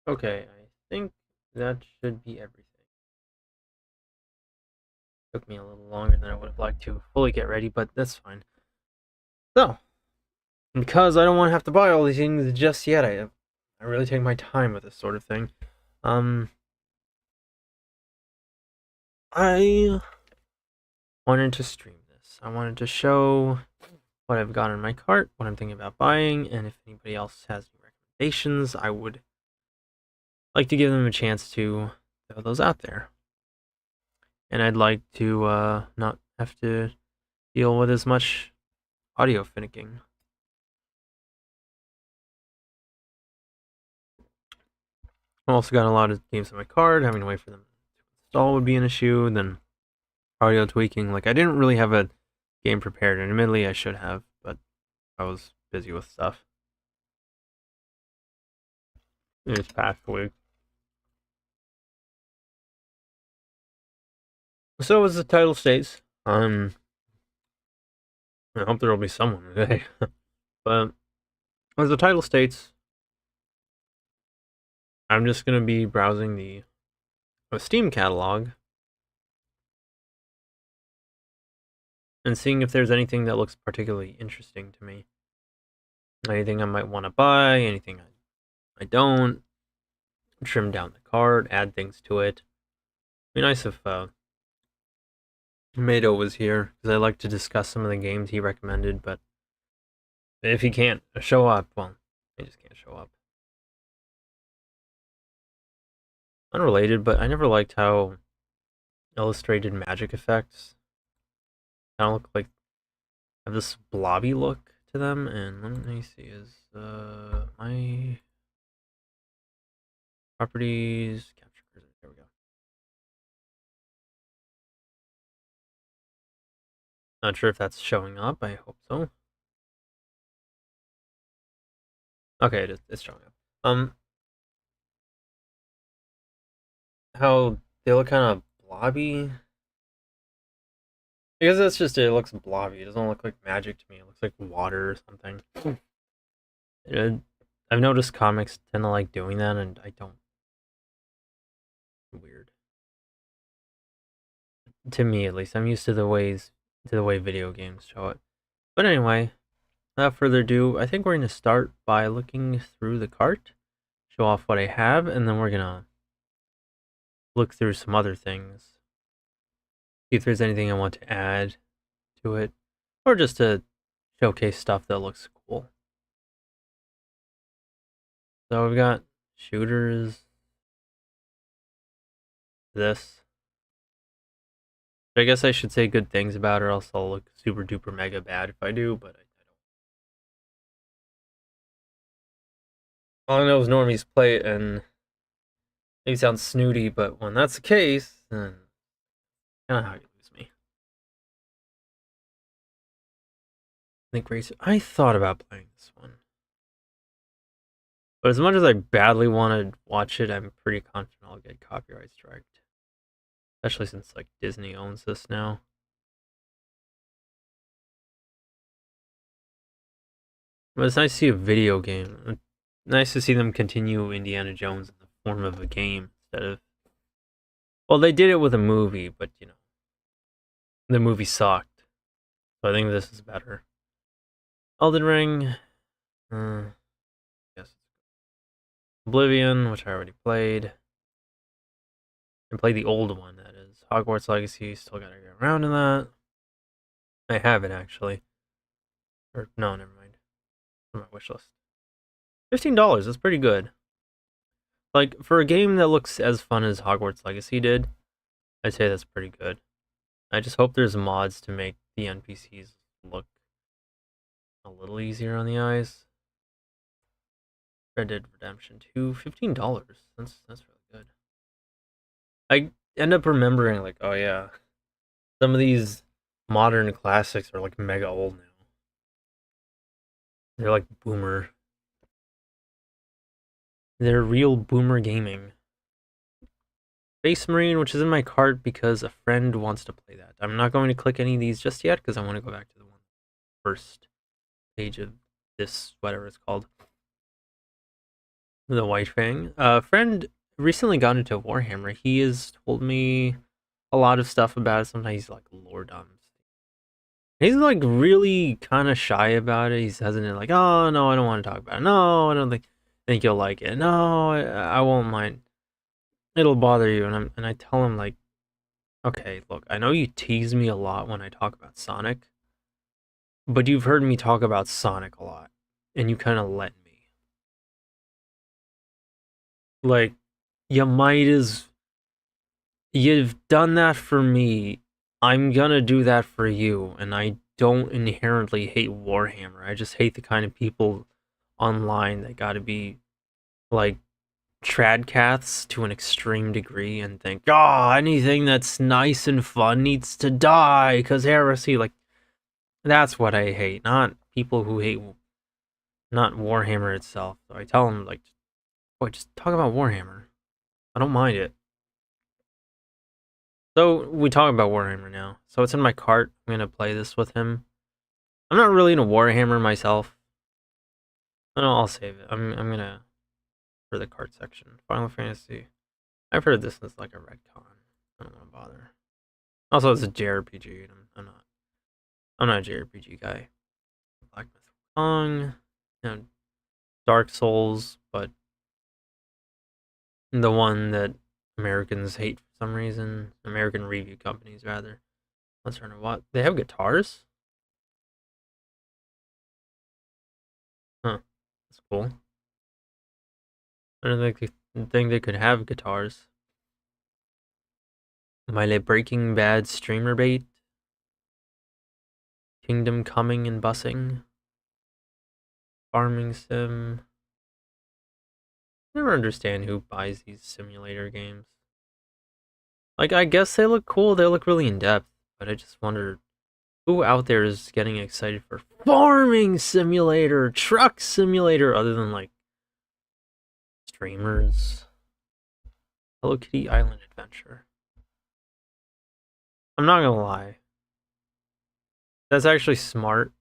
Okay, I think that should be everything. Took me a little longer than I would have liked to fully get ready, but that's fine. So, because I don't want to have to buy all these things just yet, I really take my time with this sort of thing. Um, I wanted to stream this. I wanted to show what I've got in my cart, what I'm thinking about buying, and if anybody else has any recommendations, I would like to give them a chance to throw those out there. And I'd like to not have to deal with as much audio finicking. I've also got a lot of games on my card. Having to wait for them to install would be an issue. Then audio tweaking. Like, I didn't really have a game prepared, and admittedly I should have, but I was busy with stuff this past week. So as the title states, I hope there will be someone today. But as the title states, I'm just gonna be browsing the Steam catalog and seeing if there's anything that looks particularly interesting to me. Anything I might want to buy, anything I don't. Trim down the card, add things to it. It'd be nice if Mado was here, because I like to discuss some of the games he recommended, but if he can't show up, well, he just can't show up. Unrelated, but I never liked how illustrated magic effects kind of look like have this blobby look to them. And let me see, is my properties capture cursor? There we go. Not sure if that's showing up. I hope so. Okay, it's showing up. How they look kind of blobby. Because that's just it. It looks blobby. It doesn't look like magic to me. It looks like water or something. I've noticed comics tend to like doing that, and I don't. Weird. To me, at least, I'm used to the way video games show it. But anyway, without further ado, I think we're gonna start by looking through the cart, show off what I have, and then we're gonna look through some other things, see if there's anything I want to add to it, or just to showcase stuff that looks cool. So we've got shooters, this. I guess I should say good things about it, or else I'll look super duper mega bad if I do, but I don't. All I know is normies play it, and maybe sounds snooty, but when that's the case, then kind of how you lose me. I think Racer. I thought about playing this one, but as much as I badly want to watch it, I'm pretty confident I'll get copyright striked. Especially since like Disney owns this now. But it's nice to see a video game. Nice to see them continue Indiana Jones in the form of a game instead of. Well, they did it with a movie, but the movie sucked. So I think this is better. Elden Ring. Yes. Oblivion, which I already played. And played the old one, that is. Hogwarts Legacy, still gotta get around to that. I have it, actually. Or, no, never mind. On my wish list. $15, that's pretty good. Like, for a game that looks as fun as Hogwarts Legacy did, I'd say that's pretty good. I just hope there's mods to make the NPCs look a little easier on the eyes. Red Dead Redemption 2, $15. That's really good. I end up remembering, like, oh yeah, some of these modern classics are like mega old now. They're like boomer. They're real boomer gaming. Space Marine, which is in my cart because a friend wants to play that. I'm not going to click any of these just yet because I want to go back to the first page of this, whatever it's called. The White Fang. A friend recently got into Warhammer. He has told me a lot of stuff about it. Sometimes he's like lore dumps. He's like really kind of shy about it. He's hesitant, like, oh no, I don't want to talk about it. No, I don't think you'll like it. No, I won't mind. It'll bother you. And I tell him like, okay, look, I know you tease me a lot when I talk about Sonic, but you've heard me talk about Sonic a lot, and you kind of let me. Like, you might as you've done that for me. I'm gonna do that for you, and I don't inherently hate Warhammer. I just hate the kind of people online that gotta be like tradcaths to an extreme degree and think, oh, anything that's nice and fun needs to die because heresy. Like, that's what I hate, not people who hate, not Warhammer itself. So I tell them, like, boy, just talk about Warhammer. I don't mind it. So we talk about Warhammer now. So it's in my cart. I'm gonna play this with him. I'm not really into Warhammer myself. No, I'll save it. I'm gonna for the cart section. Final Fantasy. I've heard this is like a retcon. I don't want to bother. Also, it's a JRPG. And I'm not a JRPG guy. Black Myth Wukong, you know, Dark Souls, but the one that Americans hate for some reason. American review companies, rather. Let's learn what they have guitars. Huh, that's cool. I don't think they could have guitars. My Breaking Bad streamer bait. Kingdom Coming and Busing. Farming Sim. I never understand who buys these simulator games. Like, I guess they look cool, they look really in depth, but I just wonder who out there is getting excited for Farming Simulator, Truck Simulator, other than like streamers. Hello Kitty Island Adventure. I'm not gonna lie. That's actually smart.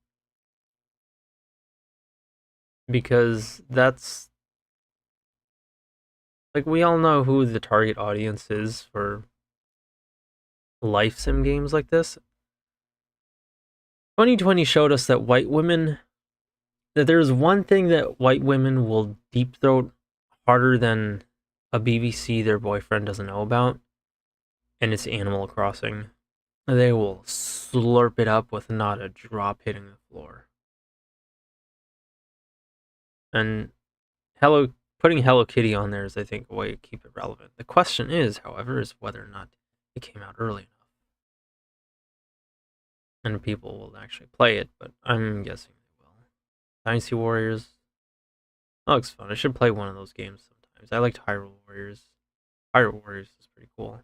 Because that's like, we all know who the target audience is for life sim games like this. 2020 showed us that there's one thing that white women will deep throat harder than a BBC their boyfriend doesn't know about, and it's Animal Crossing. They will slurp it up with not a drop hitting the floor. And putting Hello Kitty on there is, I think, a way to keep it relevant. The question is, however, is whether or not it came out early enough. And people will actually play it, but I'm guessing they will. Dynasty Warriors. That looks fun. I should play one of those games sometimes. I liked Hyrule Warriors. Hyrule Warriors is pretty cool.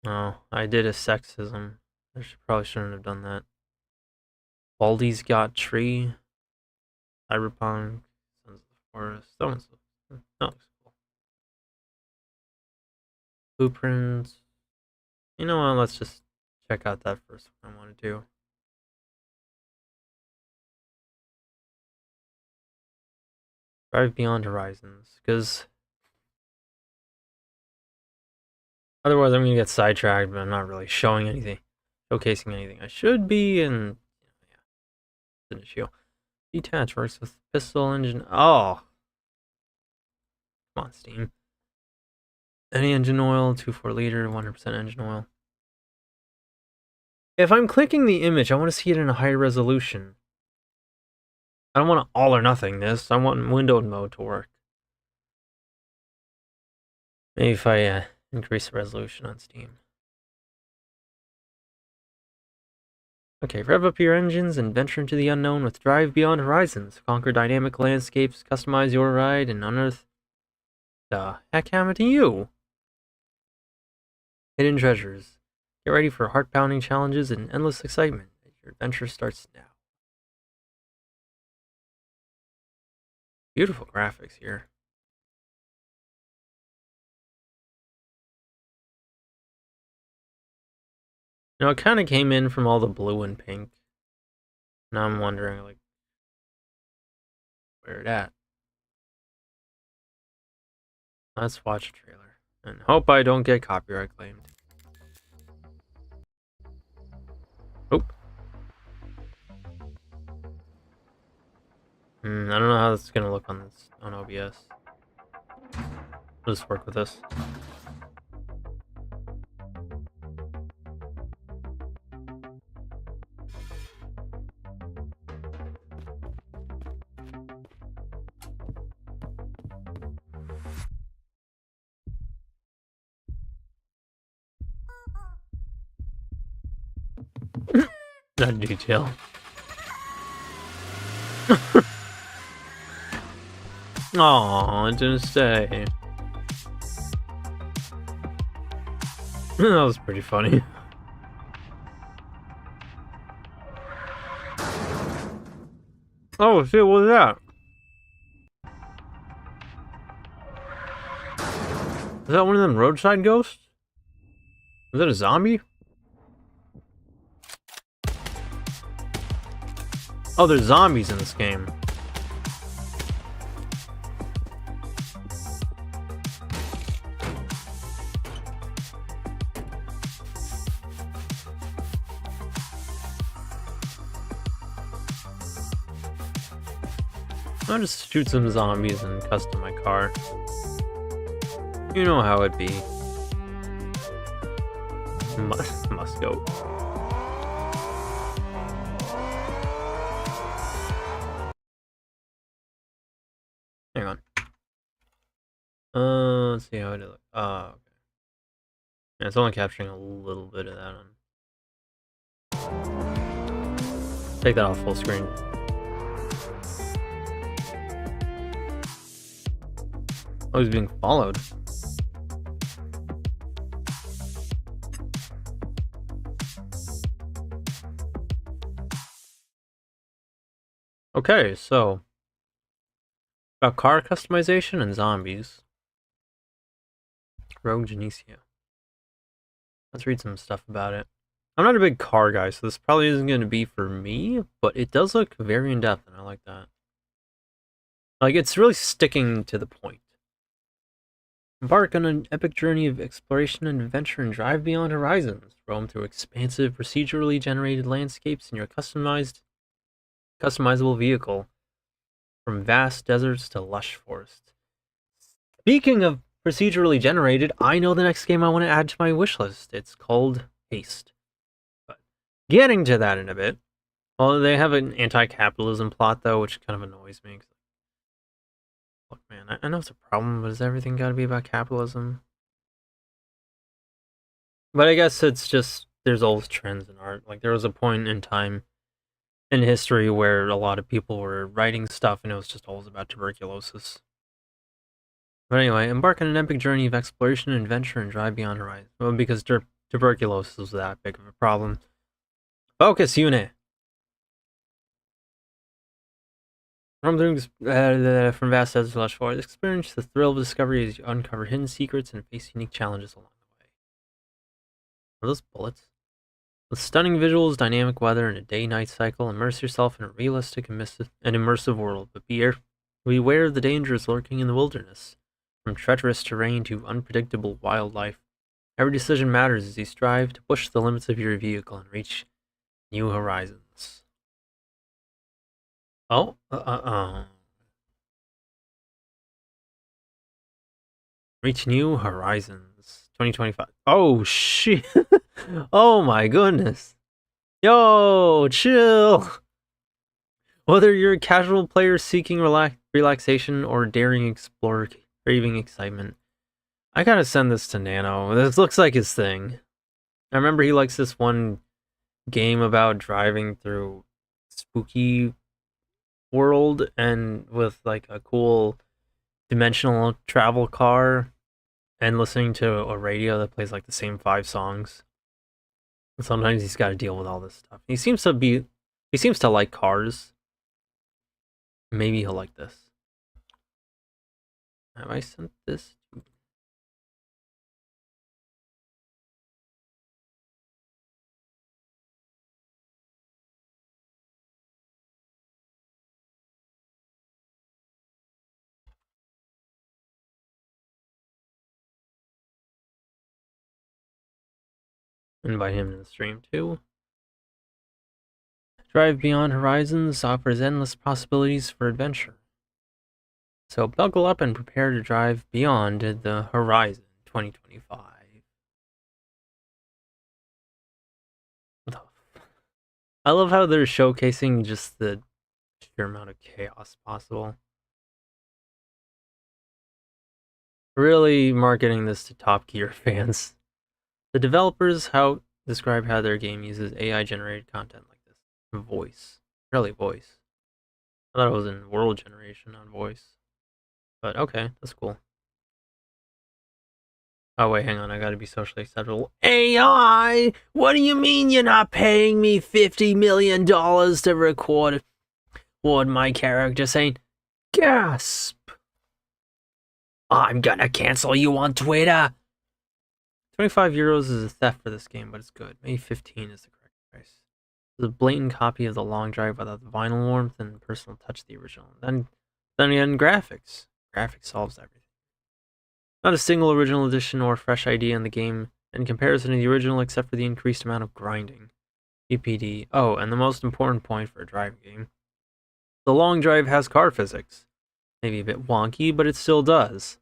Oh, I did a sexism. Probably shouldn't have done that. Baldi's Got Tree. Cyberpunk. Sons of the Forest. That looks cool. Blueprints. You know what? Let's just check out that first one I want to do. Drive Beyond Horizons. Because otherwise I'm going to get sidetracked, but I'm not really showing anything. Showcasing anything I should be, and yeah, it's an issue. Detach works with pistol engine. Oh, come on, Steam. Any engine oil, 2.4 liter, 100% engine oil. If I'm clicking the image, I want to see it in a higher resolution. I don't want to all or nothing this. I want windowed mode to work. Maybe if I increase the resolution on Steam. Okay, rev up your engines and venture into the unknown with Drive Beyond Horizons. Conquer dynamic landscapes, customize your ride, and unearth the heck happened to you? Hidden treasures. Get ready for heart-pounding challenges and endless excitement. Your adventure starts now. Beautiful graphics here. You know, it kind of came in from all the blue and pink. Now I'm wondering, like, Where it at? Let's watch a trailer and hope I don't get copyright claimed. Oh. I don't know how this is gonna look on OBS. I'll just work with this. Not detail. Oh, it didn't stay. That was pretty funny. Oh shit, what was that? Is that one of them roadside ghosts? Is that a zombie? Oh, there's zombies in this game. I'll just shoot some zombies and custom my car. You know how it be. Must go. Hang on. Let's see how it looks. Oh, okay. Yeah, it's only capturing a little bit of that on. Take that off full screen. Oh, he's being followed. Okay, so about car customization and zombies. Rogue Genesia. Let's read some stuff about it. I'm not a big car guy, so this probably isn't going to be for me, but it does look very in-depth, and I like that. Like, it's really sticking to the point. Embark on an epic journey of exploration and adventure and drive beyond horizons. Roam through expansive, procedurally generated landscapes in your customizable vehicle. From vast deserts to lush forests. Speaking of procedurally generated, I know the next game I want to add to my wish list. It's called Haste. But getting to that in a bit. Well, they have an anti-capitalism plot, though, which kind of annoys me. Look, man, I know it's a problem, but has everything got to be about capitalism? But I guess it's just, there's always trends in art. Like, there was a point in time in history where a lot of people were writing stuff and it was just always about tuberculosis. But anyway, embark on an epic journey of exploration and adventure and drive beyond horizons. Well, because tuberculosis was that big of a problem. Focus, Yu-nee. From vast deserts to lush forests, experience the thrill of discovery as you uncover hidden secrets and face unique challenges along the way. Are those bullets? With stunning visuals, dynamic weather, and a day-night cycle, immerse yourself in a realistic and immersive world, but beware of the dangers lurking in the wilderness. From treacherous terrain to unpredictable wildlife, every decision matters as you strive to push the limits of your vehicle and reach new horizons. Oh, reach new horizons. 2025. Oh, shit. Oh, my goodness. Yo, chill. Whether you're a casual player seeking relaxation or a daring explorer craving excitement, I gotta send this to Nano. This looks like his thing. I remember he likes this one game about driving through spooky world and with like a cool dimensional travel car and listening to a radio that plays like the same 5 songs. And sometimes he's got to deal with all this stuff. He seems to like cars. Maybe he'll like this. Have I sent this? Invite him to the stream too. Drive Beyond Horizons offers endless possibilities for adventure. So buckle up and prepare to drive beyond the horizon 2025. I love how they're showcasing just the sheer amount of chaos possible. Really marketing this to Top Gear fans. The developers describe how their game uses AI generated content like this. Voice. Really voice. I thought it was in world generation, not voice. But okay, that's cool. Oh wait, hang on, I gotta be socially acceptable. AI? What do you mean you're not paying me $50 million to record my character saying, gasp. I'm gonna cancel you on Twitter. 25 euros is a theft for this game, but it's good. Maybe 15 is the correct price. It's a blatant copy of the long drive without the vinyl warmth and personal touch of the original. Then again, graphics. Graphics solves everything. Not a single original addition or fresh idea in the game in comparison to the original except for the increased amount of grinding. EPD. Oh, and the most important point for a driving game. The long drive has car physics. Maybe a bit wonky, but it still does.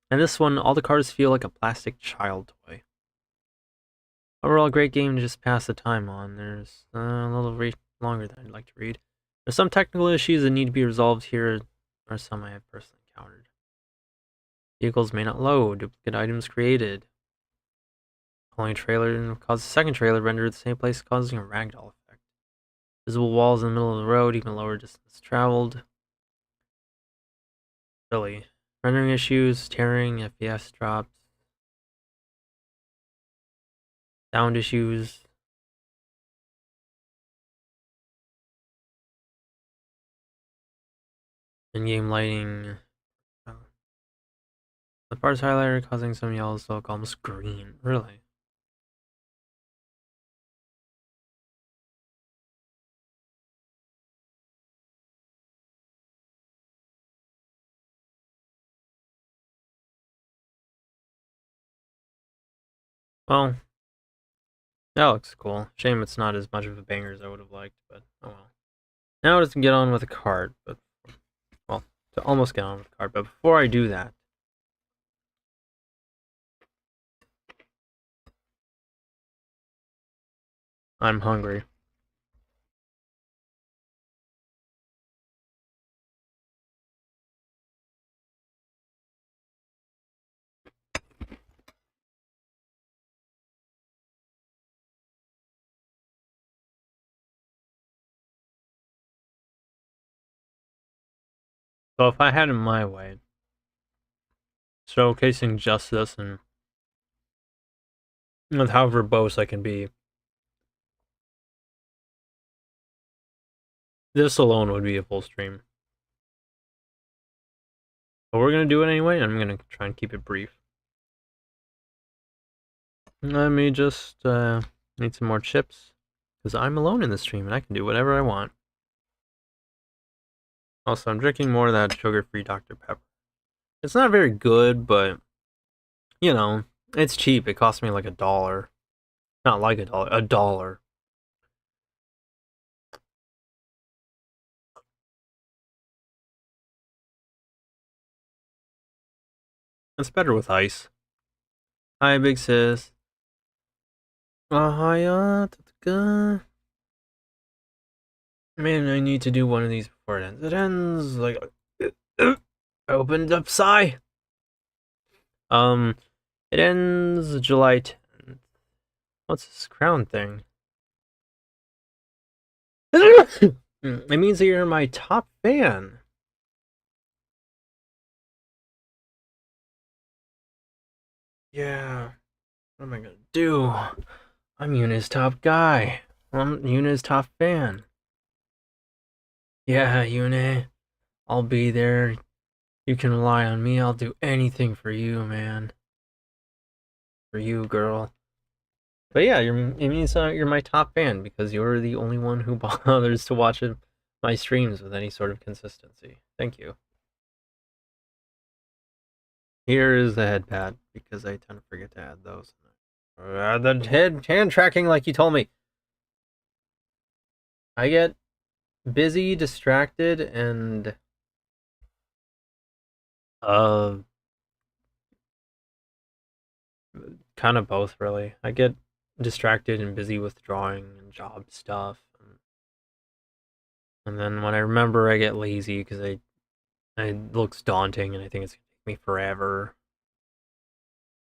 And this one, all the cars feel like a plastic child toy. Overall, great game to just pass the time on. There's a little longer than I'd like to read. There's some technical issues that need to be resolved here, or some I have personally encountered. Vehicles may not load, duplicate items created. Only trailer causes a second trailer rendered at the same place, causing a ragdoll effect. Visible walls in the middle of the road, even lower distance traveled. Really. Rendering issues, tearing, FPS drops. Sound issues. In-game lighting. The parts highlighter causing some yellows to look almost green. Really? Well, that looks cool. Shame it's not as much of a banger as I would have liked, but oh well. Now let's get on with the card, but well, to almost get on with the card, but before I do that, I'm hungry. So if I had it my way, showcasing justice and with how verbose I can be, this alone would be a full stream. But we're gonna do it anyway, and I'm gonna try and keep it brief. Let me just need some more chips, because I'm alone in the stream and I can do whatever I want. Also, I'm drinking more of that sugar-free Dr. Pepper. It's not very good, but you know, it's cheap. It cost me like $1. Not like $1, $1. It's better with ice. Hi, big sis. Hiya. Man, I need to do one of these before it ends. It ends like opened up sigh. It ends July 10th. What's this crown thing? It means that you're my top fan. Yeah. What am I gonna do? I'm Yu-nee's top guy. I'm Yu-nee's top fan. Yeah, Yu-nee. I'll be there. You can rely on me. I'll do anything for you, man. For you, girl. But yeah, it means you're my top fan because you're the only one who bothers to watch my streams with any sort of consistency. Thank you. Here is the head pad because I tend to forget to add those. The hand tracking like you told me. I get busy, distracted, and uh kind of both really. I get distracted and busy with drawing and job stuff, and then when I remember, I get lazy because it looks daunting and I think it's gonna take me forever,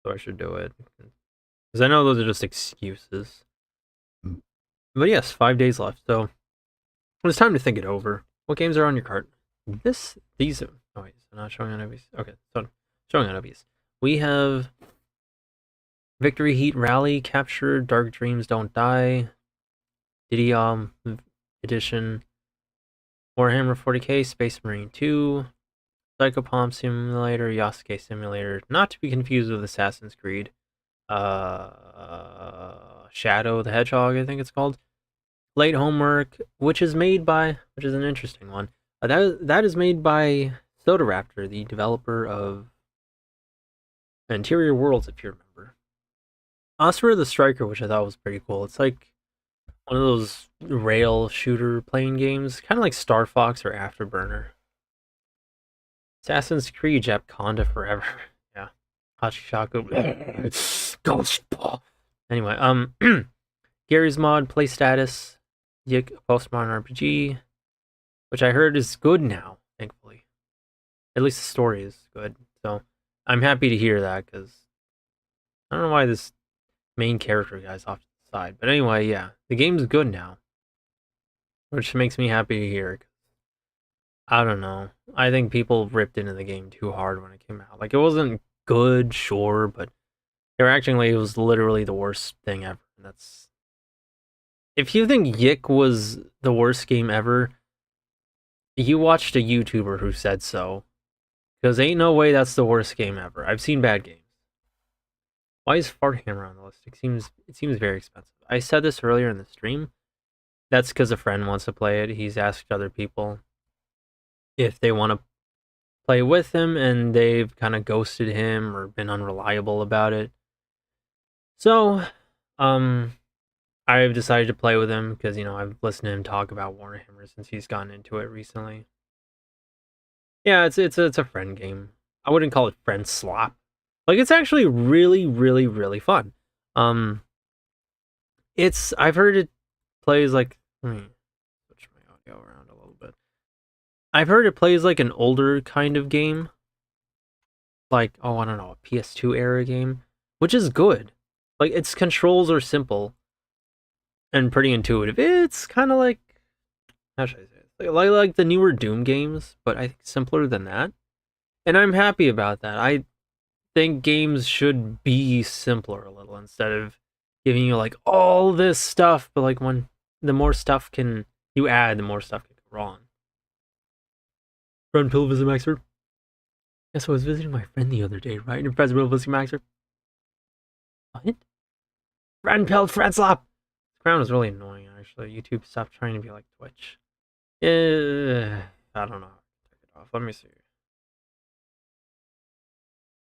so I should do it. Because I know those are just excuses. But yes, 5 days left, so it's time to think it over. What games are on your cart? These. Oh wait, so not showing on obvious. Okay, so showing on obvious. We have Victory Heat Rally, Capture, Dark Dreams Don't Die, Didium Edition, Warhammer 40k, Space Marine 2, Psychopomp Simulator, Yasuke Simulator, not to be confused with Assassin's Creed. Shadow the Hedgehog, I think it's called. Late Homework, which is an interesting one. That is made by Soda Raptor, the developer of Interior Worlds, if you remember. Oscar the Striker, which I thought was pretty cool. It's like one of those rail shooter playing games, kind of like Star Fox or Afterburner. Assassin's Creed, Japconda Forever. Yeah. Hachishaku. Ghost Ball. Anyway, Gary's Mod, Play Status, Yik Postmodern RPG, which I heard is good now, thankfully. At least the story is good. So I'm happy to hear that, because I don't know why this main character guy's off to the side. But anyway, yeah, the game's good now, which makes me happy to hear. I don't know. I think people ripped into the game too hard when it came out. Like, it wasn't good, sure, but interactingly, it was literally the worst thing ever. That's if you think Yik was the worst game ever, you watched a YouTuber who said so. Because ain't no way that's the worst game ever. I've seen bad games. Why is Fart Hammer on the list? It seems very expensive. I said this earlier in the stream. That's because a friend wants to play it. He's asked other people if they want to play with him, and they've kind of ghosted him or been unreliable about it. So, I've decided to play with him because, I've listened to him talk about Warhammer since he's gotten into it recently. Yeah, it's a friend game. I wouldn't call it friend slop. Like, it's actually really, really, really fun. I've heard it plays like, let me switch my audio around a little bit. I've heard it plays like an older kind of game. Like, oh, I don't know, a PS2 era game, which is good. Like, its controls are simple and pretty intuitive. It's kind of like, how should I say it? Like the newer Doom games, but I think simpler than that. And I'm happy about that. I think games should be simpler a little instead of giving you like all this stuff, but like when the more stuff you add, the more stuff can go wrong. Friend Pill visit Maxer. Yes, I was visiting my friend the other day, right? And Professor Pill visiting Maxer. What? Friend Pill, friend slop. This crown is really annoying, actually. YouTube, stop trying to be like Twitch. I don't know. Take it off. Let me see.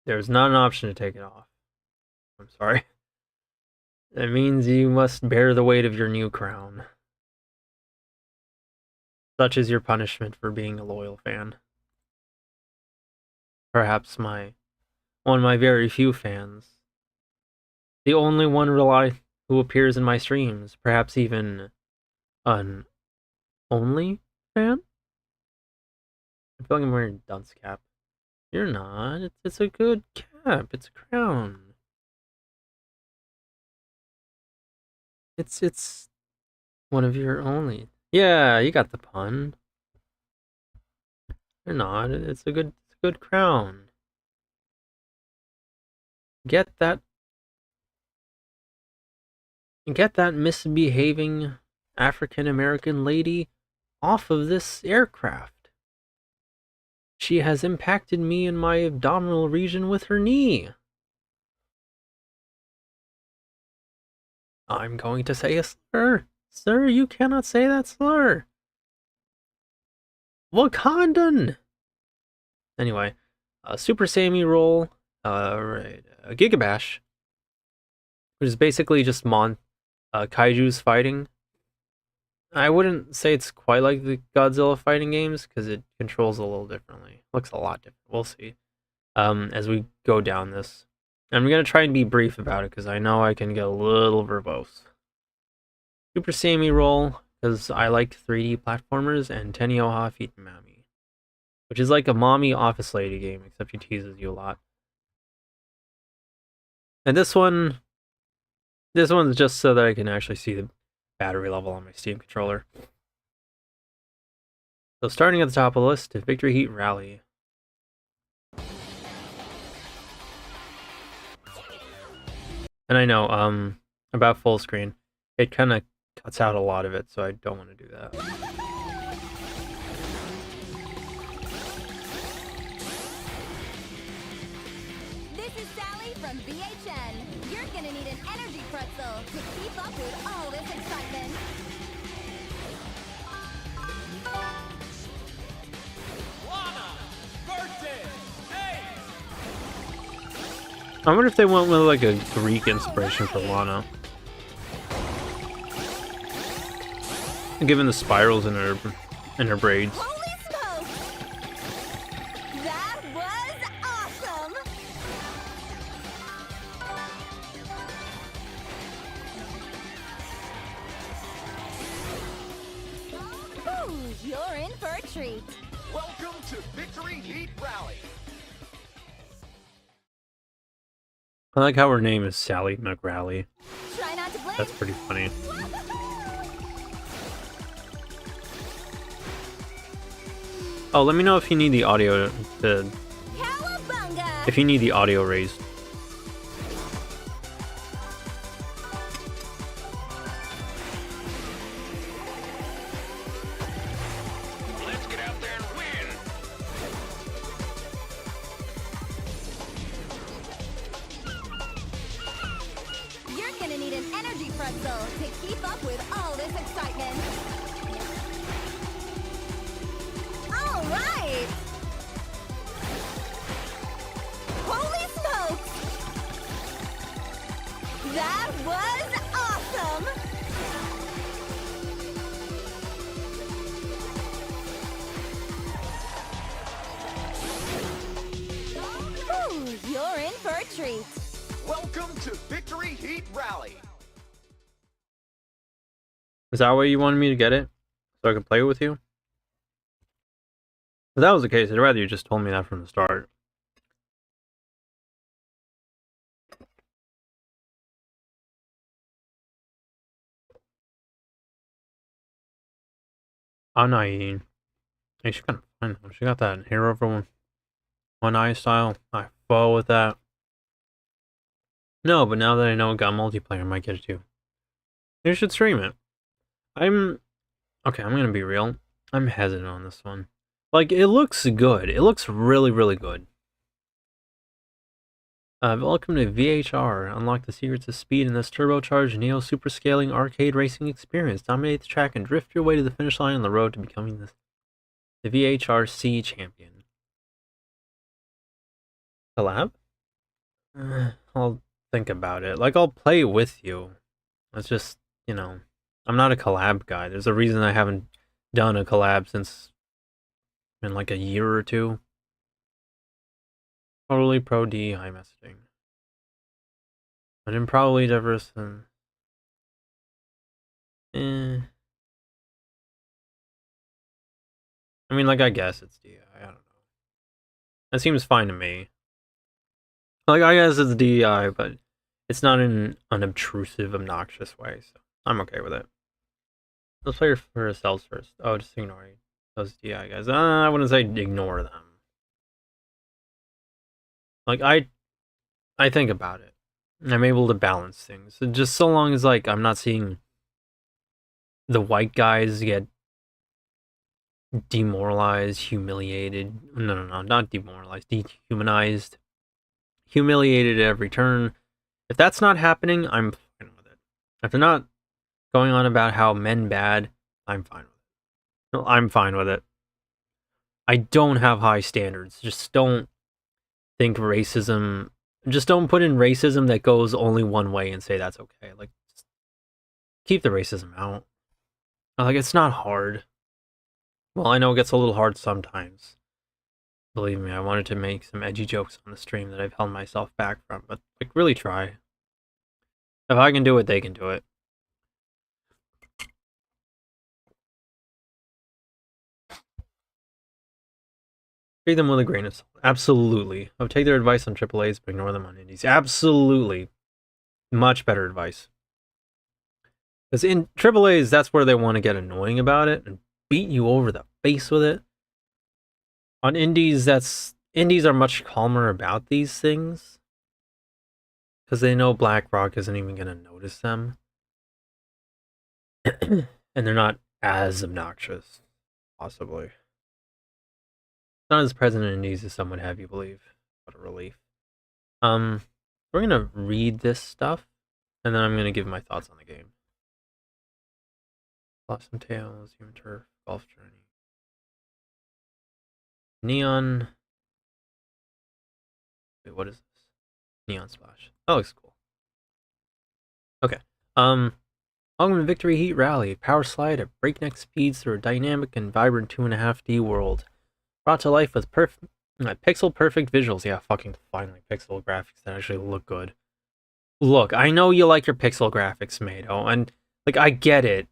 There's not an option to take it off. I'm sorry. That means you must bear the weight of your new crown. Such is your punishment for being a loyal fan. Perhaps one of my very few fans. The only one who appears in my streams. Perhaps even an only fan? I feel like I'm wearing a dunce cap. You're not. It's a good cap. It's a crown. It's one of your only. Yeah, you got the pun. You're not. It's a good crown. Get that misbehaving African American lady off of this aircraft. She has impacted me in my abdominal region with her knee. I'm going to say a slur. Sir, you cannot say that slur. Wakandan! Anyway, Super Sammy roll. Right. Gigabash. which is basically just kaijus fighting. I wouldn't say it's quite like the Godzilla fighting games because it controls a little differently. Looks a lot different. We'll see. As we go down this, I'm gonna try and be brief about it because I know I can get a little verbose. Super Sammy Roll because I like 3D platformers, and Tenioha Fitamami, which is like a mommy office lady game except she teases you a lot. And this one's just so that I can actually see the battery level on my Steam controller. So starting at the top of the list, Victory Heat Rally. And I know, about full screen, it kind of cuts out a lot of it, so I don't want to do that. This is Sally from BHN. You're gonna need an energy pretzel to keep up with all this excitement. I wonder if they went with like a Greek inspiration for Lana. Given the spirals in her braids. Holy smokes! That was awesome! Ooh, you're in for a treat. Welcome to Victory Heat Rally. I like how her name is Sally McRally. Try not to blink. That's pretty funny. Oh, let me know if you need the audio to... Cowabunga! If you need the audio raised. Let's get out there and win. You're gonna need an energy pretzel to keep up with all this excitement. All right! Holy smokes! That was awesome! Ooh, you're in for a treat. Welcome to Victory Heat Rally. Is that why you wanted me to get it? So I could play it with you? If that was the case, I'd rather you just told me that from the start. Anaine. Hey, she's kind of fine though. She got that hair over one eye style. I fall with that. No, but now that I know it got multiplayer, I might get it too. You should stream it. Okay, I'm gonna be real. I'm hesitant on this one. Like, it looks good. It looks really, really good. Welcome to VHR. Unlock the secrets of speed in this turbocharged Neo super scaling arcade racing experience. Dominate the track and drift your way to the finish line on the road to becoming the VHRC champion. Collab? I'll think about it. Like, I'll play with you. It's just, you know, I'm not a collab guy. There's a reason I haven't done a collab since in like a year or two. Totally pro DEI messaging. But I'm probably diverse and I mean, like, I guess it's DEI. I don't know. That seems fine to me. Like, I guess it's DEI, but it's not in an obtrusive, obnoxious way, so I'm okay with it. Let's play for ourselves first. Oh, just ignore those DI guys. I wouldn't say ignore them. Like, I think about it. I'm able to balance things. Just so long as, like, I'm not seeing the white guys get demoralized, humiliated. No, not demoralized, dehumanized. Humiliated at every turn. If that's not happening, I'm fine with it. If they're not going on about how men bad, I'm fine with it. No, I'm fine with it. I don't have high standards. Just don't think racism Just don't put in racism that goes only one way and say that's okay. Like, just keep the racism out. Like, it's not hard. Well, I know it gets a little hard sometimes. Believe me, I wanted to make some edgy jokes on the stream that I've held myself back from, but like, really try. If I can do it, they can do it. Treat them with a grain of salt. Absolutely. I would take their advice on AAAs, but ignore them on indies. Absolutely. Much better advice. Because in AAAs, that's where they want to get annoying about it and beat you over the face with it. On indies, indies are much calmer about these things. Because they know BlackRock isn't even going to notice them. And they're not as obnoxious, possibly. Not as present in indies as some would have you believe. What a relief. We're gonna read this stuff, and then I'm gonna give my thoughts on the game. Blossom Tales, Human Turf, Golf Journey. Neon. Wait, what is this? Neon Splash. That looks cool. Okay. Welcome to Victory Heat Rally. Power slide at breakneck speeds through a dynamic and vibrant 2.5D world. Brought to life with pixel perfect visuals. Yeah, fucking finally, pixel graphics that actually look good. Look, I know you like your pixel graphics, Mato, and like I get it.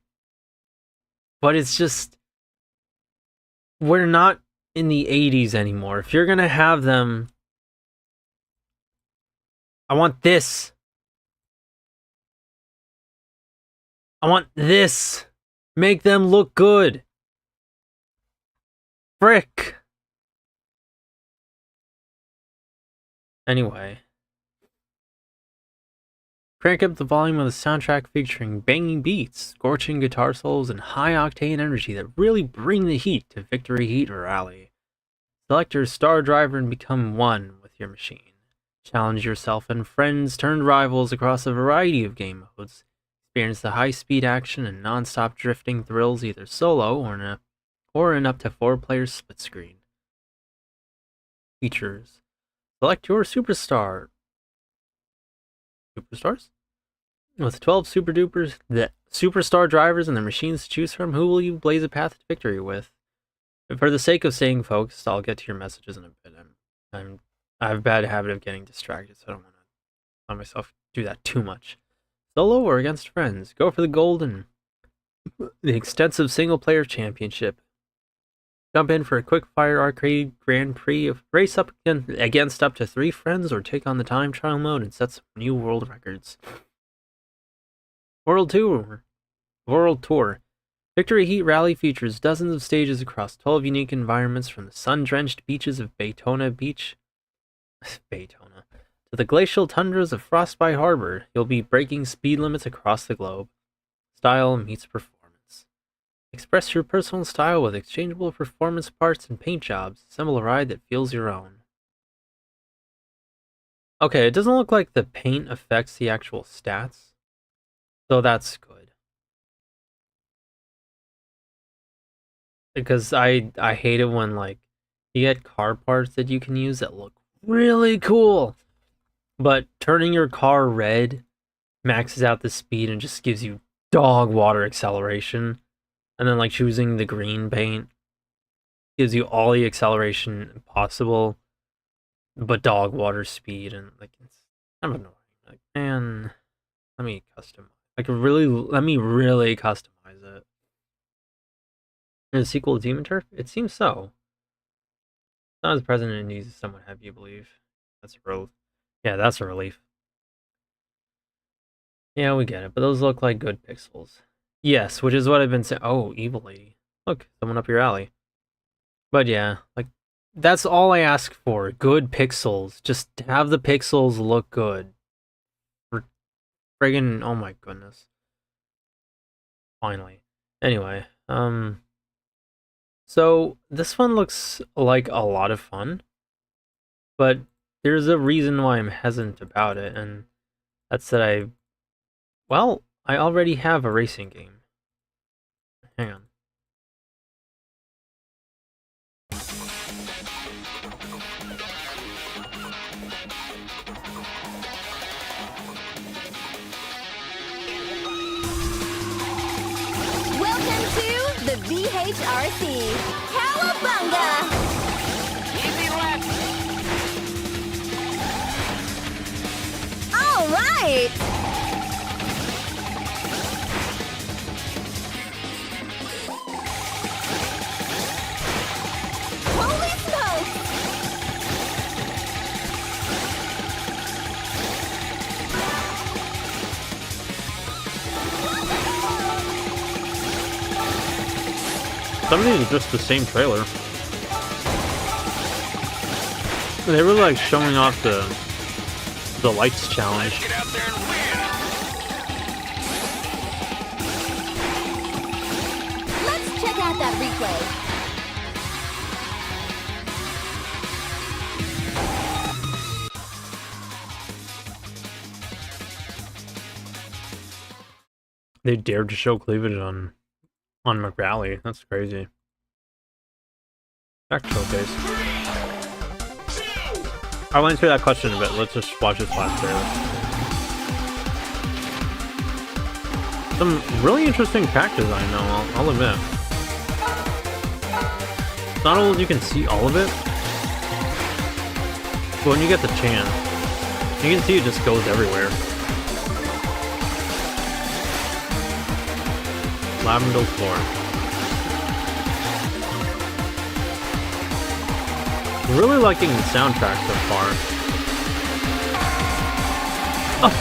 But it's just, we're not in the 80s anymore. If you're gonna have them, I want this. I want this. Make them look good. Frick. Anyway. Crank up the volume of the soundtrack featuring banging beats, scorching guitar solos, and high-octane energy that really bring the heat to Victory Heat Rally. Select your star driver and become one with your machine. Challenge yourself and friends turned rivals across a variety of game modes. Experience the high-speed action and non-stop drifting thrills either solo or in up to 4-player split screen. Features. Select your superstar. Superstars? With 12 superstar drivers and their machines to choose from, who will you blaze a path to victory with? But for the sake of staying focused, I'll get to your messages in a bit. I have a bad habit of getting distracted, so I don't want to let myself do that too much. Solo or against friends? Go for the golden, the extensive single-player championship. Jump in for a quick-fire arcade Grand Prix, race up against up to 3 friends, or take on the time trial mode and set some new world records. World Tour. Victory Heat Rally features dozens of stages across 12 unique environments, from the sun-drenched beaches of Baytona Beach to the glacial tundras of Frostbite Harbor. You'll be breaking speed limits across the globe. Style meets performance. Express your personal style with exchangeable performance parts and paint jobs. Assemble a ride that feels your own. Okay, it doesn't look like the paint affects the actual stats, so that's good. Because I hate it when, like, you get car parts that you can use that look really cool, but turning your car red maxes out the speed and just gives you dog water acceleration. And then, like, choosing the green paint gives you all the acceleration possible, but dog water speed, and, like, it's kind of annoying. Like, man, let me really customize it. A sequel to Demon Turf? It seems so. It's not as present in indies as some would have you believe. That's a relief. Yeah, that's a relief. Yeah, we get it, but those look like good pixels. Yes, which is what I've been saying. Oh, Evil Lady. Look, someone up your alley. But yeah, like, that's all I ask for. Good pixels. Just have the pixels look good. Friggin', oh my goodness. Finally. Anyway, so this one looks like a lot of fun, but there's a reason why I'm hesitant about it, and that's that I already have a racing game. Hang on. the VHRC. Cowabunga! Easy left. All right! Holy smokes! Some of these are just the same trailer. They were like showing off the lights challenge. Let's get out there and win. Let's check out that replay. They dared to show cleavage on McRally. That's crazy. Back showcase. I'll answer that question in a bit. Let's just watch this last trailer. Some really interesting pack design, though, I'll admit. It's not all you can see all of it, but when you get the chance, you can see it just goes everywhere. Lavender floor. Really liking the soundtrack so far. Oh,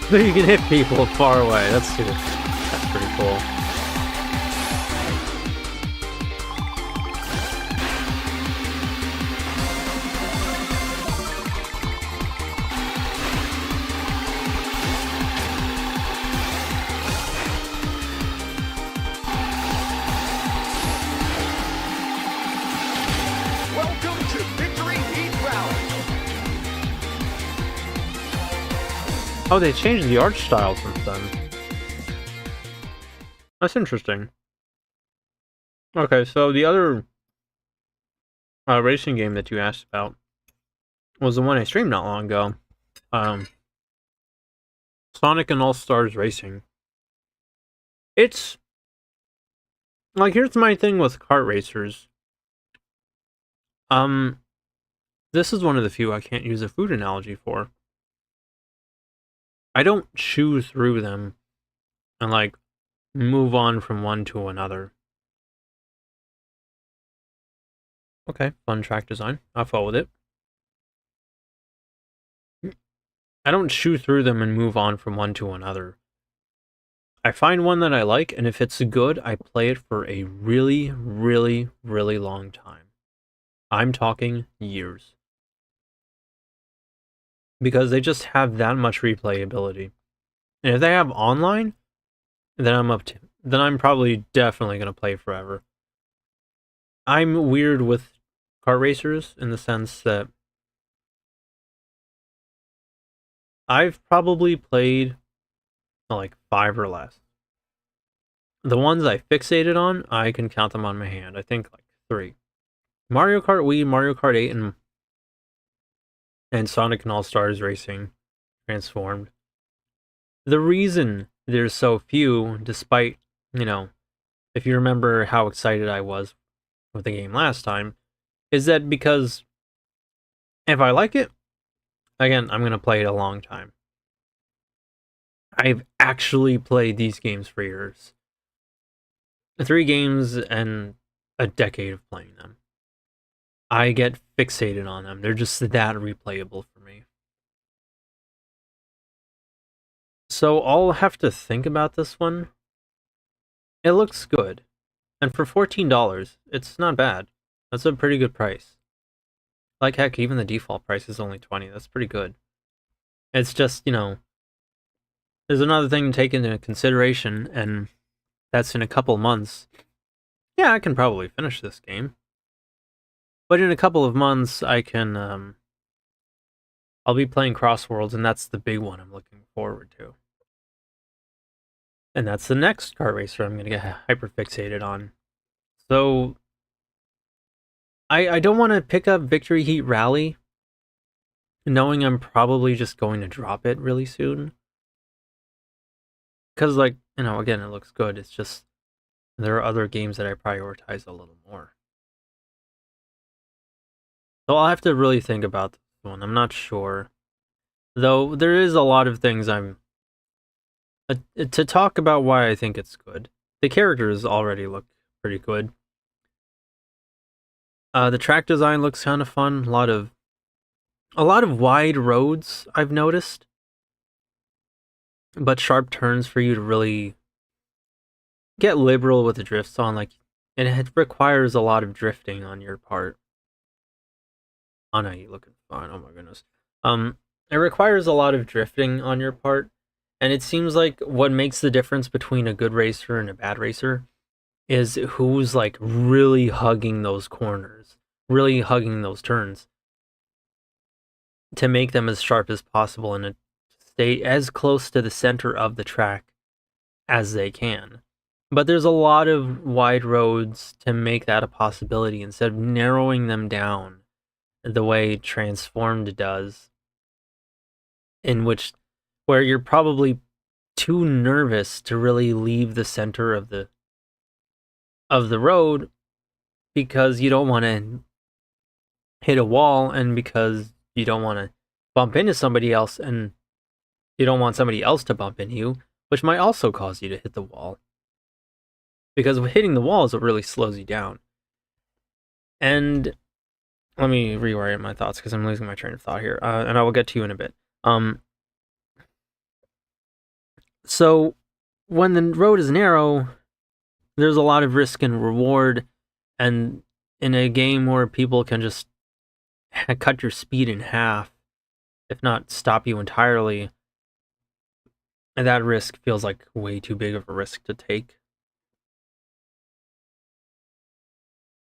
so you can hit people far away. That's pretty cool. Welcome to Victory Heat Rally. Oh, they changed the art style since then. That's interesting. Okay, so the other racing game that you asked about was the one I streamed not long ago. Sonic and All-Stars Racing. It's like, here's my thing with kart racers. This is one of the few I can't use a food analogy for. I don't chew through them and like move on from one to another. Okay, fun track design. I'll follow with it. I don't chew through them and move on from one to another. I find one that I like, and if it's good, I play it for a really, really, really long time. I'm talking years. Because they just have that much replayability. And if they have online, then I'm probably definitely going to play forever. I'm weird with kart racers in the sense that I've probably played like 5 or less. The ones I fixated on, I can count them on my hand. I think like 3. Mario Kart Wii, Mario Kart 8, and Sonic and All-Stars Racing Transformed. The reason there's so few, despite, if you remember how excited I was with the game last time, is that because if I like it, again, I'm going to play it a long time. I've actually played these games for years. 3 games and a decade of playing them. I get fixated on them. They're just that replayable for me. So I'll have to think about this one. It looks good. And for $14, it's not bad. That's a pretty good price. Like heck, even the default price is only $20. That's pretty good. It's just, there's another thing to take into consideration, and that's in a couple months. Yeah, I can probably finish this game. But in a couple of months, I can, I'll be playing Crossworlds, and that's the big one I'm looking forward to. And that's the next kart racer I'm going to get hyper fixated on. So, I don't want to pick up Victory Heat Rally, knowing I'm probably just going to drop it really soon. Because, again, it looks good. It's just, There are other games that I prioritize a little more. So I'll have to really think about this one. I'm not sure. Though there is a lot of things I'm to talk about why I think it's good. The characters already look pretty good. The track design looks kind of fun. A lot of wide roads I've noticed, but sharp turns for you to really get liberal with the drifts on. Like, and it requires a lot of drifting on your part. Anna, you looking fine? Oh my goodness. It requires a lot of drifting on your part, and it seems like what makes the difference between a good racer and a bad racer is who's like really hugging those corners, really hugging those turns to make them as sharp as possible and stay as close to the center of the track as they can. But there's a lot of wide roads to make that a possibility instead of narrowing them down the way Transformed does, in which where you're probably too nervous to really leave the center of the road because you don't want to hit a wall and because you don't want to bump into somebody else and you don't want somebody else to bump into you, which might also cause you to hit the wall. Because hitting the wall is what really slows you down. And let me rewrite my thoughts because I'm losing my train of thought here, and I will get to you in a bit. So when the road is narrow, there's a lot of risk and reward, and in a game where people can just cut your speed in half, if not stop you entirely, and that risk feels like way too big of a risk to take.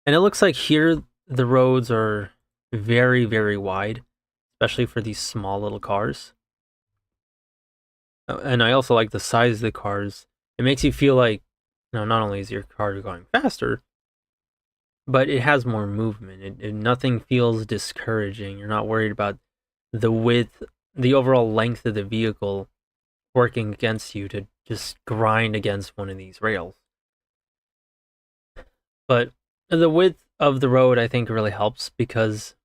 And it looks like here the roads are very, very wide, especially for these small little cars. And I also like the size of the cars. It makes you feel like, not only is your car going faster, but it has more movement. Nothing feels discouraging. You're not worried about the width, the overall length of the vehicle working against you to just grind against one of these rails. But the width of the road, I think, really helps because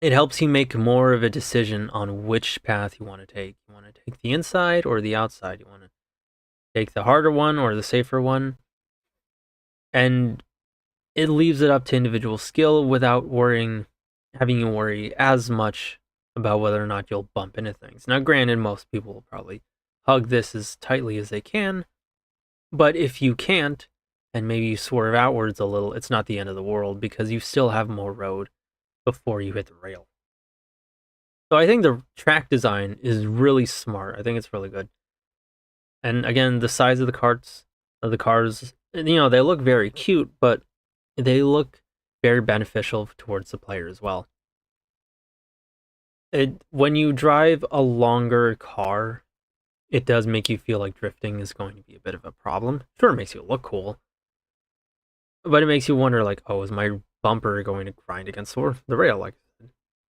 it helps you make more of a decision on which path you want to take. You want to take the inside or the outside? You want to take the harder one or the safer one? And it leaves it up to individual skill without having you worry as much about whether or not you'll bump into things. Now, granted, most people will probably hug this as tightly as they can, but if you can't, and maybe you swerve outwards a little, it's not the end of the world because you still have more road before you hit the rail. So I think the track design is really smart. I think it's really good. And again, the size of the cars, they look very cute, but they look very beneficial towards the player as well. When you drive a longer car, it does make you feel like drifting is going to be a bit of a problem. Sure, it makes you look cool, but it makes you wonder, like, oh, is my bumper going to grind against the rail? Like,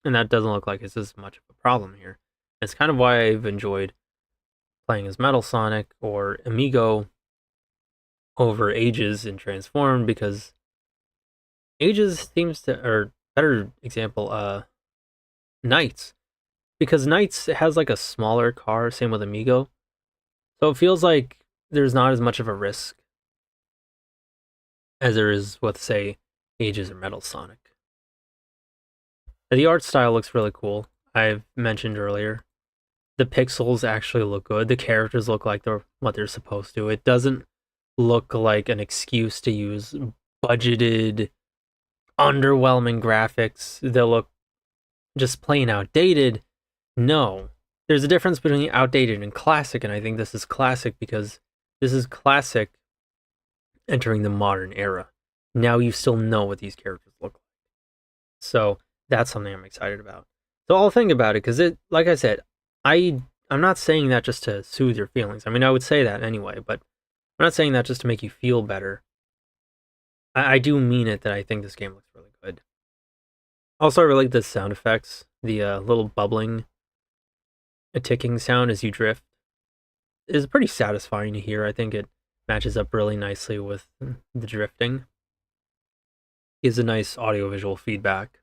and that doesn't look like it's as much of a problem here. It's kind of why I've enjoyed playing as Metal Sonic or Amigo over Ages in Transform, because Ages seems to, or better example, Knights. Because Knights has like a smaller car, same with Amigo. So it feels like there's not as much of a risk as there is with, say, Ages or Metal Sonic. The art style looks really cool. I've mentioned earlier. The pixels actually look good. The characters look like they're what they're supposed to. It doesn't look like an excuse to use budgeted, underwhelming graphics. They look just plain outdated. No. There's a difference between outdated and classic, and I think this is classic because this is classic entering the modern era. Now you still know what these characters look like. So that's something I'm excited about. So I'll think about it, because like I said, I'm not saying that just to soothe your feelings. I mean, I would say that anyway, but I'm not saying that just to make you feel better. I do mean it that I think this game looks really good. Also, I really like the sound effects. The little bubbling, a ticking sound as you drift is pretty satisfying to hear. I think it Matches up really nicely with the drifting. Gives a nice audio-visual feedback.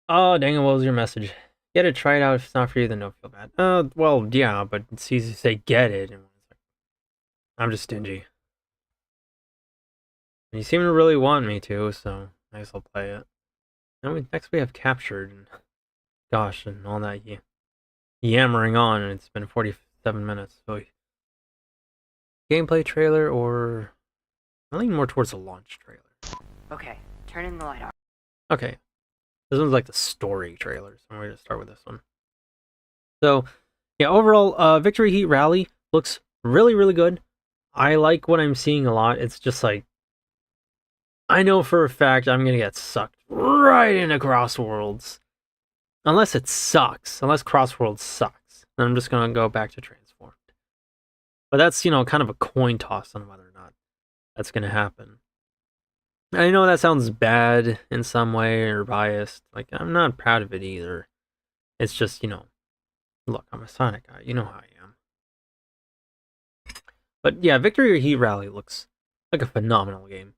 Oh, dang it, what was your message? Get it, try it out. If it's not for you, then don't feel bad. Well, yeah, but it's easy to say get it. And I'm just stingy. And you seem to really want me to, so I guess I'll play it. Next we have Captured. And gosh, and all that yammering on, and it's been 47 minutes. So, gameplay trailer, or I lean more towards the launch trailer. Okay, turn in the light off. Okay, this one's like the story trailer, so I'm going to start with this one. So, yeah, overall, Victory Heat Rally looks really, really good. I like what I'm seeing a lot. It's just like, I know for a fact I'm going to get sucked right into Crossworlds. Unless it sucks. Unless Crossworlds sucks. Then I'm just going to go back to Transformed. But that's, kind of a coin toss on whether or not that's going to happen. I know that sounds bad in some way or biased. Like, I'm not proud of it either. It's just, look, I'm a Sonic guy. You know how I am. But yeah, Victory Heat Rally looks like a phenomenal game.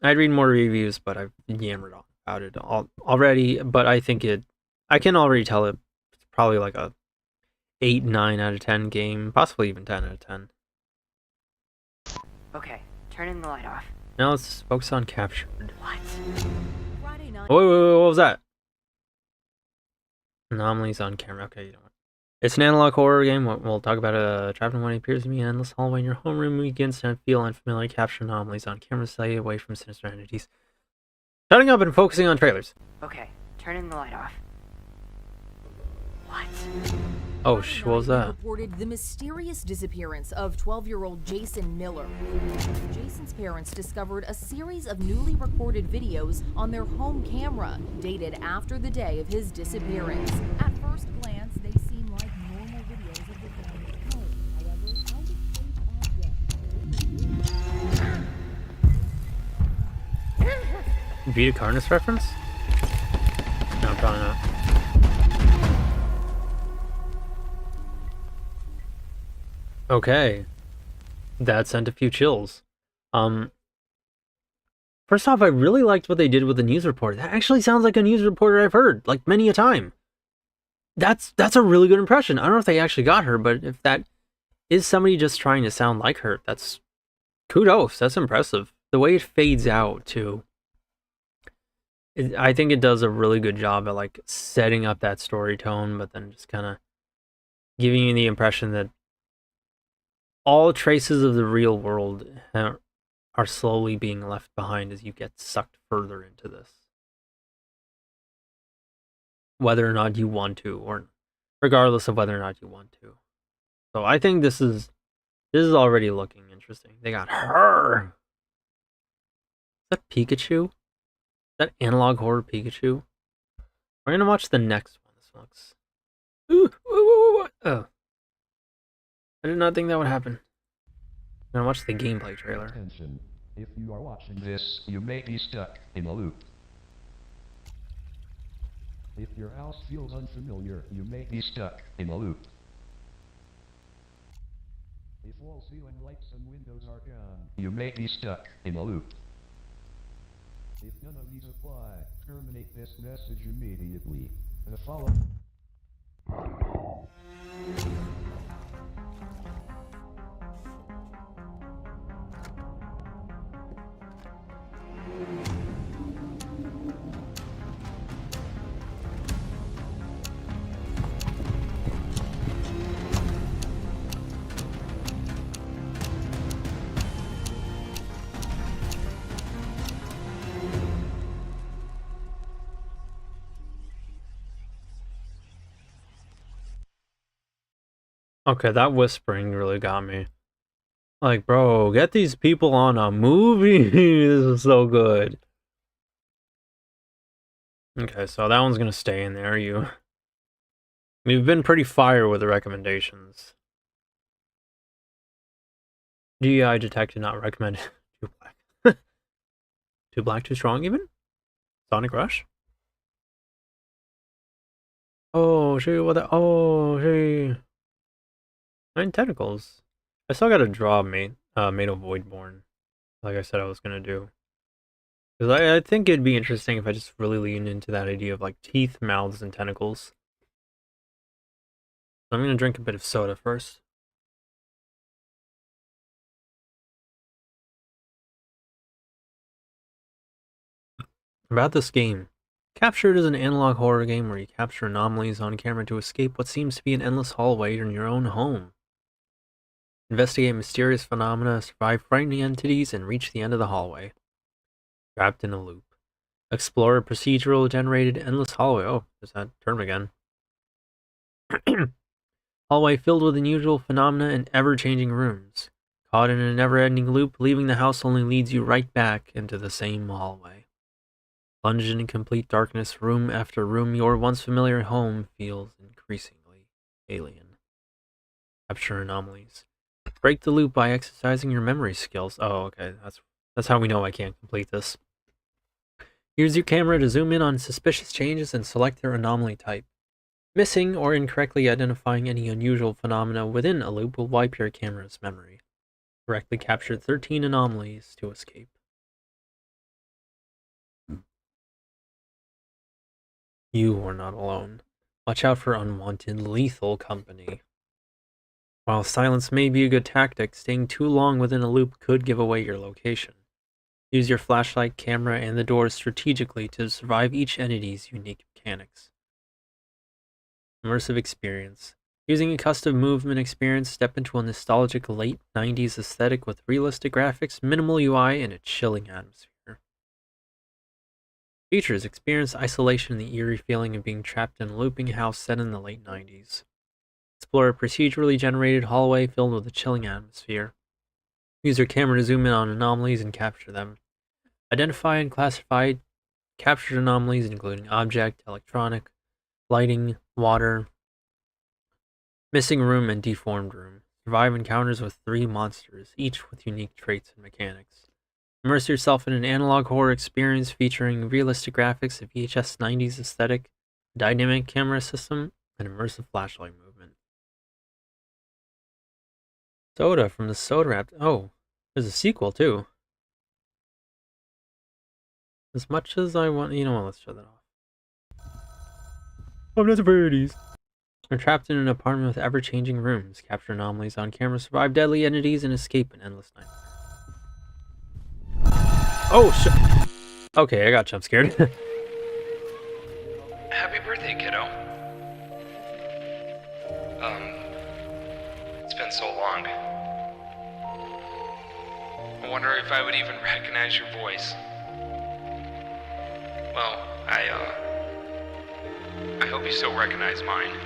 I'd read more reviews, but I've yammered on about it already. But I think I can already tell it's probably like a 8, 9 out of 10 game, possibly even 10 out of 10. Okay, turn in the light off. Now let's focus on Captured. What? Friday night. Wait, what was that? Anomalies on camera. Okay, you know what? It's an analog horror game. We'll talk about a trapped in what appears to be an endless hallway in your homeroom. You begin to feel unfamiliar, capture anomalies on camera, stay away from sinister entities. Shutting up and focusing on trailers. Okay, turn in the light off. What? Oh, what was that? Reported the mysterious disappearance of 12-year-old Jason Miller. Jason's parents discovered a series of newly recorded videos on their home camera, dated after the day of his disappearance. At first glance, they seem like normal videos of the family's home. However, out-of-state objects. Vita Carnus reference? No, probably not. Okay. That sent a few chills. First off, I really liked what they did with the news report. That actually sounds like a news reporter I've heard, like, many a time. That's a really good impression. I don't know if they actually got her, but if that is somebody just trying to sound like her, that's kudos. That's impressive. The way it fades out, too. I think it does a really good job at, like, setting up that story tone, but then just kind of giving you the impression that all traces of the real world are slowly being left behind as you get sucked further into this. Whether or not you want to, or regardless of whether or not you want to. So I think this is already looking interesting. They got her. Is that Pikachu? Is that analog horror Pikachu? We're gonna watch the next one. This looks. Oh. I did not think that would happen. I'm gonna watch the gameplay trailer. Attention. If you are watching this, you may be stuck in a loop. If your house feels unfamiliar, you may be stuck in a loop. If all ceiling lights and windows are gone, you may be stuck in a loop. If none of these apply, terminate this message immediately. The following... Okay, that whispering really got me. Like, bro, get these people on a movie. This is so good. Okay, so that one's gonna stay in there. We've been pretty fire with the recommendations. GI detected, not recommended. Too black. Too black, too strong even? Sonic Rush? Oh, she, what the, oh, she. 9 tentacles. I still gotta draw Mate of Voidborn, like I said I was gonna do. Because I think it'd be interesting if I just really lean into that idea of like teeth, mouths, and tentacles. So I'm gonna drink a bit of soda first. About this game. Captured is an analog horror game where you capture anomalies on camera to escape what seems to be an endless hallway in your own home. Investigate mysterious phenomena, survive frightening entities, and reach the end of the hallway. Trapped in a loop. Explore a procedural generated endless hallway. Oh, there's that term again. Hallway filled with unusual phenomena and ever-changing rooms. Caught in a never-ending loop, leaving the house only leads you right back into the same hallway. Plunged in complete darkness, room after room, your once familiar home feels increasingly alien. Capture anomalies. Break the loop by exercising your memory skills. Oh, okay, that's how we know I can't complete this. Use your camera to zoom in on suspicious changes and select their anomaly type. Missing or incorrectly identifying any unusual phenomena within a loop will wipe your camera's memory. Correctly capture 13 anomalies to escape. You are not alone. Watch out for unwanted, lethal company. While silence may be a good tactic, staying too long within a loop could give away your location. Use your flashlight, camera, and the doors strategically to survive each entity's unique mechanics. Immersive experience. Using a custom movement experience, step into a nostalgic late 90s aesthetic with realistic graphics, minimal UI, and a chilling atmosphere. Features. Experience isolation and the eerie feeling of being trapped in a looping house set in the late 90s. Explore a procedurally generated hallway filled with a chilling atmosphere. Use your camera to zoom in on anomalies and capture them. Identify and classify captured anomalies including object, electronic, lighting, water, missing room, and deformed room. Survive encounters with 3 monsters, each with unique traits and mechanics. Immerse yourself in an analog horror experience featuring realistic graphics, a VHS 90s aesthetic, dynamic camera system, and immersive flashlight movement. Soda from the Soda Rap. Oh, there's a sequel too. As much as I want, you know what, let's shut that off. I'm not afraid of these. Are trapped in an apartment with ever-changing rooms, capture anomalies on camera, survive deadly entities, and escape an endless nightmare. Oh, shit. Okay, I got jump scared. Happy birthday, kiddo. It's been so long. I wonder if I would even recognize your voice. Well, I hope you still recognize mine.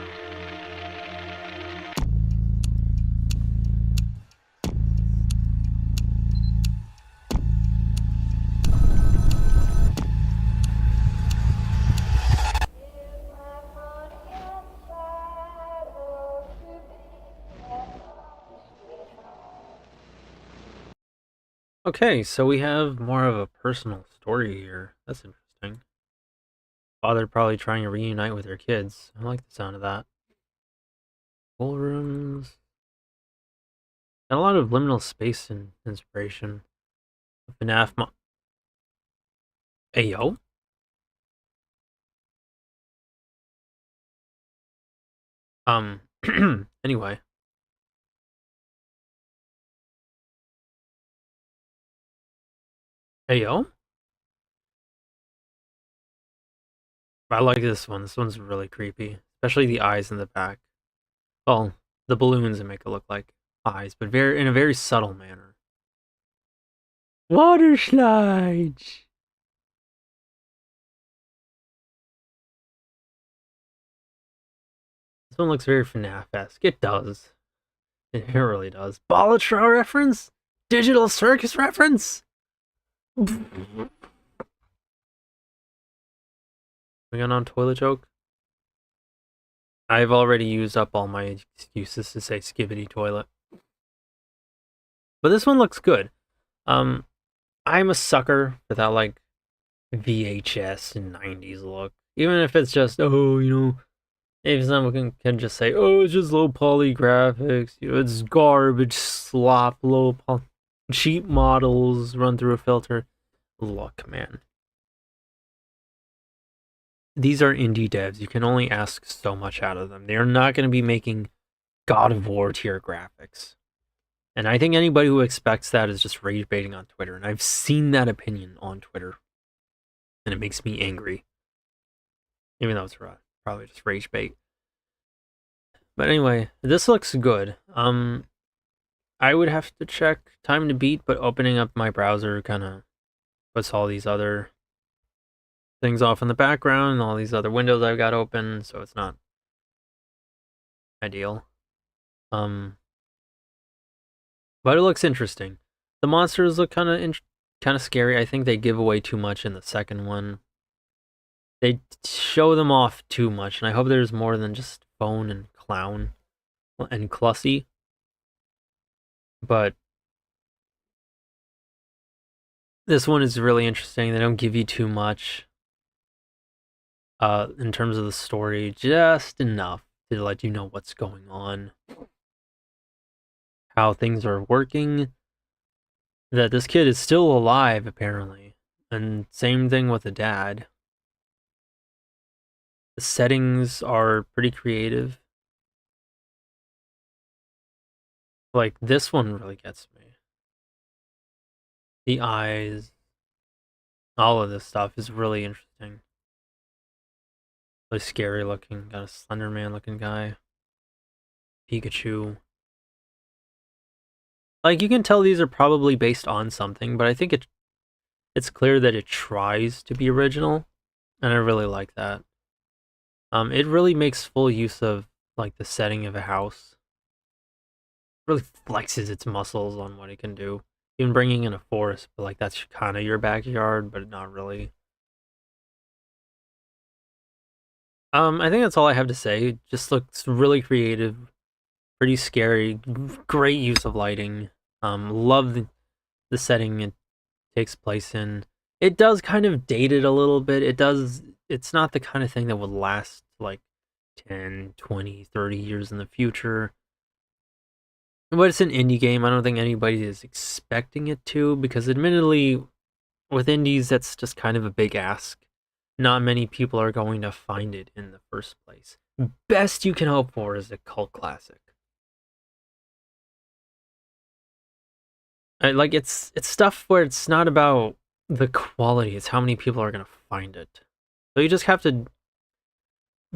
Okay, so we have more of a personal story here. That's interesting. Father probably trying to reunite with their kids. I like the sound of that. Schoolrooms. Got a lot of liminal space and inspiration. FNAF Hey, yo? Anyway. Hey, yo? I like this one. This one's really creepy. Especially the eyes in the back. Well, the balloons that make it look like eyes, but in a very subtle manner. Water slides! This one looks very FNAF-esque. It does. It really does. Ballatra reference? Digital circus reference? We got on toilet joke? I've already used up all my excuses to say skibbity toilet. But this one looks good. I'm a sucker for that like VHS and 90s look. Even if it's just, oh, you know, Maybe someone can just say, "Oh, it's just low poly graphics. It's garbage, slop, cheap models run through a filter." Look, man. These are indie devs. You can only ask so much out of them. They are not going to be making God of War tier graphics. And I think anybody who expects that is just rage baiting on Twitter. And I've seen that opinion on Twitter. And it makes me angry. Even though it's probably just rage bait. But anyway, this looks good. I would have to check time to beat, but opening up my browser kind of puts all these other things off in the background and all these other windows I've got open, so it's not ideal. But it looks interesting. The monsters look kind of scary. I think they give away too much in the second one. They show them off too much, and I hope there's more than just phone and clown and Clussy. But this one is really interesting. They don't give you too much in terms of the story, just enough to let you know what's going on, how things are working, that this kid is still alive, apparently. And same thing with the dad. The settings are pretty creative. Like, this one really gets me. The eyes, all of this stuff is really interesting. Really scary looking, got a Slender Man looking guy. Pikachu. Like, you can tell these are probably based on something, but I think it's clear that it tries to be original, and I really like that. It really makes full use of, like, the setting of a house. It really flexes its muscles on what it can do. Even bringing in a forest, but, like, that's kind of your backyard, but not really. I think that's all I have to say. It just looks really creative, pretty scary, great use of lighting. Love the setting it takes place in. It does kind of date it a little bit. It's not the kind of thing that would last like 10, 20, 30 years in the future. But it's an indie game. I don't think anybody is expecting it to, because admittedly, with indies, that's just kind of a big ask. Not many people are going to find it in the first place. Best you can hope for is a cult classic. It's stuff where it's not about the quality, it's how many people are going to find it. So you just have to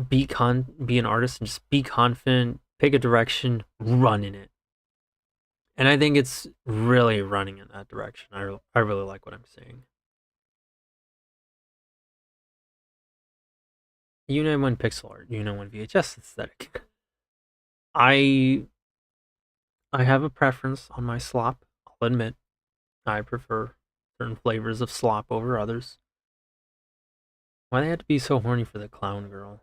be an artist and just be confident, pick a direction, run in it. And I think it's really running in that direction. I really like what I'm seeing. Yu-nee went pixel art. Yu-nee went VHS aesthetic. I have a preference on my slop. I'll admit, I prefer certain flavors of slop over others. Why they had to be so horny for the clown girl?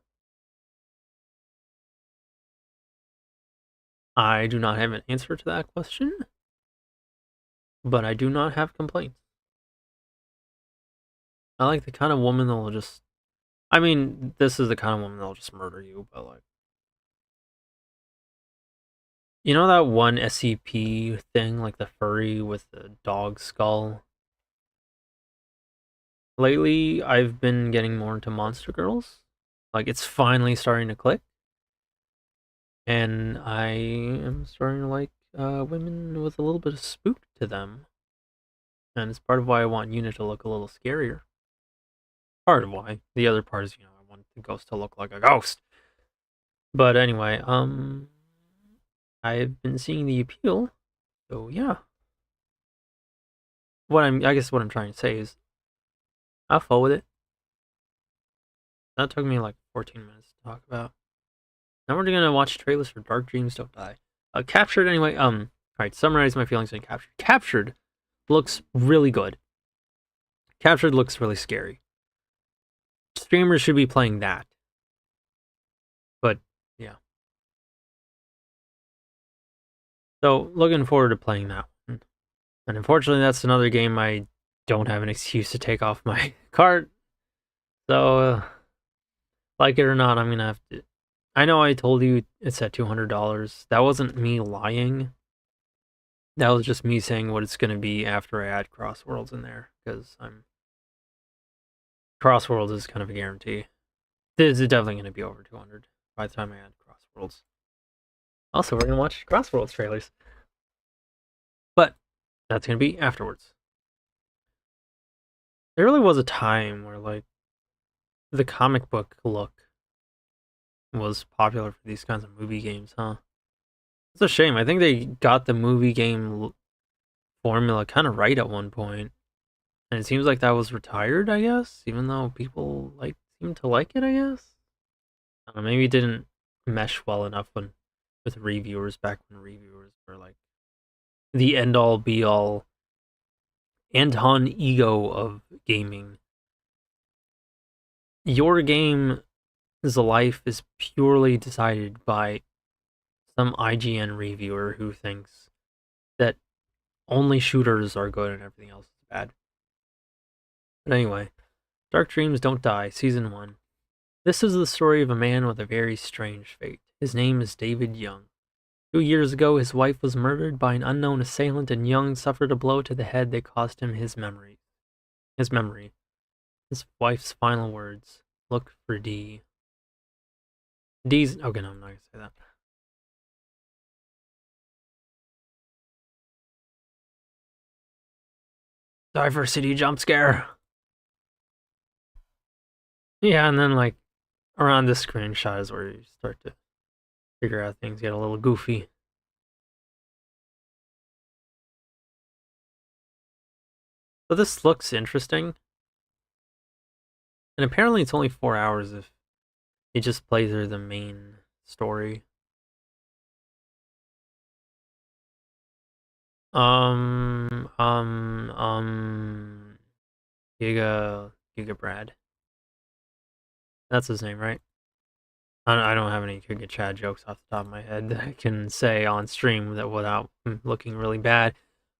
I do not have an answer to that question, but I do not have complaints. I like the kind of woman that will just... I mean, this is the kind of woman that will just murder you, but like... You know that one SCP thing, like the furry with the dog skull? Lately, I've been getting more into monster girls. Like, it's finally starting to click. And I am starting to like women with a little bit of spook to them. And it's part of why I want Yu-nee to look a little scarier. Part of why. The other part is, I want the ghost to look like a ghost. But anyway, I've been seeing the appeal. So yeah. I guess what I'm trying to say is, have fun with it. That took me like 14 minutes to talk about. Now we're gonna watch trailers for Dark Dreams Don't Die. Captured anyway. Alright, summarize my feelings on Captured. Captured looks really good. Captured looks really scary. Streamers should be playing that. But yeah. So looking forward to playing that one. And unfortunately, that's another game I don't have an excuse to take off my cart. So, like it or not, I'm gonna have to. I know I told you it's at $200. That wasn't me lying. That was just me saying what it's going to be after I add Crossworlds in there, because Crossworlds is kind of a guarantee. This is definitely going to be over 200 by the time I add Crossworlds. Also, we're going to watch Crossworlds trailers. But that's going to be afterwards. There really was a time where, like, the comic book look was popular for these kinds of movie games, huh? It's a shame. I think they got the movie game formula kind of right at one point. And it seems like that was retired, I guess, even though people seem to like it, I guess. I don't know, maybe it didn't mesh well enough with reviewers back when reviewers were like the end-all be-all Anton ego of gaming. Your game's life is purely decided by some IGN reviewer who thinks that only shooters are good and everything else is bad. But anyway, Dark Dreams Don't Die, Season 1. This is the story of a man with a very strange fate. His name is David Young. 2 years ago, his wife was murdered by an unknown assailant, and Young suffered a blow to the head that cost him his memory. His wife's final words. Look for D. D's... Okay, no, I'm not going to say that. Diversity jump scare. Yeah, and then, like, around this screenshot is where you start to figure out things get a little goofy. So this looks interesting. And apparently it's only 4 hours if you just play through the main story. Giga Brad. That's his name, right? I don't have any Giga Chad jokes off the top of my head that I can say on stream that without looking really bad.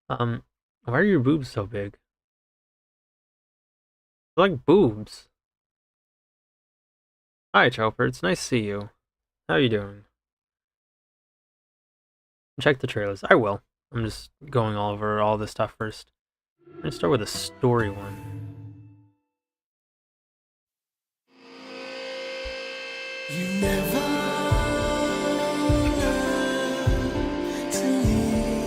Why are your boobs so big? They're like boobs. Hi, Chopper. It's nice to see you. How are you doing? Check the trailers. I will. I'm just going all over all this stuff first. I'm gonna start with a story one. You never learn to leave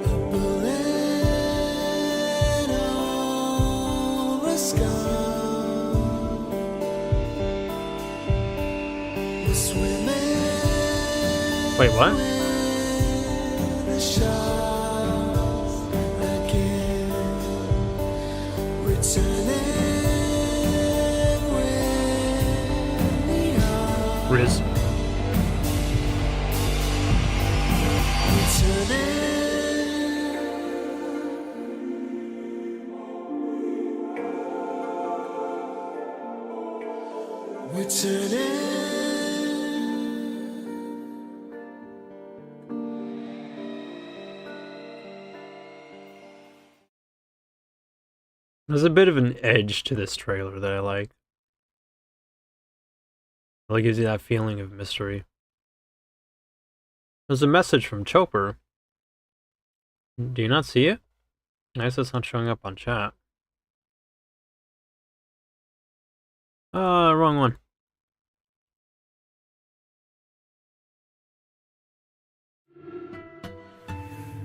a bullet or a scar. We're swimming. Wait, what? with the sharks again. Returning. Riz. There's a bit of an edge to this trailer that I like. It really gives you that feeling of mystery. There's a message from Chopper. Do you not see it? I guess it's not showing up on chat. Wrong one.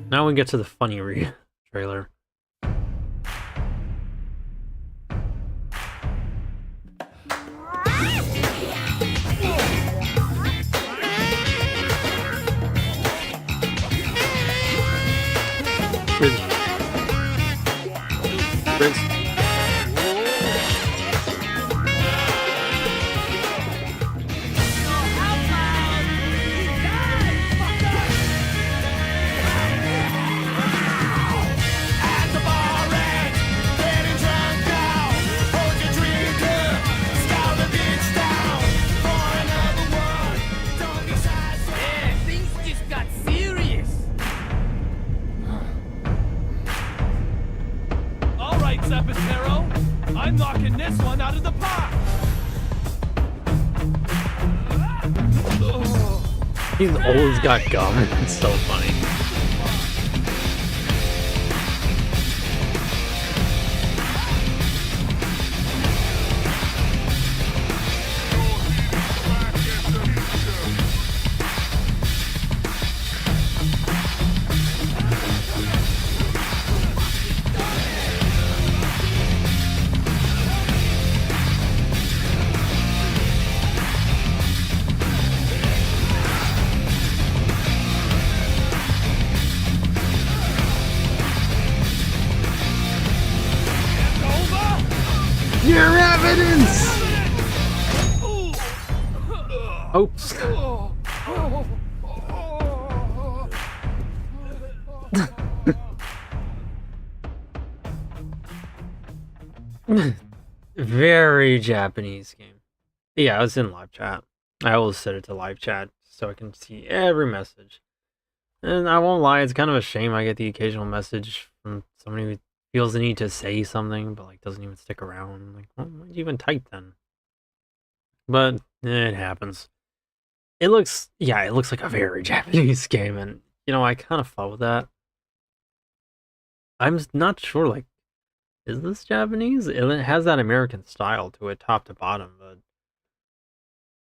Now we get to the funny trailer. Riz. I'm knocking this one out of the park! He's always got gum. It's so funny. Your evidence! Oops. Very Japanese game. Yeah, I was in live chat. I always set it to live chat so I can see every message. And I won't lie, it's kind of a shame I get the occasional message from somebody who feels the need to say something, but like doesn't even stick around. Like, why'd you even type then? But it happens. It looks like a very Japanese game, and I kind of follow that. I'm not sure, like, is this Japanese? It has that American style to it, top to bottom, but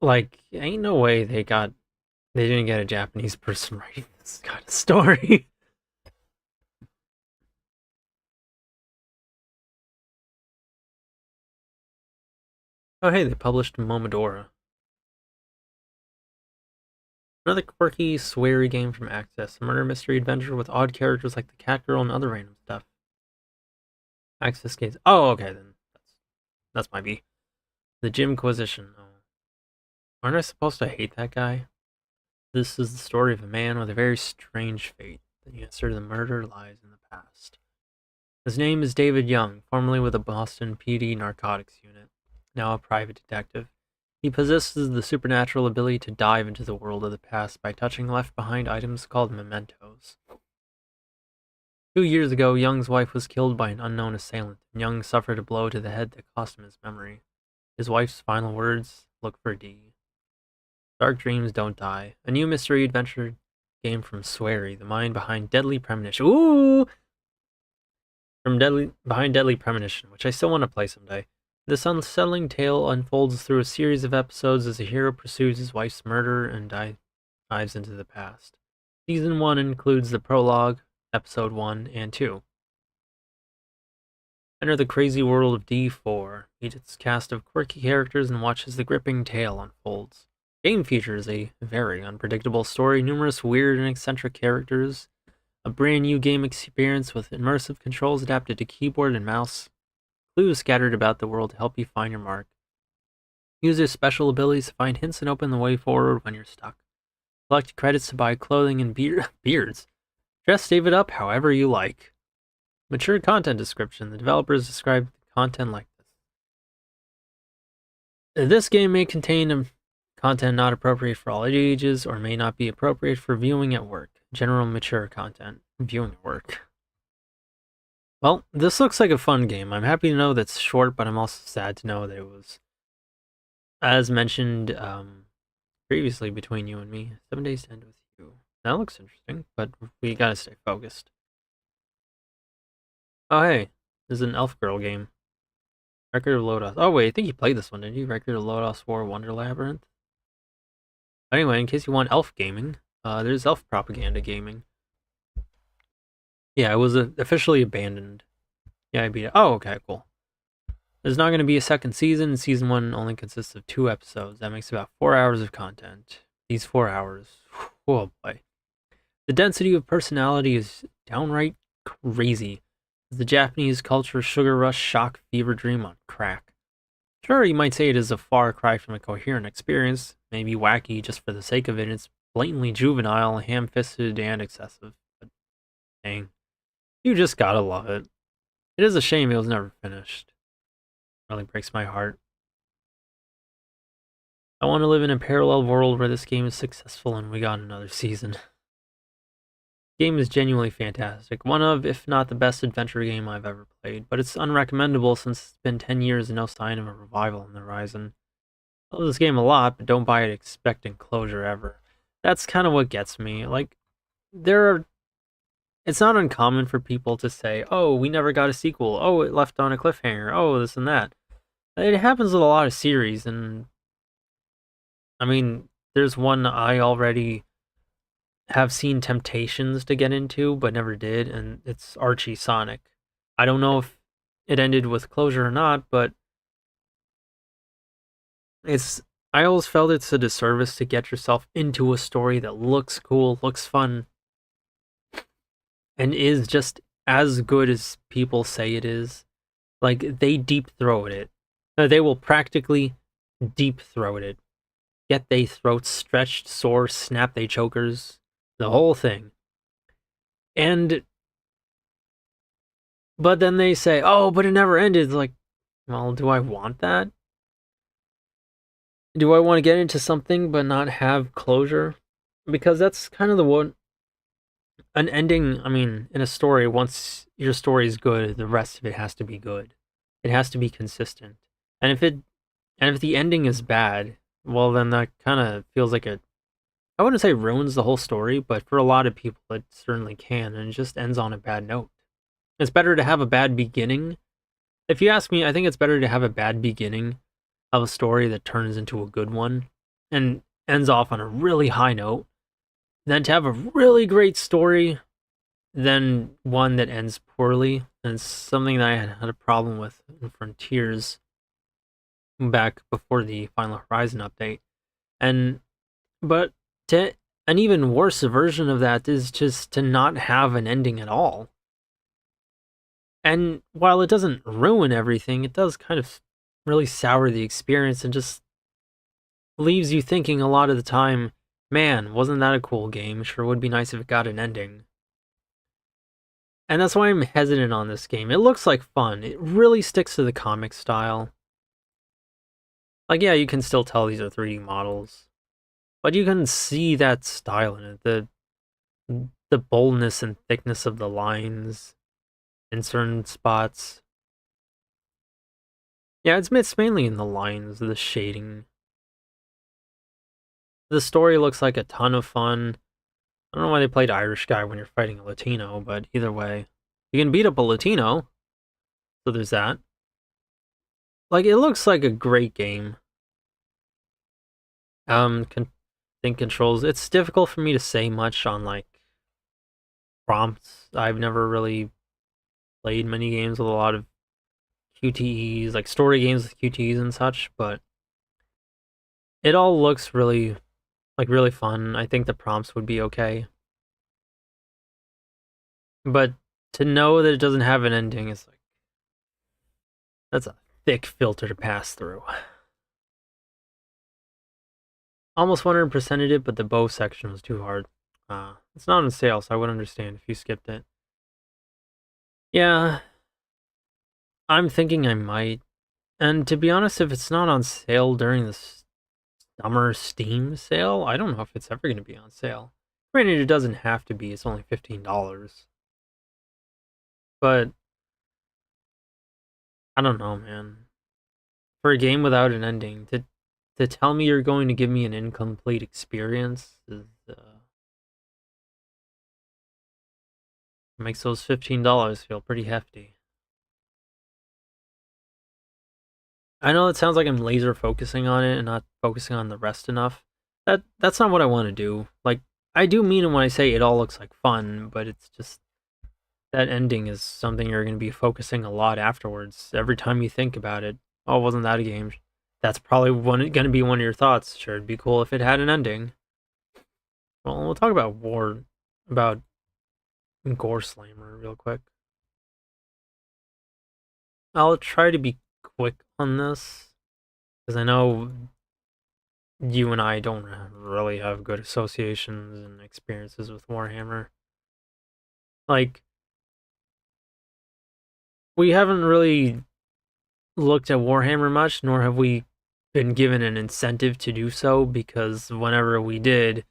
like, ain't no way they didn't get a Japanese person writing this kind of story. Oh hey, they published Momodora. Another quirky, sweary game from Access, a murder mystery adventure with odd characters like the cat girl and other random stuff. Access games. Oh, okay, then that's my B. The Jimquisition. Oh. Aren't I supposed to hate that guy? This is the story of a man with a very strange fate. The answer to the murder lies in the past. His name is David Young, formerly with the Boston PD Narcotics Unit, now a private detective. He possesses the supernatural ability to dive into the world of the past by touching left-behind items called mementos. 2 years ago, Young's wife was killed by an unknown assailant, and Young suffered a blow to the head that cost him his memory. His wife's final words, look for D. Dark dreams don't die. A new mystery adventure game from Swery, the mind behind Deadly Premonition. Ooh! Behind Deadly Premonition, which I still want to play someday. This unsettling tale unfolds through a series of episodes as a hero pursues his wife's murder and dives into the past. Season 1 includes the prologue, Episode 1 and 2. Enter the crazy world of D4. Meet its cast of quirky characters and watch as the gripping tale unfolds. Game features a very unpredictable story, numerous weird and eccentric characters, a brand new game experience with immersive controls adapted to keyboard and mouse, clues scattered about the world to help you find your mark. Use your special abilities to find hints and open the way forward when you're stuck. Collect credits to buy clothing and beards. Dress David up however you like. Mature content description. The developers describe content like this. This game may contain content not appropriate for all ages or may not be appropriate for viewing at work. General mature content. Viewing at work. Well, this looks like a fun game. I'm happy to know that's short, but I'm also sad to know that it was, as mentioned previously between you and me, 7 days to end with you. That looks interesting, but we gotta stay focused. Oh hey, this is an Elf Girl game. Record of Lodos. Oh wait, I think you played this one, didn't you? Record of Lodos War Wonder Labyrinth. Anyway, in case you want elf gaming, there's Elf Propaganda Gaming. Yeah, it was officially abandoned. Yeah, I beat it. Oh, okay, cool. There's not going to be a second season. Season 1 only consists of 2 episodes. That makes about 4 hours of content. These 4 hours, oh boy. The density of personality is downright crazy. It's the Japanese culture sugar rush shock fever dream on crack. Sure, you might say it is a far cry from a coherent experience, maybe wacky just for the sake of it. It's blatantly juvenile, ham-fisted, and excessive. But dang. You just gotta love it. It is a shame it was never finished. It really breaks my heart. I want to live in a parallel world where this game is successful and we got another season. The game is genuinely fantastic. One of, if not the best adventure game I've ever played, but it's unrecommendable since it's been 10 years and no sign of a revival on the horizon. I love this game a lot, but don't buy it expecting closure ever. That's kind of what gets me. Like, it's not uncommon for people to say, "Oh, we never got a sequel. Oh, it left on a cliffhanger. Oh, this and that." It happens with a lot of series, and I mean, there's one I already have seen temptations to get into, but never did, and it's Archie Sonic. I don't know if it ended with closure or not, but it's I always felt it's a disservice to get yourself into a story that looks cool, looks fun, and is just as good as people say it is. Like, they deep throat it. They will practically deep throat it. Get they throats stretched, sore, snap they chokers, the whole thing. But then they say, "Oh, but it never ended." Like, well, do I want that? Do I want to get into something but not have closure? Because that's kind of the one. An ending, I mean, in a story, once your story is good, the rest of it has to be good. It has to be consistent. And if the ending is bad, well, then that kind of feels like I wouldn't say ruins the whole story, but for a lot of people, it certainly can, and it just ends on a bad note. It's better to have a bad beginning. If you ask me, I think it's better to have a bad beginning of a story that turns into a good one and ends off on a really high note than to have a really great story than one that ends poorly. And it's something that I had a problem with in Frontiers back before the Final Horizon update. But an even worse version of that is just to not have an ending at all. And while it doesn't ruin everything, it does kind of really sour the experience and just leaves you thinking a lot of the time, man, wasn't that a cool game? Sure would be nice if it got an ending. And that's why I'm hesitant on this game. It looks like fun. It really sticks to the comic style. Like, yeah, you can still tell these are 3D models, but you can see that style in it. The boldness and thickness of the lines in certain spots. Yeah, it's mainly in the lines, the shading. The story looks like a ton of fun. I don't know why they played Irish guy when you're fighting a Latino, but either way, you can beat up a Latino, so there's that. Like, it looks like a great game. Think controls. It's difficult for me to say much on, like, prompts. I've never really played many games with a lot of QTEs, like story games with QTEs and such, but it all looks really fun. I think the prompts would be okay. But to know that it doesn't have an ending is like, that's a thick filter to pass through. Almost 100%ed it, but the bow section was too hard. It's not on sale, so I would understand if you skipped it. Yeah, I'm thinking I might. And to be honest, if it's not on sale during the summer Steam sale, I don't know if it's ever going to be on sale. Granted, it doesn't have to be. It's only $15. But I don't know, man. For a game without an ending, to tell me you're going to give me an incomplete experience is makes those $15 feel pretty hefty. I know it sounds like I'm laser focusing on it and not focusing on the rest enough. That's not what I want to do. Like, I do mean it when I say it all looks like fun, but it's just that ending is something you're going to be focusing a lot afterwards. Every time you think about it, oh, wasn't that a game? That's probably going to be one of your thoughts. Sure, it'd be cool if it had an ending. Well, we'll talk about Gore Slammer real quick. I'll try to be quick on this, because I know you and I don't really have good associations and experiences with Warhammer. Like, we haven't really looked at Warhammer much, nor have we been given an incentive to do so, because whenever we did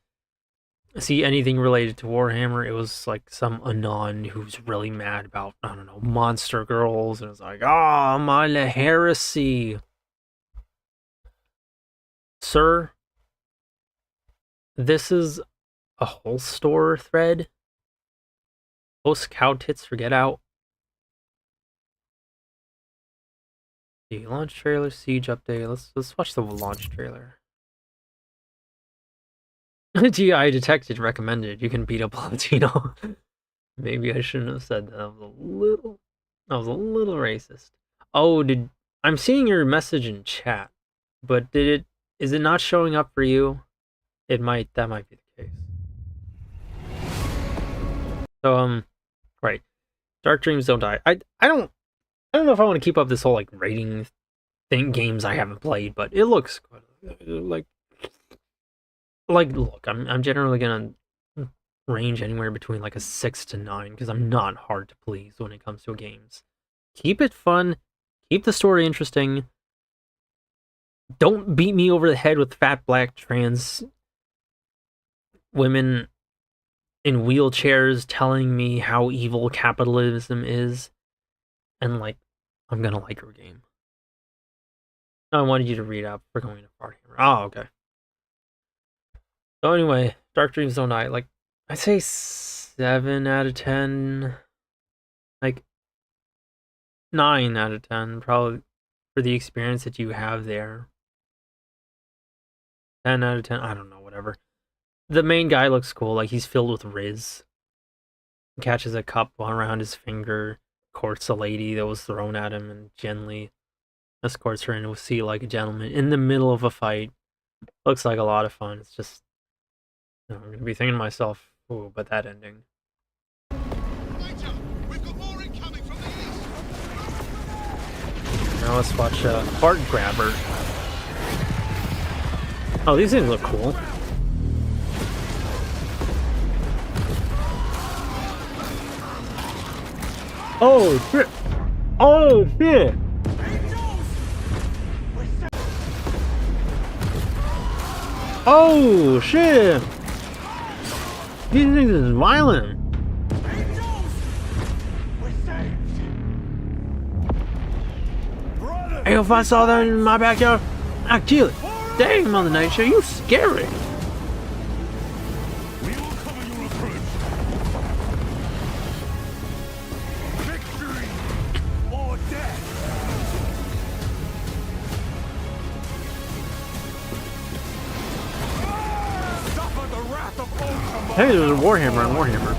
see anything related to Warhammer, it was like some Anon who's really mad about, I don't know, monster girls, and it's like, oh, my heresy. Sir, this is a whole store thread. Post cow tits for Get Out. The launch trailer, siege update. Let's watch the launch trailer. Gee, I detected recommended. You can beat up Latino. Maybe I shouldn't have said that. I was a little racist. Oh, I'm seeing your message in chat, but is it not showing up for you? That might be the case. So right. Dark Dreams Don't Die. I don't know if I want to keep up this whole like rating thing games I haven't played, but it looks good. Like look, I'm generally gonna range anywhere between like a 6 to 9 because I'm not hard to please when it comes to games. Keep it fun, keep the story interesting. Don't beat me over the head with fat black trans women in wheelchairs telling me how evil capitalism is, and like I'm gonna like your game. I wanted you to read out for going to party. Oh, okay. So anyway, Dark Dreams Don't Die. Like, I'd say 7 out of 10. Like, 9 out of 10, probably, for the experience that you have there. 10 out of 10, I don't know, whatever. The main guy looks cool, like, he's filled with Riz. He catches a cup around his finger, courts a lady that was thrown at him, and gently escorts her into a seat like a gentleman in the middle of a fight. Looks like a lot of fun. It's just, I'm going to be thinking to myself, ooh, but that ending. Now let's watch Fart Grabber. Oh, these things look cool. Oh shit! Oh shit! Oh shit! These things is violent. Hey, if I saw that in my backyard, I'd kill it. Dang, Mother Nature, you scary. We will cover your approach. Victory or death. Suffer the wrath of Ultramar. Hey, there's a Warhammer on Warhammer.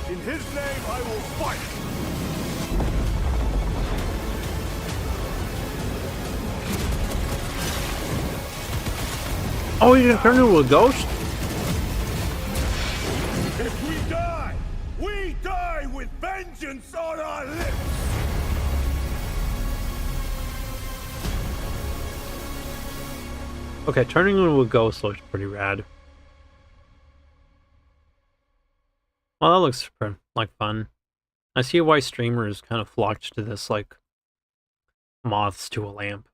In his name, I will fight. Oh, you're gonna turn into a ghost? If we die with vengeance on our lips. Okay, turning into a ghost looks pretty rad. Well, that looks like fun. I see why streamers kind of flocked to this like moths to a lamp.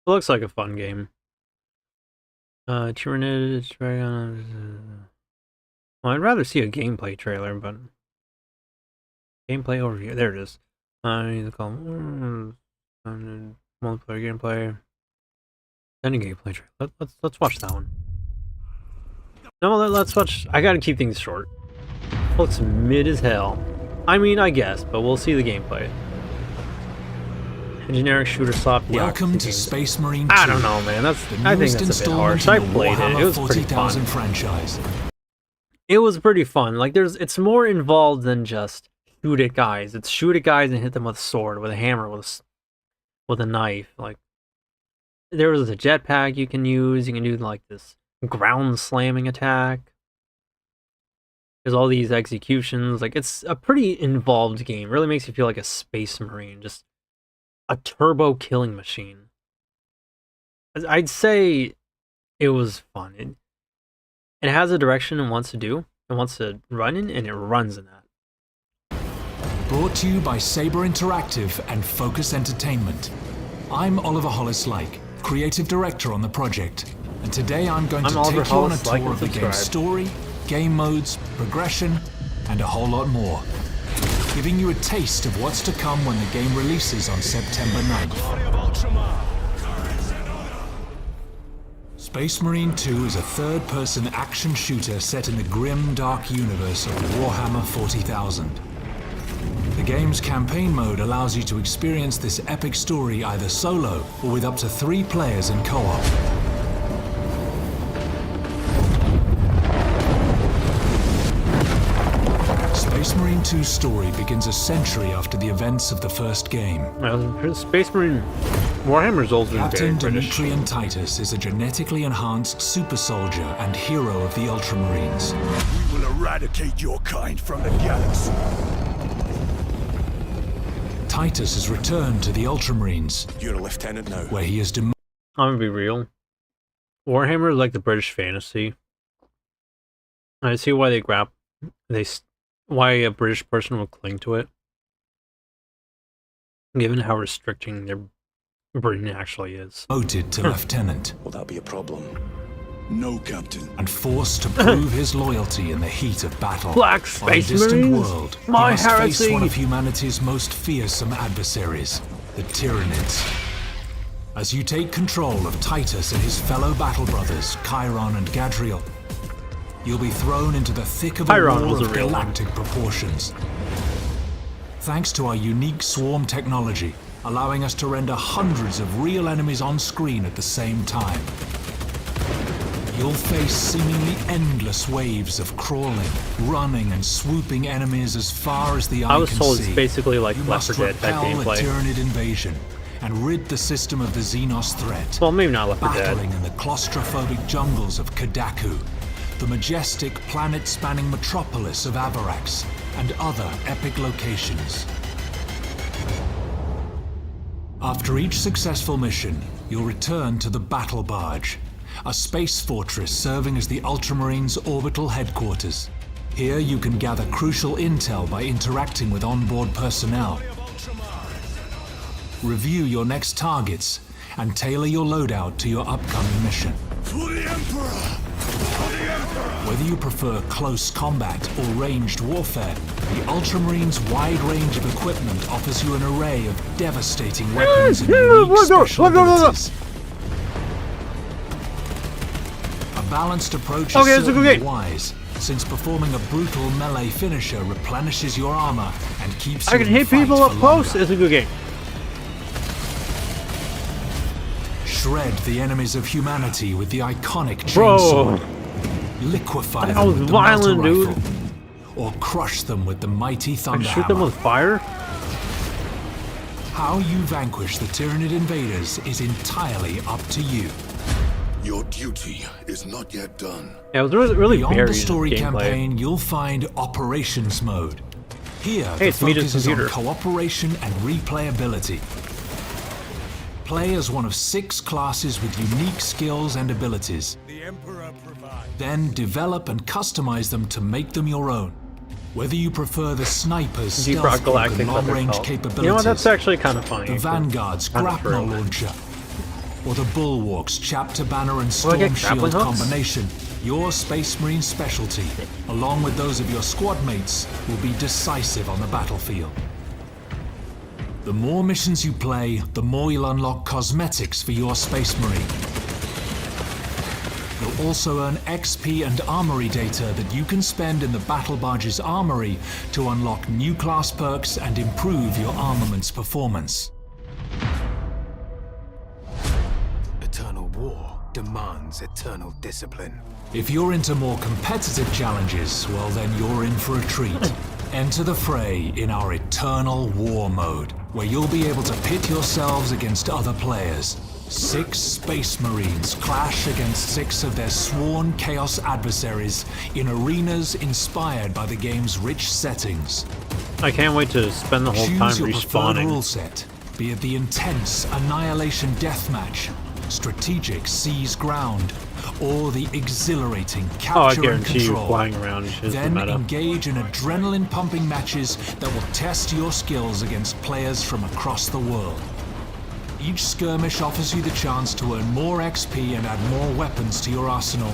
It looks like a fun game. Tyranid Dragon. Well, I'd rather see a gameplay trailer, but gameplay overview. There it is. I need to call multiplayer gameplay. Then a gameplay trailer. Let's watch that one. No, let's watch. I gotta keep things short. Looks mid as hell. I mean, I guess, but we'll see the gameplay. A generic shooter slop. Welcome to Space Marine 2. I don't know, man. I think that's a bit harsh. I played it. It was pretty fun. Franchise. It was pretty fun. Like, it's more involved than just shoot at guys. It's shoot at guys and hit them with a sword, with a hammer, with a knife. Like, there was a jetpack you can use. You can do like this ground slamming attack. There's all these executions. Like, it's a pretty involved game. It really makes you feel like a space marine. Just a turbo killing machine. I'd say it was fun. It has a direction it wants to do. It wants to run in, and it runs in that. Brought to you by Saber Interactive and Focus Entertainment. I'm Oliver Hollis-Like, creative director on the project. And today I'm going to take you on a tour of the game's story, game modes, progression, and a whole lot more. giving you a taste of what's to come when the game releases on September 9th. Space Marine 2 is a third-person action shooter set in the grim, dark universe of Warhammer 40,000. The game's campaign mode allows you to experience this epic story either solo or with up to 3 players in co-op. Space Marine 2's story begins a century after the events of the first game. Space Marine Warhammer's old and Captain very British. Demetrian Titus is a genetically enhanced super soldier and hero of the Ultramarines. We will eradicate your kind from the galaxy. Titus has returned to the Ultramarines, You're a lieutenant now. where he is I'm gonna be real. Warhammer is like the British fantasy. I see why why a British person would cling to it, given how restricting their Britain actually is. demoted to lieutenant Will that be a problem? No, Captain. and forced to prove his loyalty in the heat of battle. Black On a Space distant Marines? world, My he must face heresy! one of humanity's most fearsome adversaries, the Tyranids. As you take control of Titus and his fellow battle brothers, Chiron and Gadriel, you'll be thrown into the thick of a Chiron war was a of real one. galactic proportions. Thanks to our unique swarm technology, allowing us to render hundreds of real enemies on screen at the same time. You'll face seemingly endless waves of crawling, running, and swooping enemies as far as the eye I was can told see. it's basically like You Left must 4 Dead type repel the gameplay. Tyranid invasion and rid the system of the Xenos threat. Well, maybe not Left 4 Dead. Battling in the claustrophobic jungles of Kadaku, the majestic planet-spanning metropolis of Avarax, and other epic locations. After each successful mission, you'll return to the Battle Barge, a space fortress serving as the Ultramarines' orbital headquarters. Here you can gather crucial intel by interacting with onboard personnel, review your next targets, and tailor your loadout to your upcoming mission. For the Emperor! For the Emperor! Whether you prefer close combat or ranged warfare, the Ultramarines' wide range of equipment offers you an array of devastating weapons and unique special abilities. A balanced approach is Okay, it's a good certainly game. wise, since performing a brutal melee finisher replenishes your armor and keeps I you can in hit fight people for up close. longer. It's a good game. Shred the enemies of humanity with the iconic Bro. chainsaw. Liquefy That them was with the violent, melter dude. rifle, or crush them with the mighty I thunder can shoot them hammer. with fire. How you vanquish the Tyranid invaders is entirely up to you. Your duty is not yet done. Yeah, it was really Beyond buried the story in gameplay. campaign, you'll find Operations Mode. Here, Hey, the it's Mita's focus is on computer. cooperation and replayability. Play as one of 6 classes with unique skills and abilities. The Emperor provides. Then develop and customize them to make them your own. Whether you prefer the sniper's Deep stealth Rock cloak Galactic and long-range Thunderbolt. capabilities, You know what? That's actually kind of funny. the Vanguard's Kind of grapnel true. launcher, or the Bulwark's chapter banner and I storm get shield grappling hooks? combination, your Space Marine specialty, along with those of your squad mates, will be decisive on the battlefield. The more missions you play, the more you'll unlock cosmetics for your Space Marine. You'll also earn XP and armory data that you can spend in the Battle Barge's armory to unlock new class perks and improve your armament's performance. Eternal war demands eternal discipline. If you're into more competitive challenges, well then you're in for a treat. Enter the fray in our Eternal War mode, where you'll be able to pit yourselves against other players. 6 Space Marines clash against 6 of their sworn Chaos adversaries in arenas inspired by the game's rich settings. I can't wait to spend the whole time Choose your preferred rule respawning. set, be it the intense Annihilation Deathmatch, strategic Seize Ground, or the exhilarating Oh, I Capture and guarantee you Control. flying around is the Then meta. engage in adrenaline-pumping matches that will test your skills against players from across the world. Each skirmish offers you the chance to earn more XP and add more weapons to your arsenal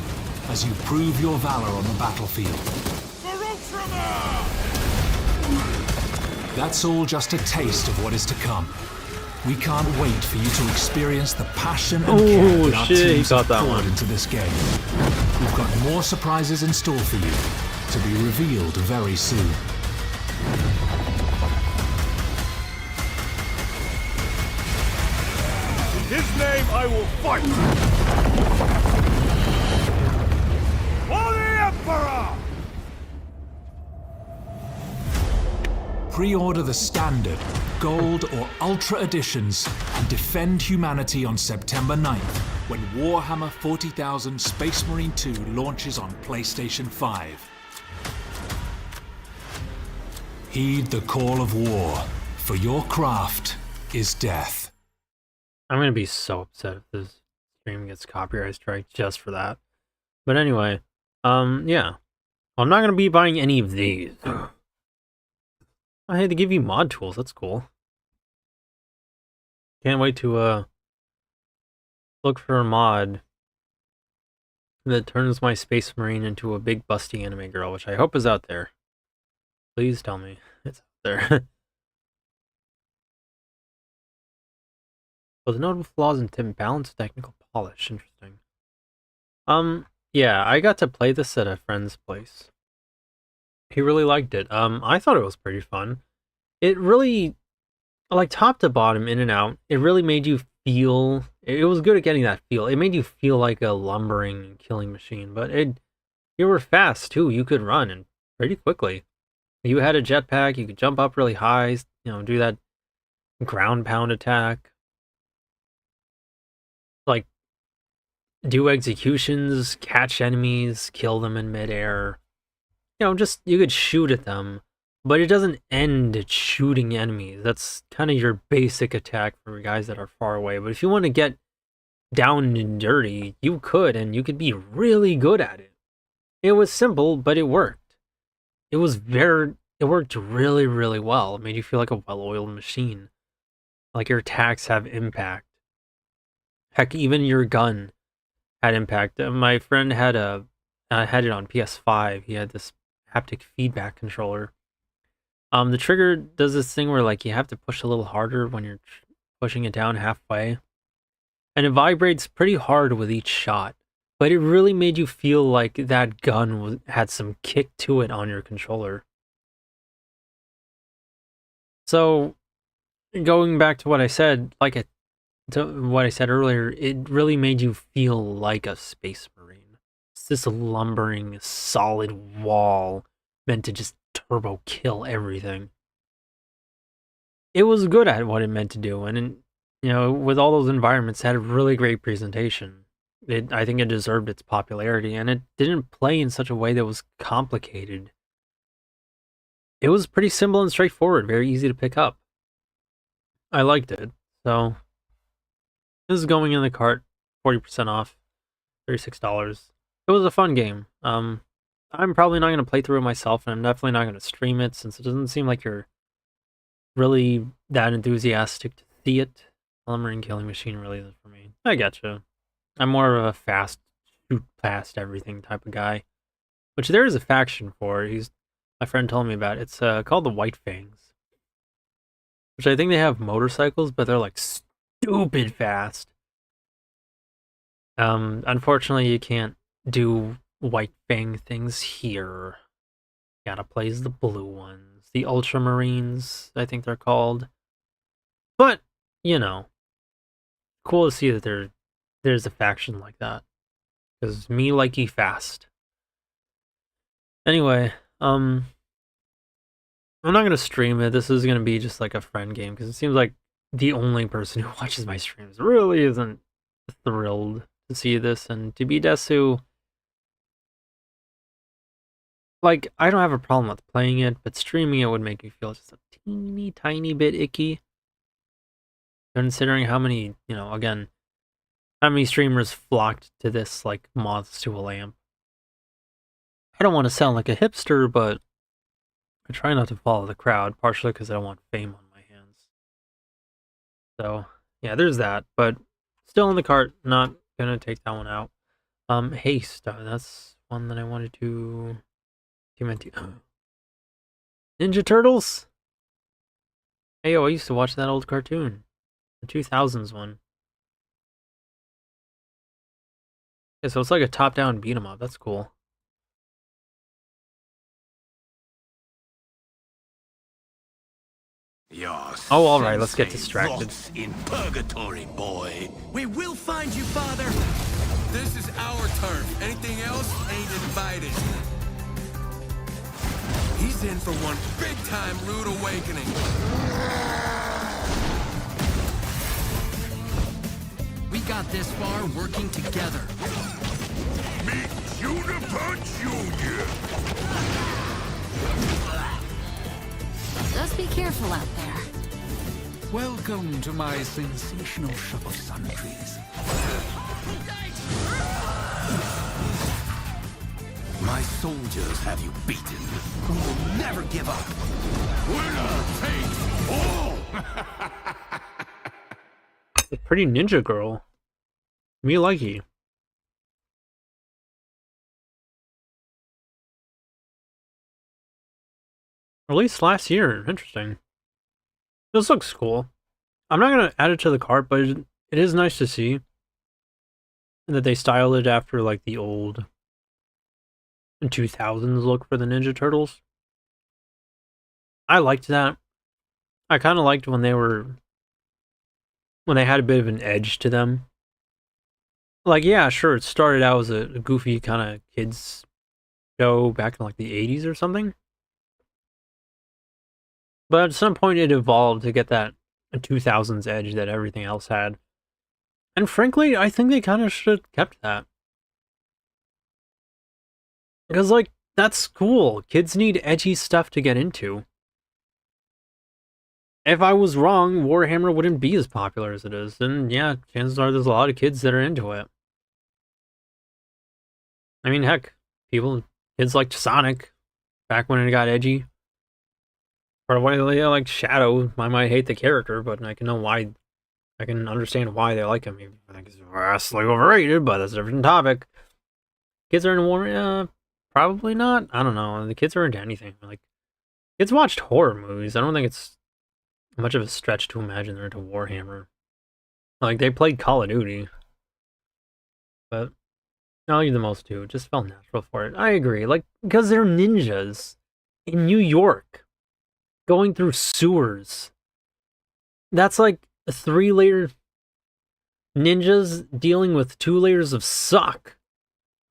as you prove your valor on the battlefield. For Ultramar! That's all just a taste of what is to come. We can't wait for you to experience the passion and care that our teams have poured into this game. We've got more surprises in store for you, to be revealed very soon. In his name, I will fight! For the Emperor! Pre-order the standard, gold or ultra editions and defend humanity on September 9th when Warhammer 40,000 Space Marine 2 launches on PlayStation 5. Heed the call of war, for your craft is death. I'm gonna be so upset if this stream gets copyright strike just for that. But anyway, yeah. I'm not gonna be buying any of these. Oh, hey, they give you mod tools. That's cool. Can't wait to look for a mod that turns my Space Marine into a big busty anime girl, which I hope is out there. Please tell me it's out there. Well, the notable flaws in Tim Balance technical polish. Interesting. Yeah, I got to play this at a friend's place. He really liked it. I thought it was pretty fun. It really, like top to bottom, in and out, it really made you feel, it was good at getting that feel. It made you feel like a lumbering and killing machine, but you were fast too. You could run and pretty quickly. You had a jetpack, you could jump up really high, do that ground pound attack. Like, do executions, catch enemies, kill them in midair. Just, you could shoot at them, but it doesn't end at shooting enemies. That's kind of your basic attack for guys that are far away. But if you want to get down and dirty, you could, and you could be really good at it. It was simple, but it worked. It worked really, really well. It made you feel like a well-oiled machine. Like your attacks have impact. Heck, even your gun had impact. My friend had it on PS5. He had this haptic feedback controller. The trigger does this thing where like you have to push a little harder when you're pushing it down halfway, and it vibrates pretty hard with each shot. But it really made you feel like that gun had some kick to it on your controller. So, going back to what I said, earlier, it really made you feel like a Space Marine. It's this lumbering, solid wall meant to just turbo kill everything. It was good at what it meant to do, and with all those environments, it had a really great presentation. I think it deserved its popularity, and it didn't play in such a way that was complicated. It was pretty simple and straightforward, very easy to pick up. I liked it, so this is going in the cart, 40% off, $36. It was a fun game. I'm probably not going to play through it myself, and I'm definitely not going to stream it, since it doesn't seem like you're really that enthusiastic to see it. Lumbering killing machine really isn't for me. I getcha. I'm more of a fast, shoot past everything type of guy, which there is a faction for. My friend told me about it. It's called the White Fangs, which I think they have motorcycles, but they're like stupid fast. Unfortunately, you can't do White Fang things here. Gotta play as the blue ones, the Ultramarines, I think they're called. But cool to see that there's a faction like that, because me likey fast. Anyway, I'm not gonna stream it. This is gonna be just like a friend game, because it seems like the only person who watches my streams really isn't thrilled to see this. And to be Desu, like, I don't have a problem with playing it, but streaming it would make me feel just a teeny tiny bit icky. Considering how many, again, how many streamers flocked to this like moths to a lamp. I don't want to sound like a hipster, but I try not to follow the crowd, partially because I don't want fame on my hands. So, yeah, there's that, but still in the cart, not gonna take that one out. Haste, that's one that I wanted to... Ninja Turtles? Hey, yo, I used to watch that old cartoon. The 2000s one. Yeah, so it's like a top-down beat 'em up. That's cool. Oh, all right. Let's get distracted. In purgatory, boy. We will find you, Father! This is our turf. Anything else ain't invited. He's in for one big-time rude awakening. We got this far working together. Meet Juniper Jr. Just be careful out there. Welcome to my sensational shop of sundries. My soldiers have you beaten. We will never give up. Winner takes all! The pretty ninja girl. Me likey. Released last year. Interesting. This looks cool. I'm not gonna add it to the cart, but it is nice to see that they styled it after like the old 2000s look for the Ninja Turtles. I liked that. I kind of liked when they had a bit of an edge to them. Like, yeah, sure, it started out as a goofy kind of kids show back in like the 80s or something. But at some point it evolved to get that 2000s edge that everything else had. And frankly, I think they kind of should have kept that. Because, like, that's cool. Kids need edgy stuff to get into. If I was wrong, Warhammer wouldn't be as popular as it is. And yeah, chances are there's a lot of kids that are into it. I mean, heck, kids liked Sonic back when it got edgy. Or why they like Shadow. I might hate the character, but I can know why. I can understand why they like him. I think he's vastly overrated, but that's a different topic. Kids are into Warhammer? Probably not. I don't know. The kids are into anything. Like, kids watched horror movies. I don't think it's much of a stretch to imagine they're into Warhammer. Like, they played Call of Duty. But I'll give them most too. It just felt natural for it. I agree. Like, because they're ninjas in New York. Going through sewers. That's like a 3-layer ninjas dealing with 2 layers of suck.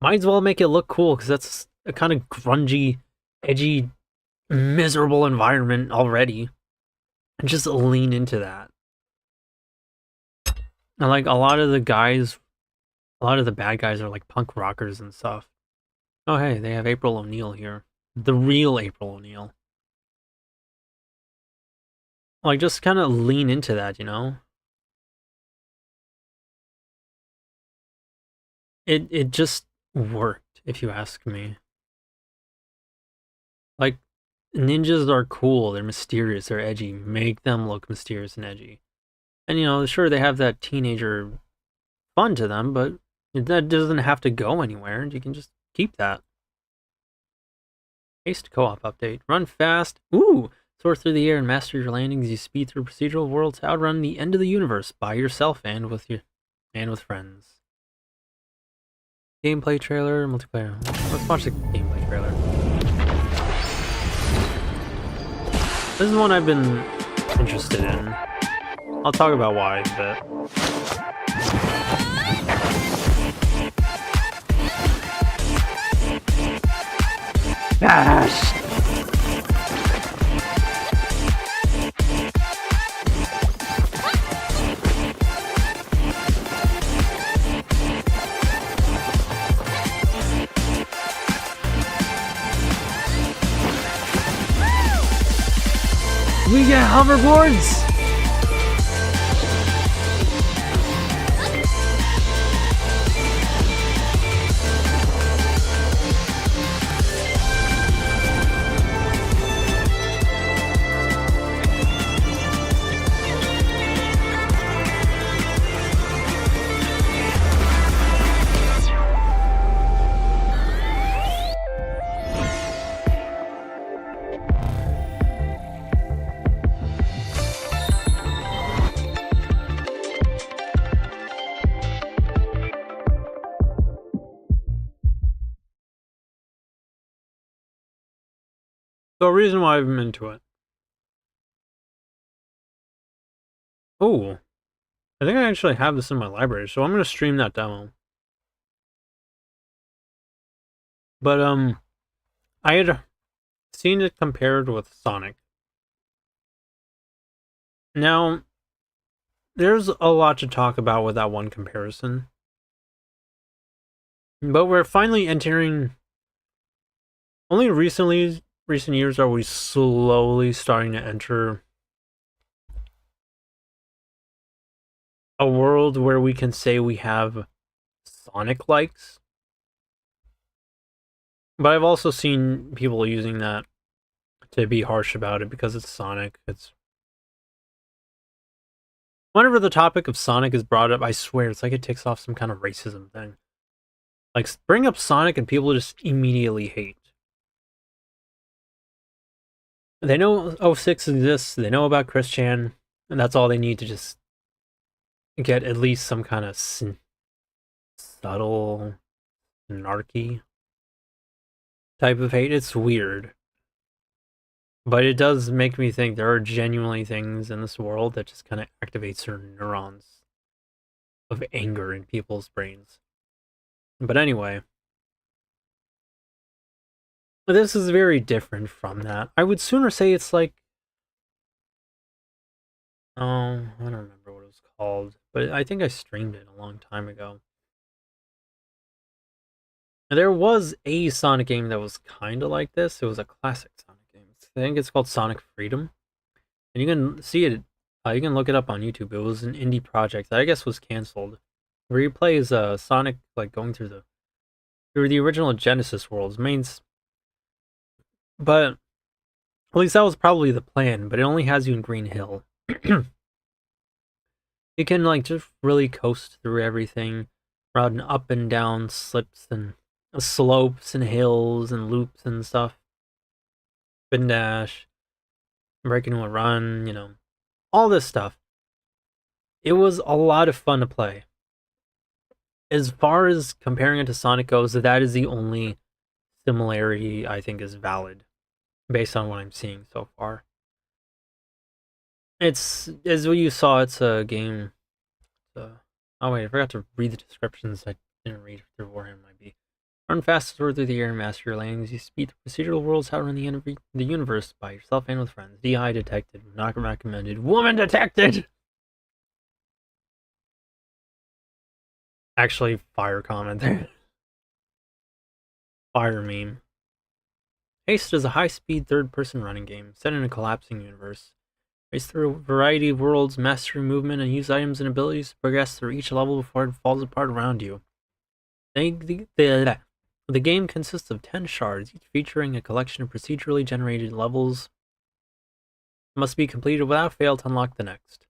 Might as well make it look cool, because that's a kind of grungy, edgy, miserable environment already. And just lean into that. And like a lot of the bad guys are like punk rockers and stuff. Oh hey, they have April O'Neil here. The real April O'Neil. Like, just kind of lean into that, you know? It just worked, if you ask me. Like, ninjas are cool, they're mysterious, they're edgy. Make them look mysterious and edgy. And, you know, sure, they have that teenager fun to them, but that doesn't have to go anywhere. You can just keep that. Haste co-op update. Run fast. Ooh! Soar through the air and master your landings. You speed through procedural worlds to outrun the end of the universe by yourself and with friends. Gameplay trailer, multiplayer. Let's watch the gameplay trailer. This is one I've been interested in. I'll talk about why a bit. Bash! We get hoverboards! So a reason why I'm into it. Oh, I think I actually have this in my library, so I'm gonna stream that demo. But I had seen it compared with Sonic. Now, there's a lot to talk about with that one comparison. But we're finally entering. Only recent years are we slowly starting to enter a world where we can say we have Sonic likes. But I've also seen people using that to be harsh about it because it's Sonic. It's whenever the topic of Sonic is brought up, I swear it's like it ticks off some kind of racism thing. Like, bring up Sonic and people just immediately hate. They know 06 exists, they know about Chris Chan, and that's all they need to just get at least some kind of subtle, snarky type of hate. It's weird. But it does make me think there are genuinely things in this world that just kind of activate certain neurons of anger in people's brains. But anyway, this is very different from that. I would sooner say it's like, oh, I don't remember what it was called, but I think I streamed it a long time ago. There was a Sonic game that was kind of like this. It was a classic Sonic game. I think it's called Sonic Freedom. And you can see it, you can look it up on YouTube. It was an indie project that I guess was canceled. Where you play as Sonic, like going through the original Genesis worlds. But at least that was probably the plan, but it only has you in Green Hill. You can like just really coast through everything, riding up and down slips and slopes and hills and loops and stuff. Spin dash, break into a run, you know, all this stuff. It was a lot of fun to play. As far as comparing it to Sonic goes, that is the only similarity I think is valid, based on what I'm seeing so far. It's, as you saw, it's a game. Oh wait, I forgot to read the descriptions. I didn't read through Warhammer might be. Run fast, soar through the air, and master your landings. You speed the procedural worlds, outrun the universe by yourself and with friends. DI detected, not recommended. Woman detected! Actually, fire comment there. Fire meme. Haste is a high-speed third-person running game set in a collapsing universe. Race through a variety of worlds, master movement, and use items and abilities to progress through each level before it falls apart around you. The game consists of 10 shards, each featuring a collection of procedurally generated levels. Must be completed without fail to unlock the next.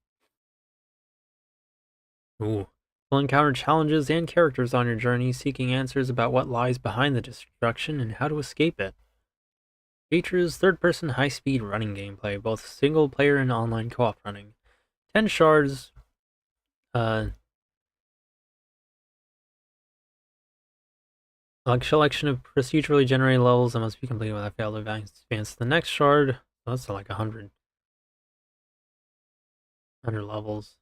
Ooh. You'll encounter challenges and characters on your journey, seeking answers about what lies behind the destruction and how to escape it. Features third-person high-speed running gameplay, both single-player and online co-op running. 10 shards, a collection of procedurally generated levels that must be completed without fail to advance to the next shard. So that's like 100 levels.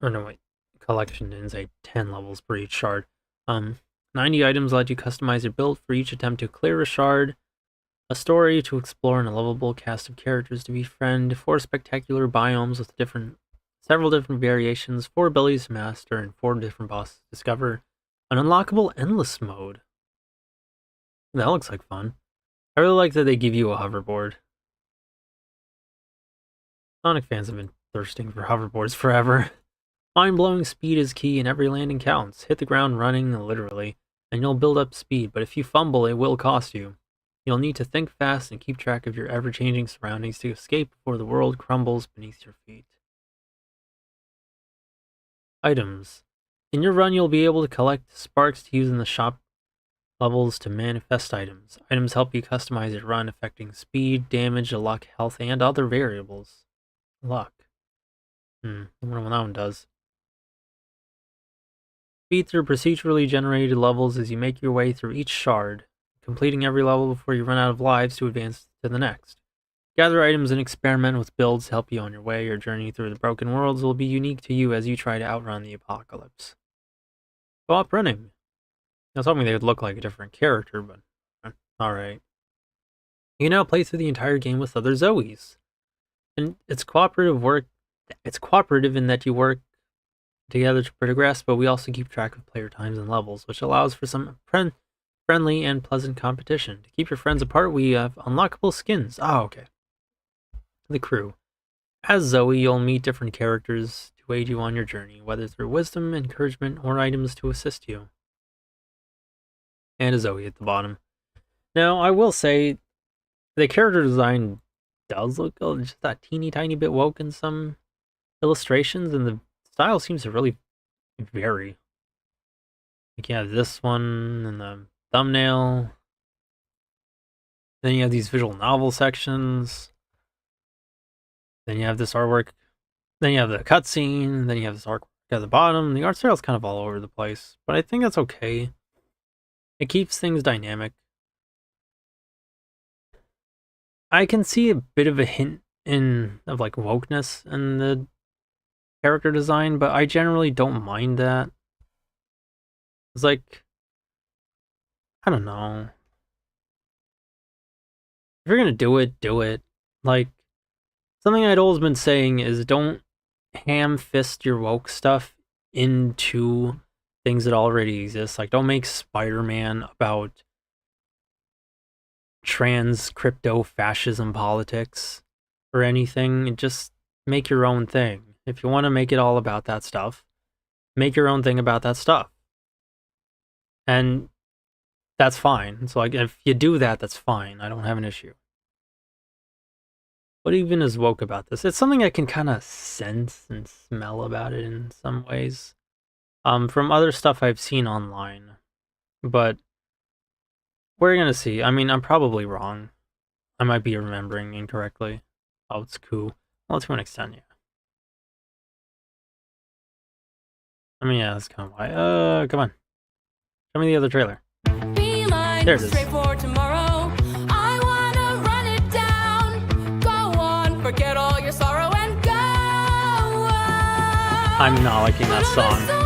Or no, wait. Collection didn't say 10 levels per each shard. 90 items let you customize your build for each attempt to clear a shard, a story to explore, and a lovable cast of characters to befriend, 4 spectacular biomes with several different variations, 4 abilities to master, and 4 different bosses to discover, an unlockable endless mode. That looks like fun. I really like that they give you a hoverboard. Sonic fans have been thirsting for hoverboards forever. Mind-blowing speed is key and every landing counts. Hit the ground running, literally, and you'll build up speed, but if you fumble, it will cost you. You'll need to think fast and keep track of your ever-changing surroundings to escape before the world crumbles beneath your feet. Items. In your run, you'll be able to collect sparks to use in the shop levels to manifest items. Items help you customize your run, affecting speed, damage, luck, health, and other variables. Luck. I wonder what that one does. Speed through procedurally generated levels as you make your way through each shard. completing every level before you run out of lives to advance to the next. Gather items and experiment with builds to help you on your way. Your journey through the broken worlds will be unique to you as you try to outrun the apocalypse. Co-op running. I was hoping they would look like a different character, but alright. You can now play through the entire game with other Zoes. And it's cooperative work. It's cooperative in that you work together to progress, but we also keep track of player times and levels, which allows for some friendly and pleasant competition. To keep your friends apart, we have unlockable skins. Oh, okay. The crew. As Zoe, you'll meet different characters to aid you on your journey, whether through wisdom, encouragement, or items to assist you. And a Zoe at the bottom. Now, I will say, the character design does look just that teeny tiny bit woke in some illustrations, and the style seems to really vary. Like you have this one in the thumbnail. Then you have these visual novel sections. Then you have this artwork. Then you have the cutscene. Then you have this artwork at the bottom. The art style's kind of all over the place, but I think that's okay. It keeps things dynamic. I can see a bit of a hint of like wokeness in the character design, but I generally don't mind that. It's like, I don't know. If you're gonna do it, do it. Like, something I'd always been saying is don't ham-fist your woke stuff into things that already exist. Like, don't make Spider-Man about trans crypto fascism politics or anything. Just make your own thing. If you want to make it all about that stuff, make your own thing about that stuff. And that's fine. So like, if you do that, that's fine. I don't have an issue. What even is woke about this? It's something I can kind of sense and smell about it in some ways. From other stuff I've seen online. But we're gonna see. I mean, I'm probably wrong. I might be remembering incorrectly. Oh, it's cool. Well, to an extent, yeah. I mean, yeah, that's kind of why. Come on. Show me the other trailer. There it is. I'm not liking that song.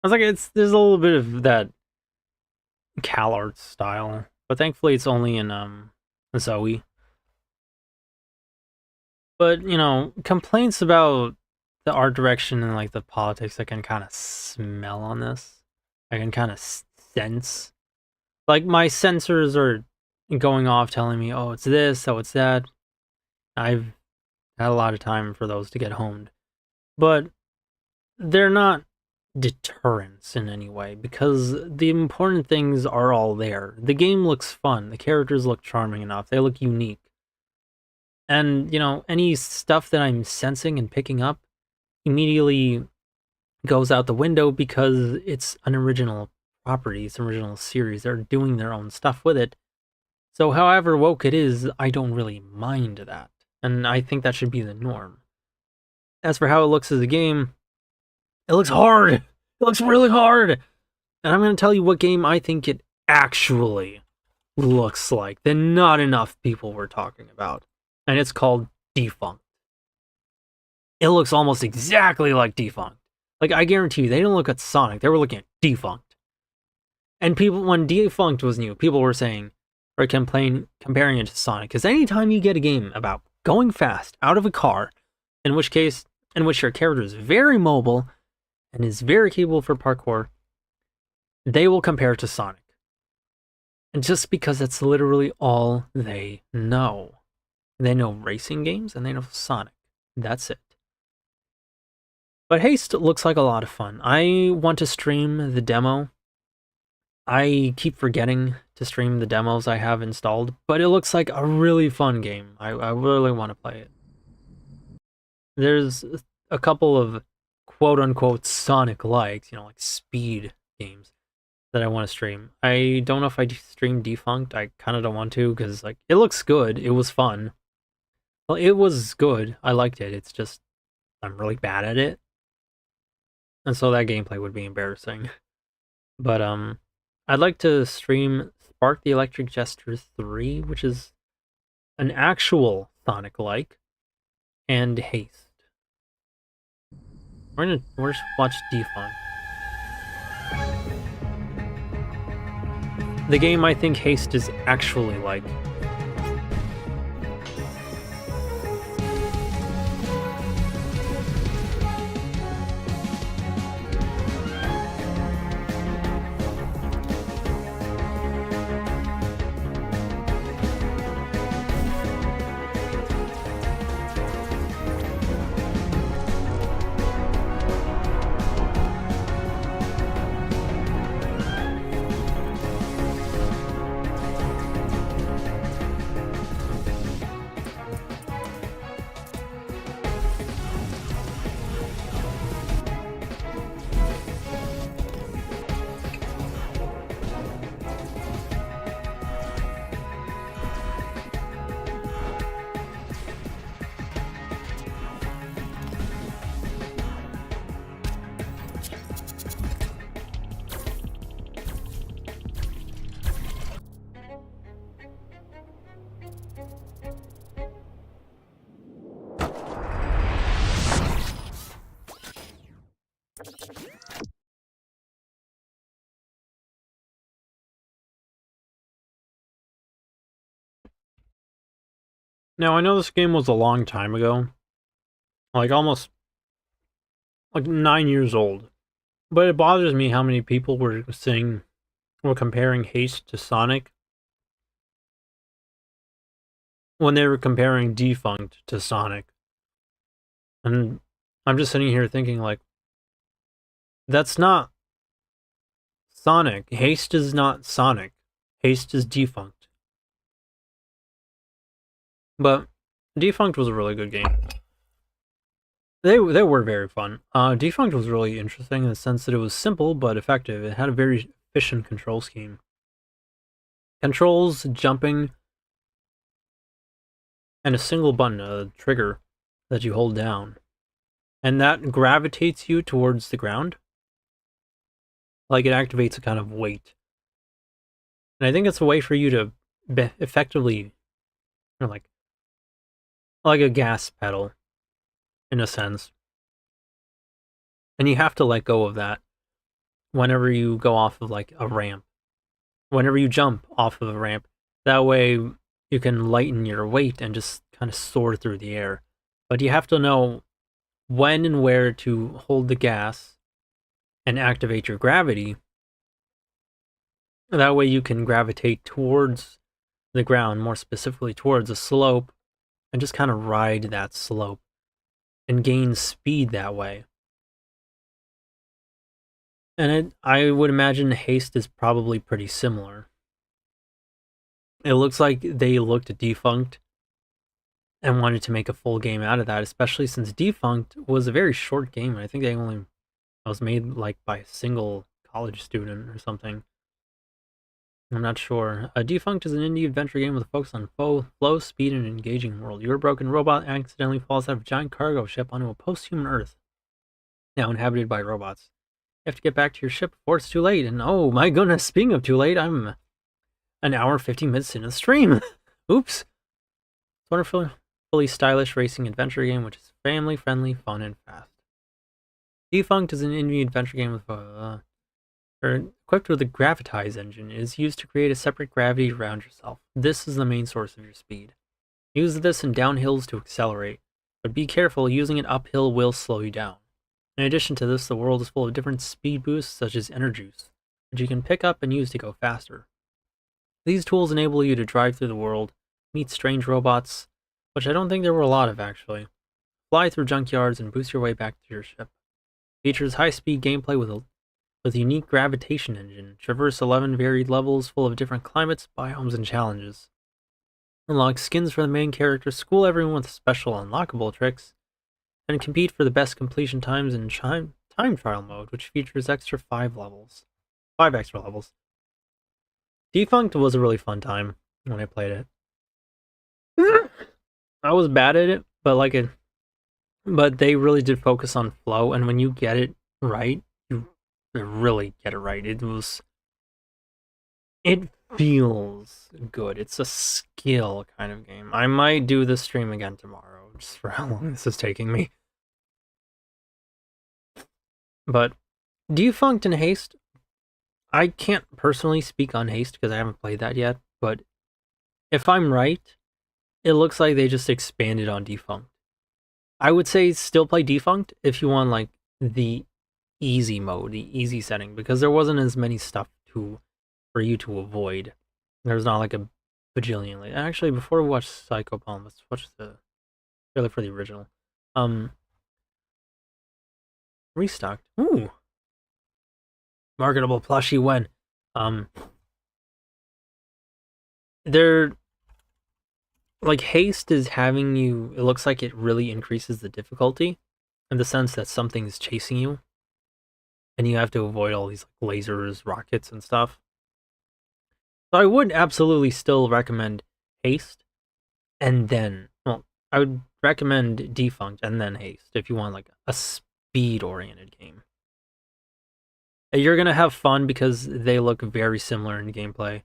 I was like, there's a little bit of that Cal art style, but thankfully it's only in Zoe. But you know, complaints about the art direction and like the politics I can kind of smell on this. I can kind of sense. Like my sensors are going off telling me, oh, it's this, oh, it's that. I've had a lot of time for those to get honed. But they're not deterrence in any way, because the important things are all there. The game looks fun. The characters look charming enough. They look unique. And, you know, any stuff that I'm sensing and picking up immediately goes out the window because it's an original property. It's an original series. They're doing their own stuff with it. So however woke it is, I don't really mind that. And I think that should be the norm. As for how it looks as a game, it looks hard. It looks really hard. And I'm going to tell you what game I think it actually looks like that not enough people were talking about. And it's called Defunct. It looks almost exactly like Defunct. Like, I guarantee you, they didn't look at Sonic. They were looking at Defunct. And people, when Defunct was new, people were saying, or comparing it to Sonic. Because anytime you get a game about going fast out of a car, in which your character is very mobile and is very capable for parkour, they will compare it to Sonic. And just because that's literally all they know. They know racing games and they know Sonic. That's it. But Haste looks like a lot of fun. I want to stream the demo I keep forgetting to stream the demos I have installed, but it looks like a really fun game. I really want to play it. There's a couple of quote-unquote Sonic-likes, like speed games that I want to stream. I don't know if I stream Defunct. I kind of don't want to because it looks good. It was fun. Well, it was good. I liked it. It's just I'm really bad at it. And so that gameplay would be embarrassing. But I'd like to stream Spark the Electric Jester 3, which is an actual Sonic-like, and Haste. We're just watch Defunct. The game I think Haste is actually like. Now, I know this game was a long time ago. Almost 9 years old. But it bothers me how many people were comparing Haste to Sonic when they were comparing Defunct to Sonic. And I'm just sitting here thinking, that's not Sonic. Haste is not Sonic. Haste is Defunct. But Defunct was a really good game. They were very fun. Defunct was really interesting in the sense that it was simple but effective. It had a very efficient control scheme. Controls, jumping, and a single button, a trigger, that you hold down. And that gravitates you towards the ground. It activates a kind of weight. And I think it's a way for you to effectively, like a gas pedal, in a sense. And you have to let go of that whenever you go off of a ramp. Whenever you jump off of a ramp, that way you can lighten your weight and just kind of soar through the air. But you have to know when and where to hold the gas and activate your gravity. That way you can gravitate towards the ground, more specifically towards a slope, and just kind of ride that slope and gain speed that way. And I would imagine Haste is probably pretty similar. It looks like they looked at Defunct and wanted to make a full game out of that, especially since Defunct was a very short game. I think it was made by a single college student or something. I'm not sure. Defunct is an indie adventure game with a focus on flow, speed, and an engaging world. Your broken robot accidentally falls out of a giant cargo ship onto a post-human Earth, now inhabited by robots. You have to get back to your ship before it's too late. And oh my goodness, speaking of too late, I'm an hour 15 minutes into the stream. Oops. It's wonderful, fully stylish racing adventure game, which is family-friendly, fun, and fast. Defunct is an indie adventure game with equipped with a gravitize engine. It is used to create a separate gravity around yourself. This is the main source of your speed. Use this in downhills to accelerate, but be careful, using it uphill will slow you down. In addition to this, the world is full of different speed boosts such as Enerjuice, which you can pick up and use to go faster. These tools enable you to drive through the world, meet strange robots, which I don't think there were a lot of actually, fly through junkyards, and boost your way back to your ship. Features high-speed gameplay with with a unique gravitation engine. Traverse 11 varied levels full of different climates, biomes, and challenges. Unlock skins for the main character, school everyone with special unlockable tricks, and compete for the best completion times in time trial mode, which features 5 extra levels. Defunct was a really fun time when I played it. I was bad at it, but they really did focus on flow, and when you get it right, you really get it right. It feels good. It's a skill kind of game. I might do the stream again tomorrow, just for how long this is taking me. But Defunct and Haste, I can't personally speak on Haste because I haven't played that yet, but if I'm right, it looks like they just expanded on Defunct. I would say still play Defunct if you want like the easy mode, the easy setting, because there wasn't as many stuff for you to avoid. There's not like a bajillion. Actually, before we watch Psychopomp, let's watch the trailer for the original. Restocked. Ooh. Marketable plushie when. They're like Haste is having you, it looks like it really increases the difficulty in the sense that something's chasing you and you have to avoid all these like lasers, rockets, and stuff. So I would absolutely still recommend Haste, and then, well, I would recommend Defunct and then Haste if you want like a speed-oriented game. You're gonna have fun because they look very similar in gameplay.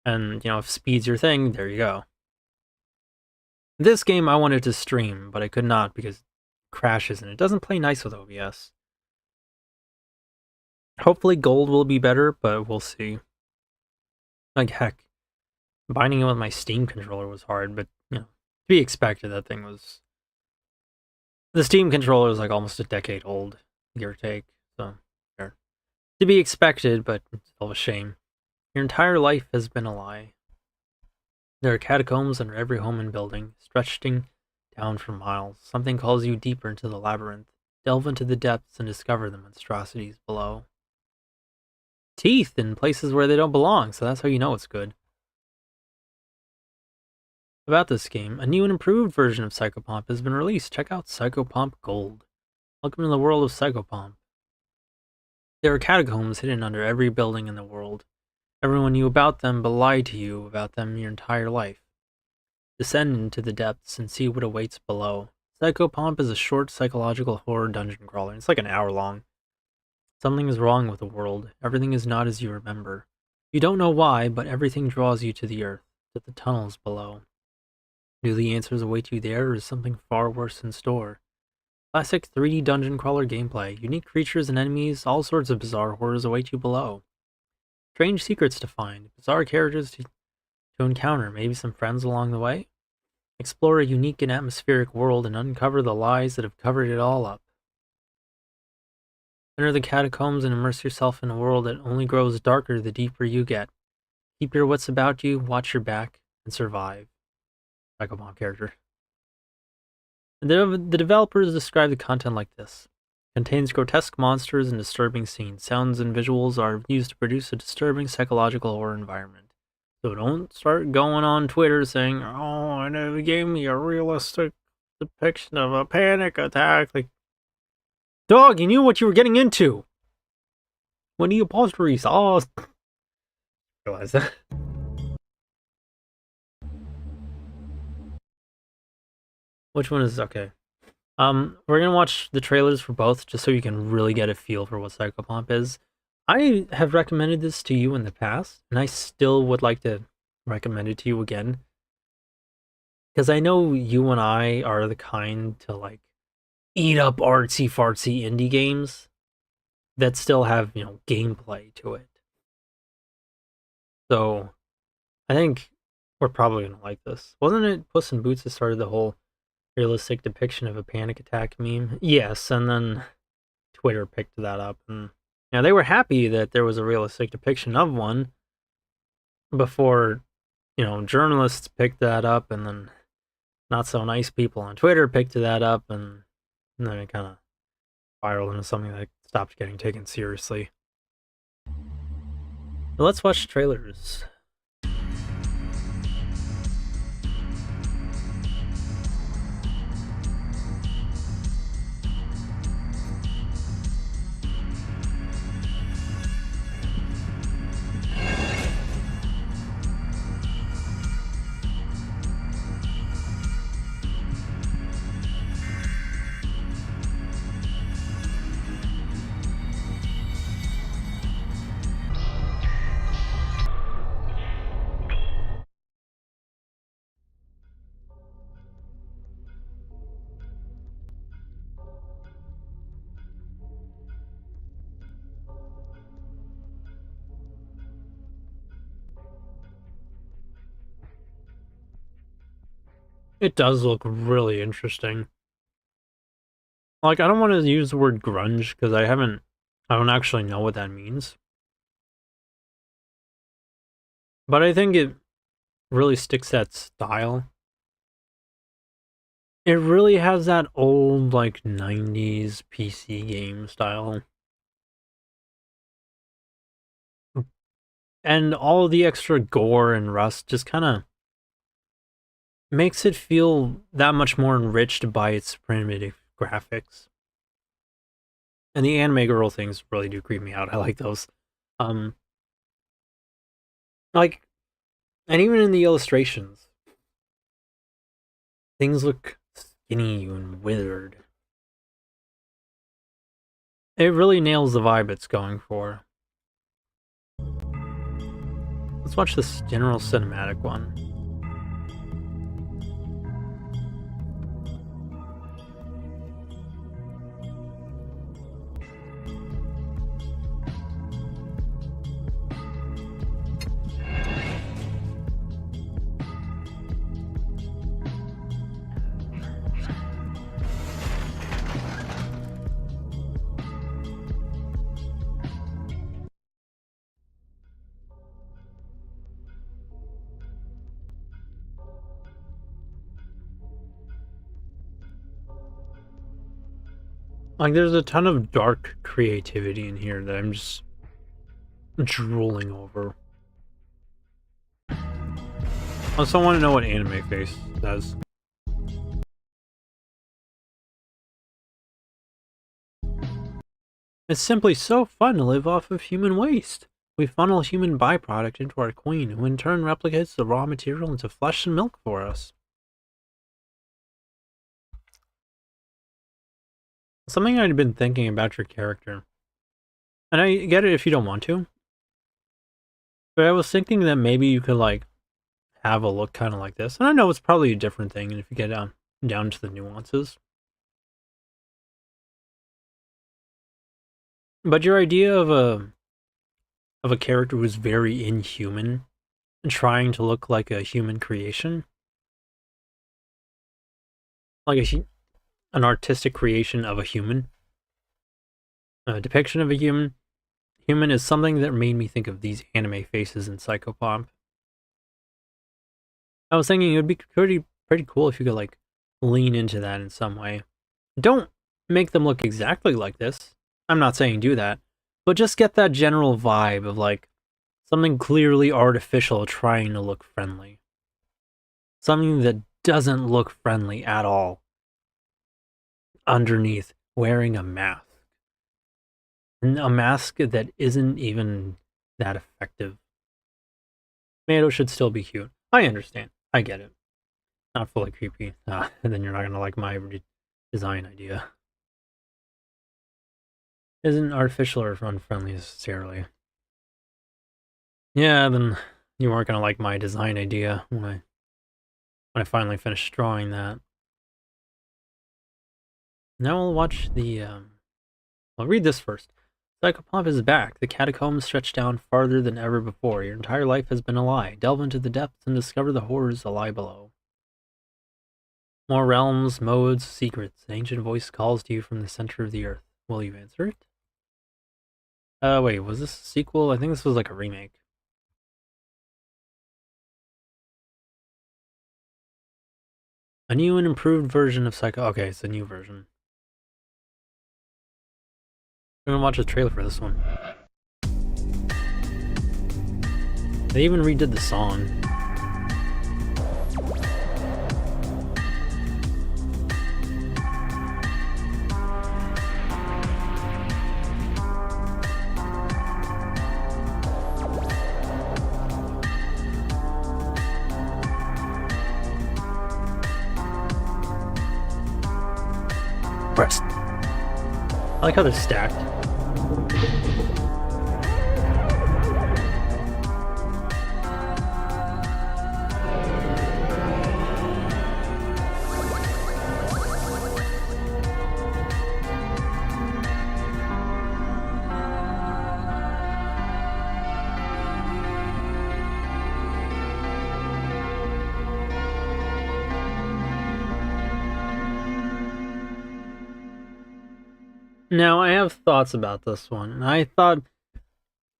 And, you know, if speed's your thing, there you go. This game I wanted to stream, but I could not because it crashes and it doesn't play nice with OBS. Hopefully gold will be better, but we'll see. Like, heck, binding it with my Steam controller was hard, but, you know, to be expected, that thing was... The Steam controller is like almost a decade old, give or take, so, fair. To be expected, but still a shame. Your entire life has been a lie. There are catacombs under every home and building, stretching down for miles. Something calls you deeper into the labyrinth. Delve into the depths and discover the monstrosities below. Teeth in places where they don't belong, so that's how you know it's good. About this game, a new and improved version of Psychopomp has been released. Check out Psychopomp Gold. Welcome to the world of Psychopomp. There are catacombs hidden under every building in the world. Everyone knew about them but lied to you about them your entire life. Descend into the depths and see what awaits below. Psychopomp is a short psychological horror dungeon crawler. It's like an hour long. Something is wrong with the world. Everything is not as you remember. You don't know why, but everything draws you to the earth, to the tunnels below. Do the answers await you there, or is something far worse in store? Classic 3D dungeon crawler gameplay, unique creatures and enemies, all sorts of bizarre horrors await you below. Strange secrets to find, bizarre characters to encounter, maybe some friends along the way. Explore a unique and atmospheric world and uncover the lies that have covered it all up. Enter the catacombs and immerse yourself in a world that only grows darker the deeper you get. Keep your wits about you, watch your back, and survive. Psychopomp character. The developers describe the content like this. Contains grotesque monsters and disturbing scenes. Sounds and visuals are used to produce a disturbing psychological horror environment. So don't start going on Twitter saying, oh, and it gave me a realistic depiction of a panic attack. Like, dog, you knew what you were getting into. When the upholstery saw. Realize that. Which one is okay? We're gonna watch the trailers for both just so you can really get a feel for what Psychopomp is. I have recommended this to you in the past, and I still would like to recommend it to you again. Because I know you and I are the kind to like eat up artsy fartsy indie games that still have, you know, gameplay to it. So I think we're probably gonna like this. Wasn't it Puss in Boots that started the whole realistic depiction of a panic attack meme? Yes, and then Twitter picked that up, and now they were happy that there was a realistic depiction of one before, you know, journalists picked that up, and then not so nice people on Twitter picked that up, and then it kind of spiraled into something that's stopped getting taken seriously. But let's watch trailers. It does look really interesting. Like, I don't want to use the word grunge because I don't actually know what that means. But I think it really sticks that style. It really has that old, like, 90s PC game style. And all the extra gore and rust just kind of makes it feel that much more enriched by its primitive graphics. And the anime girl things really do creep me out. I like those. Like, and even in the illustrations, things look skinny and withered. It really nails the vibe it's going for. Let's watch this general cinematic one. Like, there's a ton of dark creativity in here that I'm just drooling over. I also want to know what anime face does. It's simply so fun to live off of human waste. We funnel human byproduct into our queen, who in turn replicates the raw material into flesh and milk for us. Something I'd been thinking about your character, and I get it if you don't want to, but I was thinking that maybe you could, like, have a look kind of like this. And I know it's probably a different thing, and if you get down to the nuances. But your idea of a character who's very inhuman and trying to look like a human creation, like an artistic creation of a human, a depiction of a human. Human is something that made me think of these anime faces in Psychopomp. I was thinking it would be pretty cool if you could, like, lean into that in some way. Don't make them look exactly like this. I'm not saying do that, but just get that general vibe of, like, something clearly artificial trying to look friendly. Something that doesn't look friendly at all. Underneath, wearing a mask. A mask that isn't even that effective. Tomato should still be cute. I understand. I get it. Not fully creepy. And then you're not gonna like my design idea. Isn't artificial or unfriendly necessarily. Yeah, then you weren't gonna like my design idea when I finally finished drawing that. Now we'll watch the I'll read this first. Psychopomp is back. The catacombs stretch down farther than ever before. Your entire life has been a lie. Delve into the depths and discover the horrors that lie below. More realms, modes, secrets. An ancient voice calls to you from the center of the earth. Will you answer it? Wait, was this a sequel? I think this was like a remake. A new and improved version of Psycho... Okay, it's a new version. I'm gonna watch the trailer for this one. They even redid the song. Press. I like how they're stacked. Now, I have thoughts about this one, and I thought,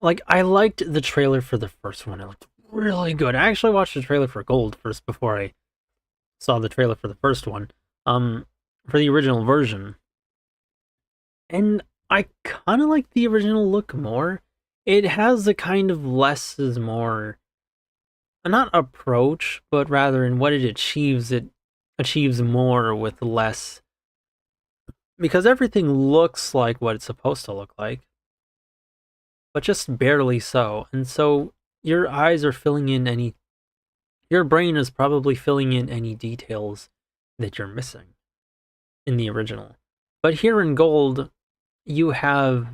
like, I liked the trailer for the first one. It looked really good. I actually watched the trailer for Gold first before I saw the trailer for the first one, for the original version. And I kind of like the original look more. It has a kind of less is more, not approach, but rather in what it achieves more with less. Because everything looks like what it's supposed to look like, but just barely so. And so your eyes are filling in your brain is probably filling in any details that you're missing in the original. But here in Gold, you have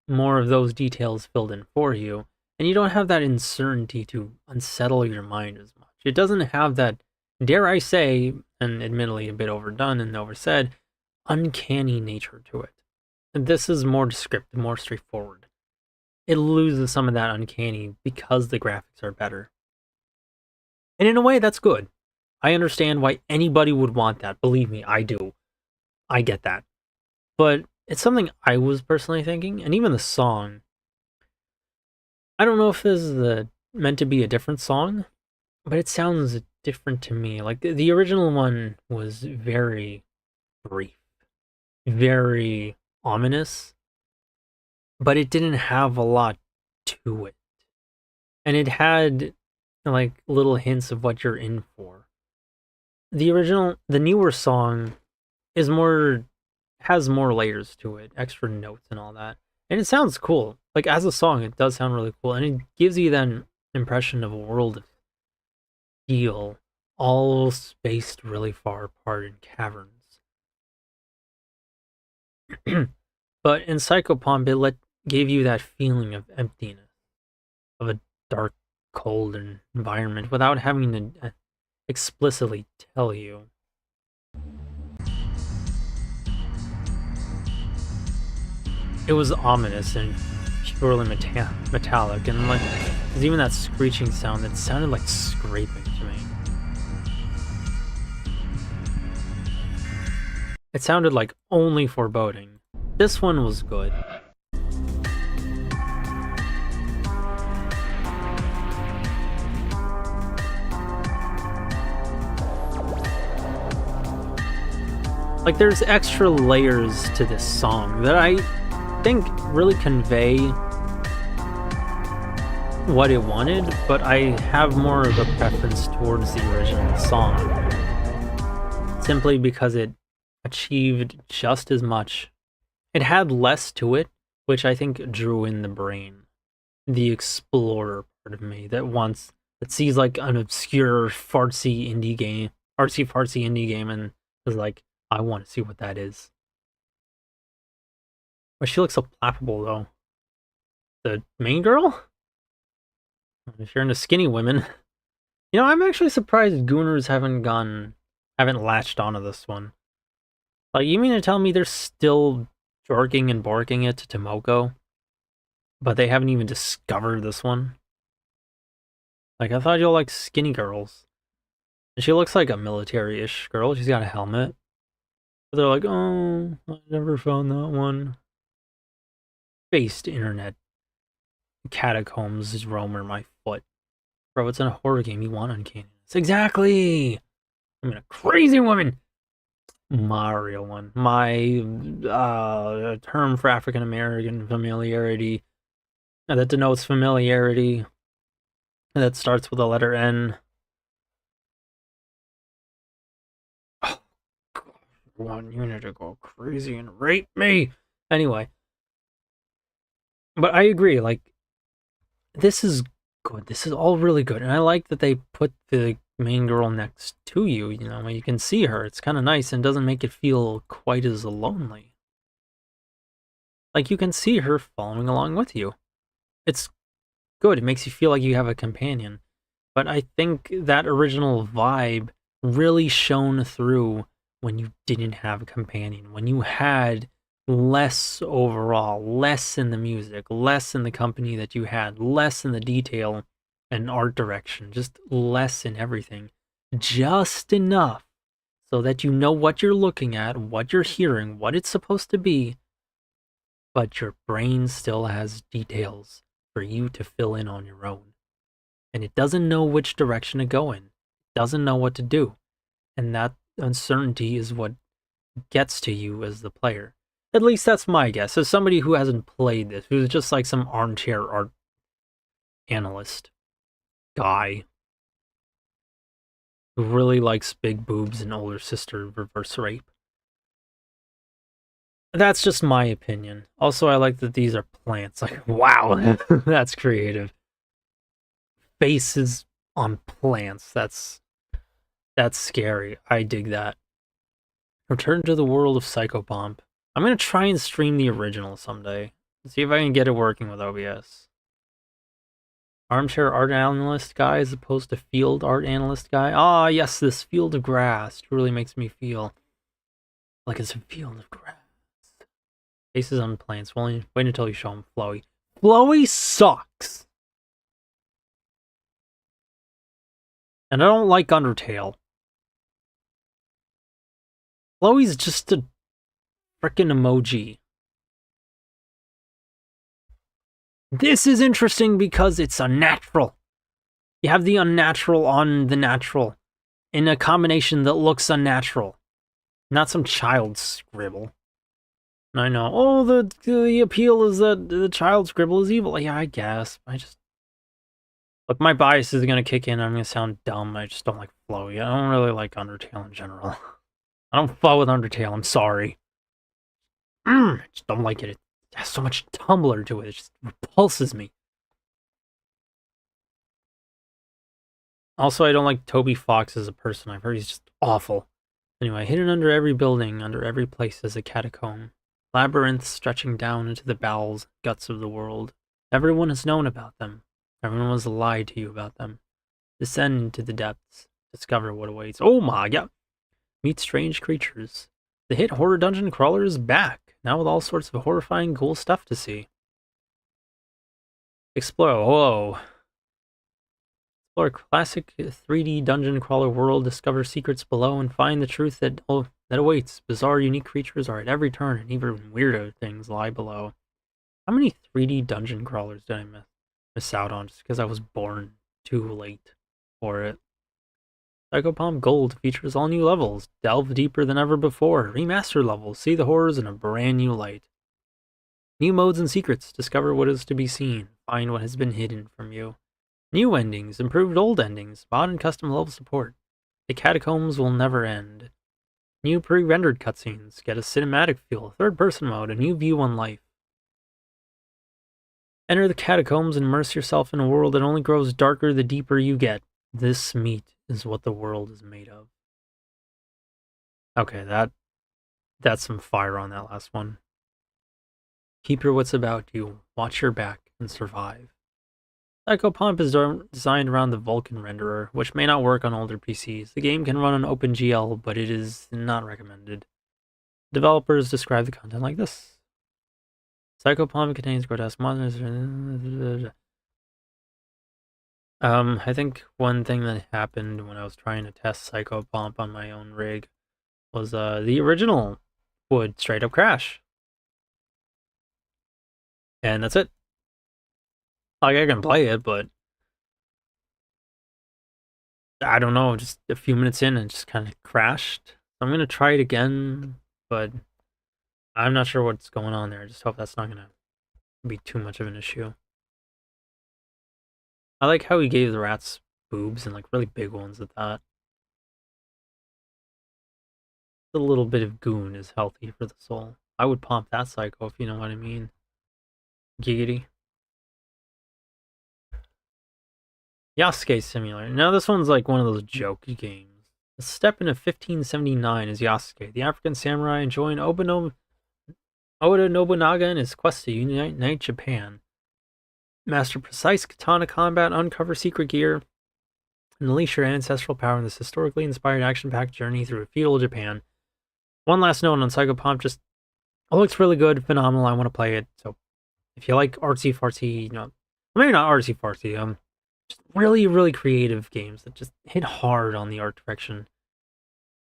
more of those details filled in for you, and you don't have that uncertainty to unsettle your mind as much. It doesn't have that, dare I say, and admittedly a bit overdone and oversaid, uncanny nature to it. And this is more descriptive, more straightforward. It loses some of that uncanny because the graphics are better. And in a way, that's good. I understand why anybody would want that. Believe me, I do. I get that. But it's something I was personally thinking, and even the song. I don't know if this is meant to be a different song, but it sounds different to me. Like, the original one was very brief. Very ominous, but it didn't have a lot to it. And it had like little hints of what you're in for. The newer song has more layers to it, extra notes and all that. And it sounds cool. Like as a song, it does sound really cool. And it gives you that impression of a world of steel, all spaced really far apart in caverns. But in Psychopomp, it gave you that feeling of emptiness, of a dark, cold environment, without having to explicitly tell you. It was ominous and purely metallic, and like there's even that screeching sound that sounded like scraping to me. It sounded like only foreboding. This one was good. Like there's extra layers to this song that I think really convey what it wanted, but I have more of a preference towards the original song. Simply because it achieved just as much. It had less to it, which I think drew in the brain. The explorer part of me that sees like an obscure artsy fartsy indie game and is like, I want to see what that is. But she looks so laughable though. The main girl? If you're into skinny women. You know, I'm actually surprised Gooners haven't latched onto this one. Like, you mean to tell me they're still jorking and borking it to Tomoko, but they haven't even discovered this one? Like, I thought you'll like skinny girls. And she looks like a military-ish girl. She's got a helmet. But they're like, oh, I never found that one. Based internet catacombs roamer my foot. Bro, it's in a horror game. You want uncanniness. Exactly! I mean, a crazy woman! real one. My term for African American familiarity that denotes familiarity that starts with the letter N. Oh, God, one unit to go crazy and rape me. Anyway, but I agree. Like, this is good. This is all really good, and I like that they put the main girl next to you. You know, you can see her. It's kind of nice and doesn't make it feel quite as lonely. Like, you can see her following along with you. It's good. It makes you feel like you have a companion. But I think that original vibe really shone through when you didn't have a companion, when you had less overall, less in the music, less in the company that you had, less in the detail and art direction, just less in everything. Just enough so that you know what you're looking at, what you're hearing, what it's supposed to be, but your brain still has details for you to fill in on your own. And it doesn't know which direction to go in. It doesn't know what to do. And that uncertainty is what gets to you as the player. At least that's my guess. As somebody who hasn't played this, who's just like some armchair art analyst guy who really likes big boobs and older sister reverse rape. That's just my opinion. Also, I like that these are plants. Like, wow, that's creative. Faces on plants. That's scary. I dig that. Return to the world of Psychopomp. I'm gonna try and stream the original someday. See if I can get it working with OBS. Armchair art analyst guy as opposed to field art analyst guy. Ah, yes, this field of grass truly makes me feel like it's a field of grass. Faces on plants. Well, wait until you show him Flowy. Flowy sucks! And I don't like Undertale. Flowy's just a frickin' emoji. This is interesting because it's unnatural. You have the unnatural on the natural in a combination that looks unnatural. Not some child scribble. I know. Oh, the appeal is that the child scribble is evil. Yeah, I guess. Look, my bias is going to kick in. I'm going to sound dumb. I just don't like Flowy. I don't really like Undertale in general. I don't flow with Undertale. I'm sorry. I just don't like it. It has so much Tumblr to it. It just repulses me. Also, I don't like Toby Fox as a person. I've heard he's just awful. Anyway, hidden under every building, under every place is a catacomb. Labyrinths stretching down into the bowels, guts of the world. Everyone has known about them. Everyone was lied to you about them. Descend into the depths. Discover what awaits. Oh my god! Meet strange creatures. The hit horror dungeon crawler is back, now with all sorts of horrifying cool stuff to see. Explore. Whoa. Explore classic 3D dungeon crawler world, discover secrets below, and find the truth that awaits. Bizarre, unique creatures are at every turn, and even weirder things lie below. How many 3D dungeon crawlers did I miss out on just because I was born too late for it? Psychopomp Gold features all new levels. Delve deeper than ever before. Remaster levels. See the horrors in a brand new light. New modes and secrets. Discover what is to be seen. Find what has been hidden from you. New endings. Improved old endings. Mod and custom level support. The catacombs will never end. New pre-rendered cutscenes. Get a cinematic feel. Third-person mode. A new view on life. Enter the catacombs and immerse yourself in a world that only grows darker the deeper you get. This meat is what the world is made of. Okay, that's some fire on that last one. Keep your wits about you, watch your back, and survive. Psychopomp is designed around the Vulkan renderer, which may not work on older PCs. The game can run on OpenGL, but it is not recommended. Developers describe the content like this. Psychopomp contains grotesque monsters. I think one thing that happened when I was trying to test Psychopomp on my own rig was the original would straight up crash. And that's it. Like, I can play it, but I don't know, just a few minutes in, it just kind of crashed. I'm gonna try it again, but I'm not sure what's going on there. I just hope that's not gonna be too much of an issue. I like how he gave the rats boobs and like really big ones at that. A little bit of goon is healthy for the soul. I would pump that psycho if you know what I mean. Giggity. Yasuke Simulator. Now this one's like one of those joke games. A step into 1579 is Yasuke, the African samurai enjoying Oda Nobunaga in his quest to unite Japan. Master precise katana combat, uncover secret gear, and unleash your ancestral power in this historically inspired action-packed journey through feudal Japan. One last note on Psycho Pump, just it looks really good, phenomenal. I want to play it. So if you like artsy fartsy, maybe not artsy fartsy, just really, really creative games that just hit hard on the art direction,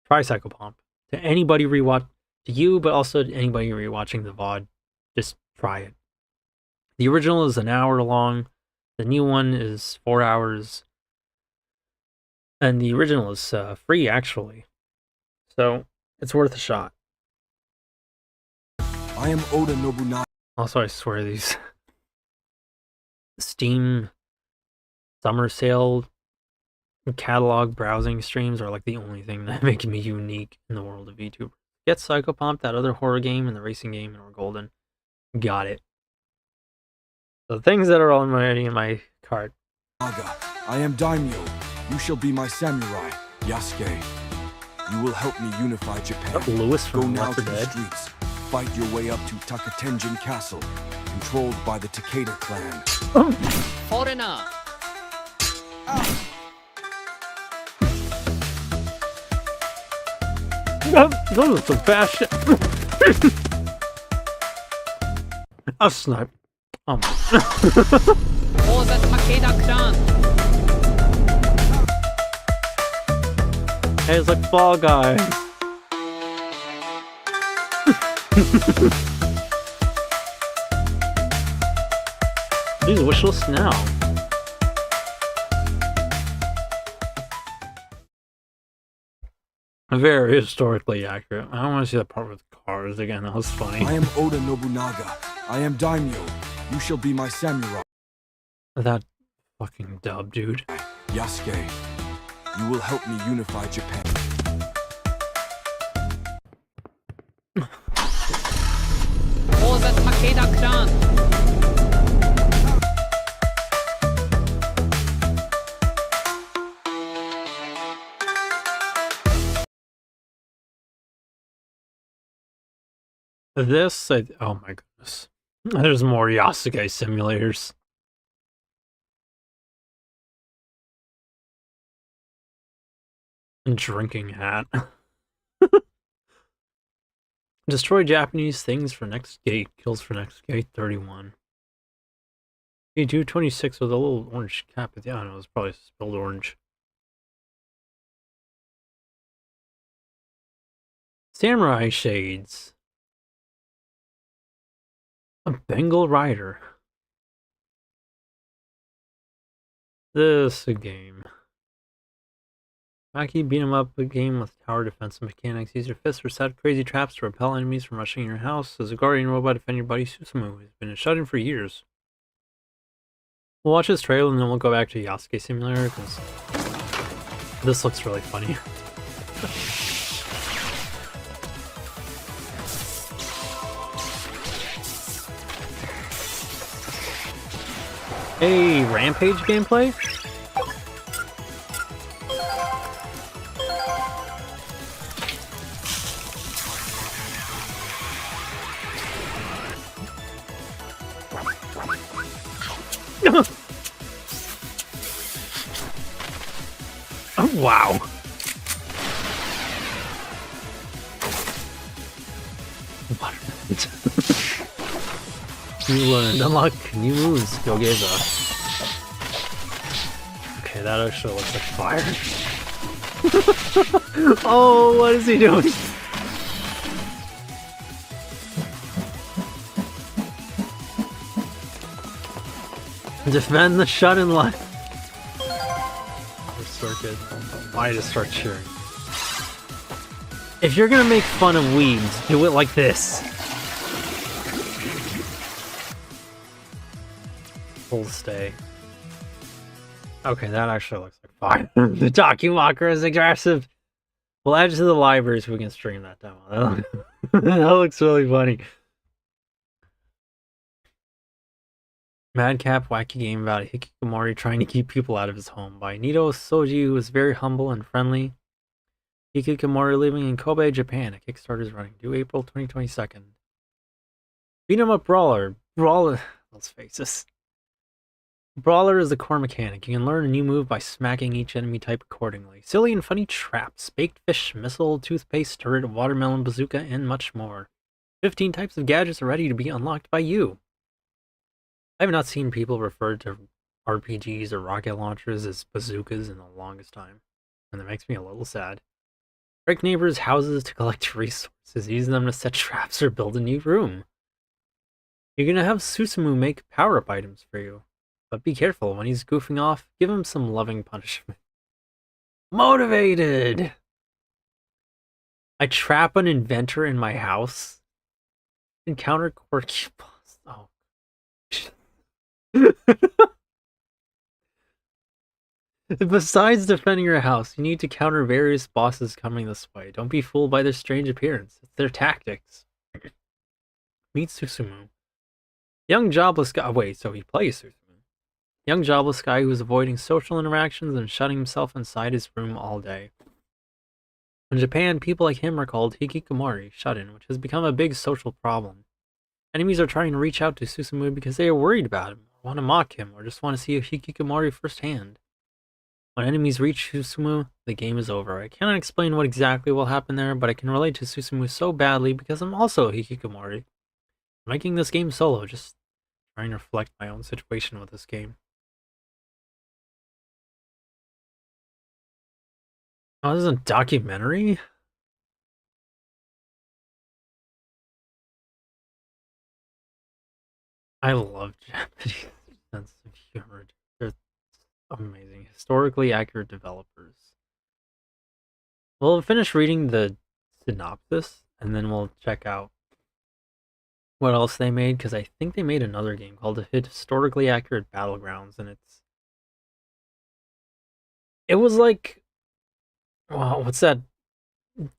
try Psycho Pump. To anybody rewatch, to you, but also to anybody rewatching the VOD, just try it. The original is an hour long. The new one is 4 hours. And the original is free, actually. So, it's worth a shot. I am Oda Nobunaga. Also, I swear these Steam summer sale catalog browsing streams are like the only thing that makes me unique in the world of VTuber. Get Psycho Pump, that other horror game, and the racing game, and we're golden. Got it. The things that are already in my cart. I am Daimyo. You shall be my samurai, Yasuke. You will help me unify Japan. Lewis Go from now Left to 4 the Dead. streets. Fight your way up to Takatenjin Castle, controlled by the Takeda clan. Foreigner. Those are some fast shit. A snipe. Oh my. For the Takeda clan. Hey, it's like Fall Guy. These wish lists now. Very historically accurate. I don't want to see that part with cars again. That was funny. I am Oda Nobunaga. I am Daimyo. You shall be my samurai. That fucking dub, dude. Yasuke. You will help me unify Japan. For the Takeda clan. Oh my goodness. There's more Yasuke simulators. Drinking hat. Destroy Japanese things for next gate. Kills for next gate 31. E226 with a little orange cap at the end. It was probably spilled orange. Samurai shades. A Bengal rider. This a game. Wacky beat 'em up, a game with tower defensive mechanics. Use your fists or set crazy traps to repel enemies from rushing your house. As a guardian robot, defend your buddy Susumu, who's been shut in for years. We'll watch this trailer and then we'll go back to Yasuke Simulator because this looks really funny. Hey, Rampage gameplay? Oh, wow. You learned. Unlock new moves. Go Geza. Okay, that actually looks like fire. Oh, what is he doing? Defend the shut-in line. Circuit. Why just start cheering? If you're gonna make fun of weebs, do it like this. Full stay. Okay, that actually looks like fine. The Talkie-Walker is aggressive. We'll add it to the library so we can stream that demo. That looks really funny. Madcap wacky game about a hikikomori trying to keep people out of his home by Nito Soji, who is very humble and friendly. Hikikomori living in Kobe, Japan. A Kickstarter is running due April 2022. Beat 'em up brawler. Let's face this. Brawler is the core mechanic. You can learn a new move by smacking each enemy type accordingly. Silly and funny traps, baked fish, missile, toothpaste, turret, watermelon bazooka, and much more. 15 types of gadgets are ready to be unlocked by you. I have not seen people refer to RPGs or rocket launchers as bazookas in the longest time, and that makes me a little sad. Break neighbors' houses to collect resources, use them to set traps or build a new room. You're gonna have Susumu make power-up items for you. But be careful, when he's goofing off, give him some loving punishment. Motivated! I trap an inventor in my house. Encounter quirky boss. Oh. Besides defending your house, you need to counter various bosses coming this way. Don't be fooled by their strange appearance. It's their tactics. Meet Susumu. Young jobless guy. Wait, so he plays Susumu. Young jobless guy who is avoiding social interactions and shutting himself inside his room all day. In Japan, people like him are called hikikomori, shut-in, which has become a big social problem. Enemies are trying to reach out to Susumu because they are worried about him, or want to mock him, or just want to see a hikikomori firsthand. When enemies reach Susumu, the game is over. I cannot explain what exactly will happen there, but I can relate to Susumu so badly because I'm also a hikikomori. I'm making this game solo, just trying to reflect my own situation with this game. Oh, this is a documentary? I love Japanese sense of humor. They're amazing. Historically accurate developers. We'll finish reading the synopsis, and then we'll check out what else they made, because I think they made another game called Historically Accurate Battlegrounds, and it was like... Wow, what's that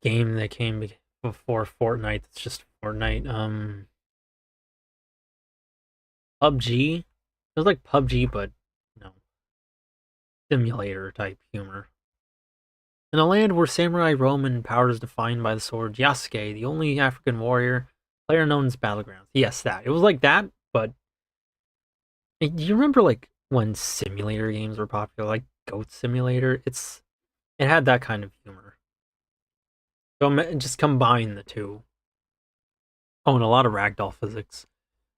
game that came before Fortnite? It's just Fortnite. PUBG. It was like PUBG, but simulator type humor. In a land where samurai roam and power is defined by the sword, Yasuke, the only African warrior, player known as Battlegrounds. Yes, that. It was like that, but do you remember like when simulator games were popular, like Goat Simulator? It had that kind of humor. So just combine the two. Oh, and a lot of ragdoll physics.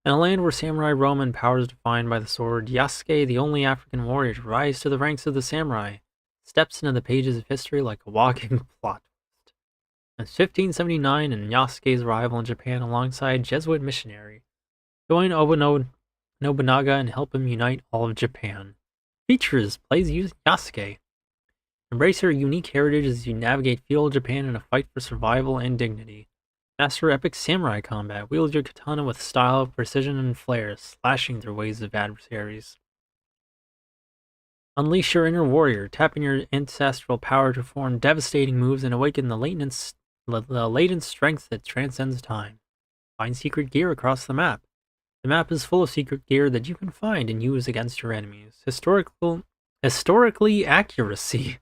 In a land where samurai roam and power is defined by the sword, Yasuke, the only African warrior to rise to the ranks of the samurai, steps into the pages of history like a walking plot twist. It's 1579 and Yasuke's arrival in Japan alongside Jesuit missionary. Join Nobunaga and help him unite all of Japan. Features plays Yasuke. Embrace your unique heritage as you navigate feudal Japan in a fight for survival and dignity. Master epic samurai combat. Wield your katana with style, precision, and flair, slashing through waves of adversaries. Unleash your inner warrior, tapping your ancestral power to perform devastating moves and awaken the latent strength that transcends time. Find secret gear across the map. The map is full of secret gear that you can find and use against your enemies. Historically accuracy.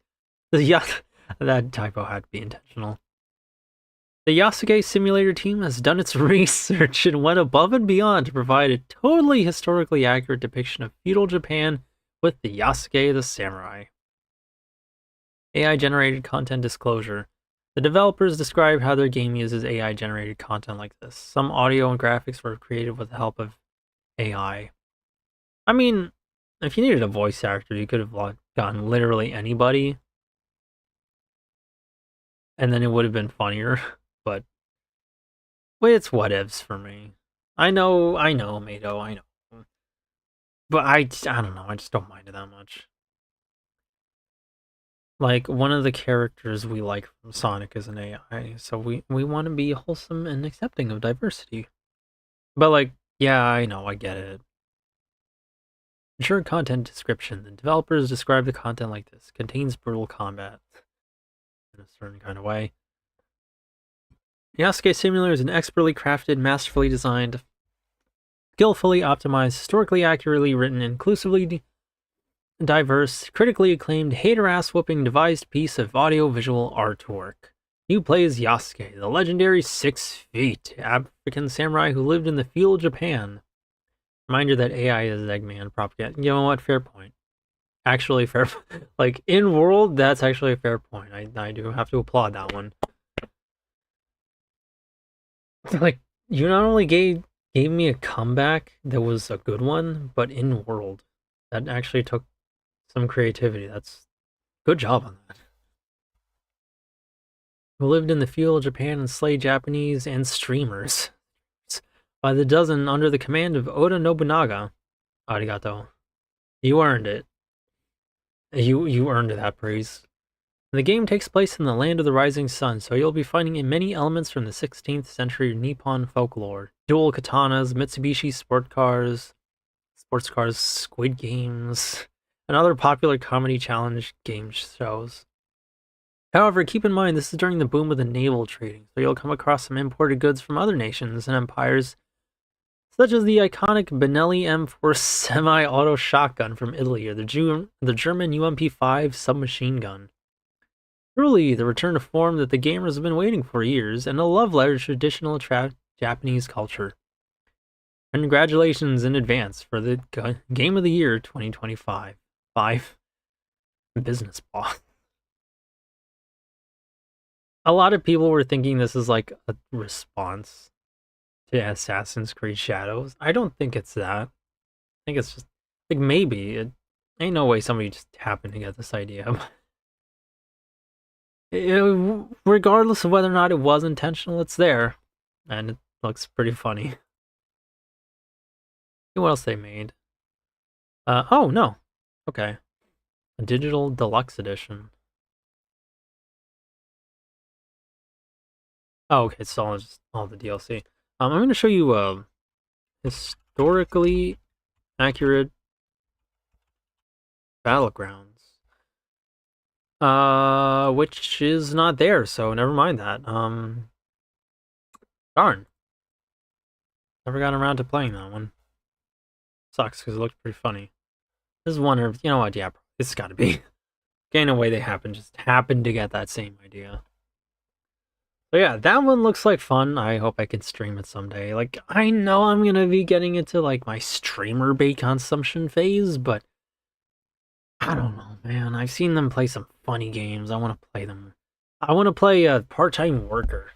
That typo had to be intentional. The Yasuke Simulator team has done its research and went above and beyond to provide a totally historically accurate depiction of feudal Japan with the Yasuke the Samurai. AI-generated content disclosure. The developers describe how their game uses AI-generated content like this. Some audio and graphics were created with the help of AI. I mean, if you needed a voice actor, you could have gotten literally anybody, and then it would have been funnier, but it's whatevs for me. I know, Mato, I know. But I don't know, I just don't mind it that much. Like, one of the characters we like from Sonic is an AI, so we want to be wholesome and accepting of diversity. But, like, yeah, I know, I get it. Ensure content description. The developers describe the content like this. Contains brutal combat. In a certain kind of way. Yasuke Simulator is an expertly crafted, masterfully designed, skillfully optimized, historically accurately written, inclusively diverse, critically acclaimed, hater-ass-whooping devised piece of audio-visual artwork. You play as Yasuke, the legendary 6 feet African samurai who lived in the feudal Japan. Reminder that AI is Eggman propaganda. You know what? Fair point. Actually, fair. Like, in world, that's actually a fair point. I do have to applaud that one. Like, you not only gave me a comeback that was a good one, but in world, that actually took some creativity. That's good job on that. Who lived in the feudal Japan and slayed Japanese and streamers by the dozen under the command of Oda Nobunaga. Arigato. You earned it. You earned that praise. The game takes place in the land of the rising sun, so you'll be finding many elements from the 16th century Nippon folklore. Dual katanas, Mitsubishi sports cars, Squid Games, and other popular comedy challenge game shows. However, keep in mind this is during the boom of the naval trading, so you'll come across some imported goods from other nations and empires, such as the iconic Benelli M4 semi-auto shotgun from Italy, or the German UMP-5 submachine gun. Truly, the return to form that the gamers have been waiting for years, and a love letter to traditional Japanese culture. Congratulations in advance for the Game of the Year 2025. 5. Business boss. A lot of people were thinking this is like a response to Assassin's Creed Shadows. I don't think it's that. I think it's just, like, maybe. It ain't no way somebody just happened to get this idea. Regardless of whether or not it was intentional, it's there. And it looks pretty funny. See what else they made. Oh, no. Okay. A digital deluxe edition. Oh, okay, it's all the DLC. I'm going to show you historically accurate battlegrounds. Which is not there, so never mind that. Darn. Never got around to playing that one. Sucks, because it looked pretty funny. This is one of, you know what, yeah, it's gotta be. Okay, no way they just happened to get that same idea. So yeah, that one looks like fun. I hope I can stream it someday. Like, I know I'm gonna be getting into, like, my streamer bait consumption phase, but I don't know, man. I've seen them play some funny games. I want to play them. I want to play a part-time worker.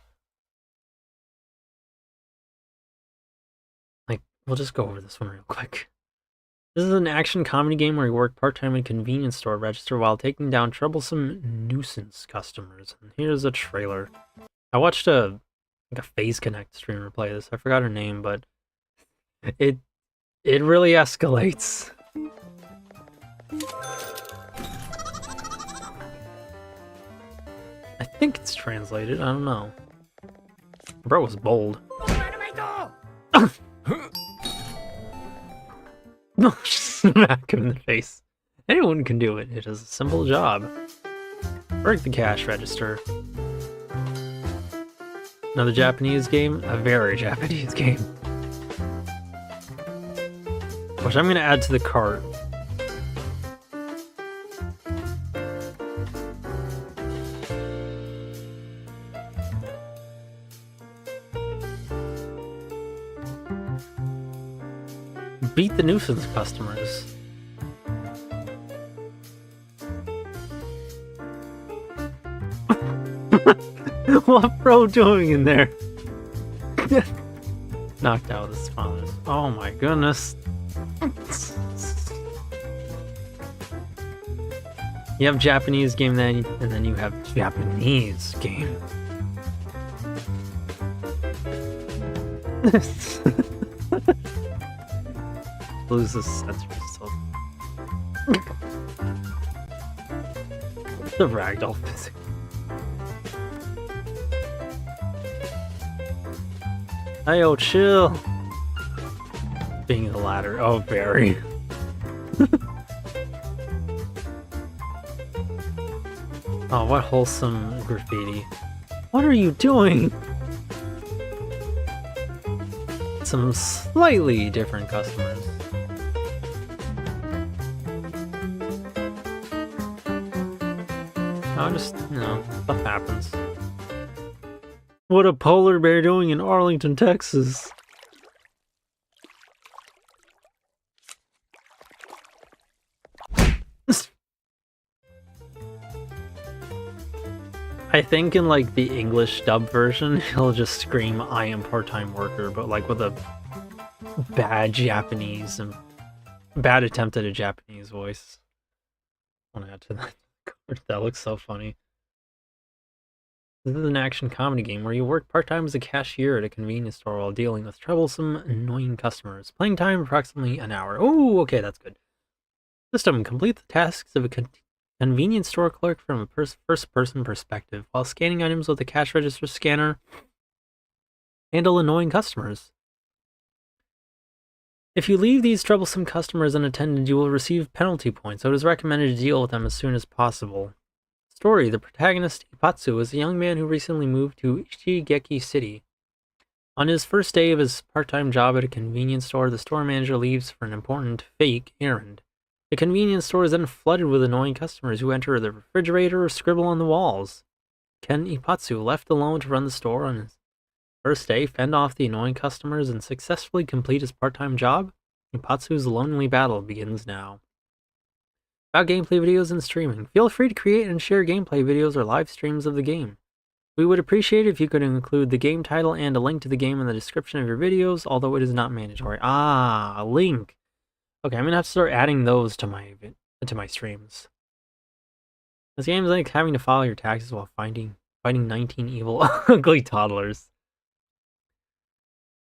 Like, we'll just go over this one real quick. This is an action comedy game where you work part-time in a convenience store register while taking down troublesome nuisance customers. And here's a trailer. I watched a FaZe Connect streamer play this. I forgot her name, but it really escalates. I think it's translated. I don't know. Bro was bold. Smack him in the face. Anyone can do it. It is a simple job. Break the cash register. Another Japanese game. A very Japanese game. Which I'm going to add to the cart. Beat the nuisance customers. What bro doing in there? Knocked out his father. Oh my goodness. You have Japanese game then, and then you have Japanese game. Loses sense of yourself. The ragdoll physics. Hey, yo, chill. Being the latter. Oh, very. Oh, what wholesome graffiti. What are you doing? Some slightly different customers. Oh, just, you know, stuff happens. What a polar bear doing in Arlington, Texas? I think in like the English dub version, he'll just scream, "I am part-time worker," but like with a bad Japanese and bad attempt at a Japanese voice. I want to add to that. That looks so funny. This is an action comedy game where you work part-time as a cashier at a convenience store while dealing with troublesome, annoying customers. Playing time approximately an hour. Oh, okay, that's good. System: complete the tasks of a convenience store clerk from a first-person perspective while scanning items with a cash register scanner. Handle annoying customers. If you leave these troublesome customers unattended, you will receive penalty points, so it is recommended to deal with them as soon as possible. Story: the protagonist, Ipatsu, is a young man who recently moved to Ishigeki City. On his first day of his part-time job at a convenience store, the store manager leaves for an important fake errand. The convenience store is then flooded with annoying customers who enter the refrigerator or scribble on the walls. Can Ipatsu, left alone to run the store on his first day, fend off the annoying customers and successfully complete his part-time job? Ipatsu's lonely battle begins now. About gameplay videos and streaming. Feel free to create and share gameplay videos or live streams of the game. We would appreciate it if you could include the game title and a link to the game in the description of your videos, although it is not mandatory. Ah, a link. Okay, I'm gonna have to start adding those to my streams. This game's like having to file your taxes while fighting 19 evil, ugly toddlers.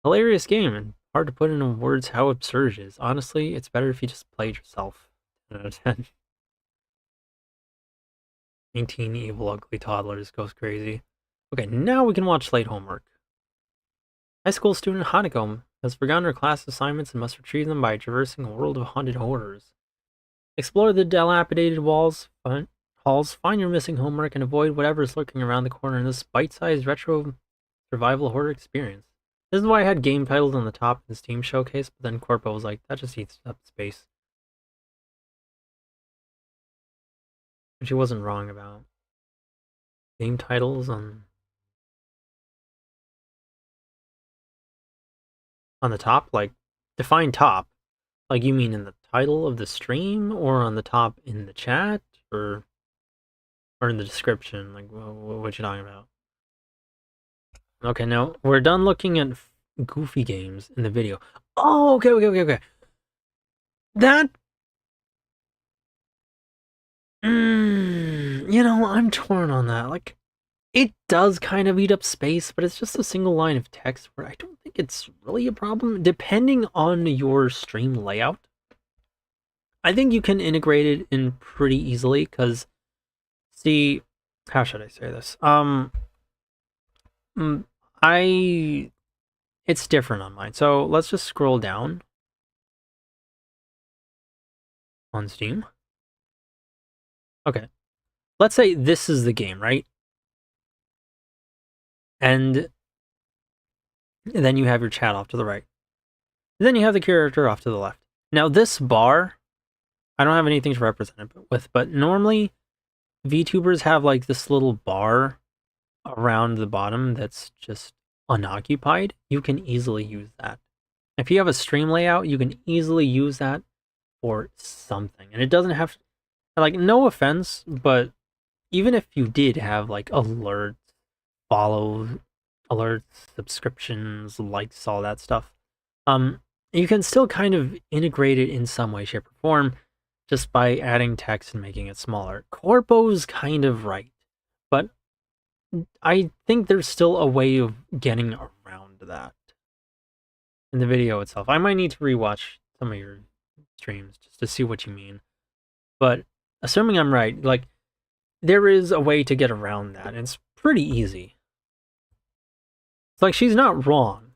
Hilarious game, and hard to put into words how absurd it is. Honestly, it's better if you just play it yourself. 10 out of 10. 19 evil, ugly toddlers goes crazy. Okay, now we can watch Late Homework. High school student Hanako has forgotten her class assignments and must retrieve them by traversing a world of haunted horrors. Explore the dilapidated halls, find your missing homework, and avoid whatever is lurking around the corner in this bite-sized retro survival horror experience. This is why I had game titles on the top of the Steam showcase, but then Corpo was like, that just eats up space. Which he wasn't wrong about. Game titles on the top? Like, define top. Like, you mean in the title of the stream, or on the top in the chat, or in the description? Like, what you talking about? Okay, now, we're done looking at goofy games in the video. Oh, okay. That... you know, I'm torn on that. Like, it does kind of eat up space, but it's just a single line of text where I don't think it's really a problem. Depending on your stream layout, I think you can integrate it in pretty easily, because, see, how should I say this? It's different on mine. So let's just scroll down on Steam. Okay. Let's say this is the game, right? And then you have your chat off to the right. And then you have the character off to the left. Now this bar, I don't have anything to represent it with, but normally VTubers have like this little bar around the bottom that's just unoccupied. You can easily use that. If you have a stream layout, you can easily use that for something. And it doesn't have, like, no offense, but even if you did have like alerts, follow alerts, subscriptions, likes, all that stuff, you can still kind of integrate it in some way, shape, or form just by adding text and making it smaller. Corpo's kind of right, but I think there's still a way of getting around that in the video itself. I might need to rewatch some of your streams just to see what you mean, but assuming I'm right, like, there is a way to get around that, and it's pretty easy. It's like, she's not wrong,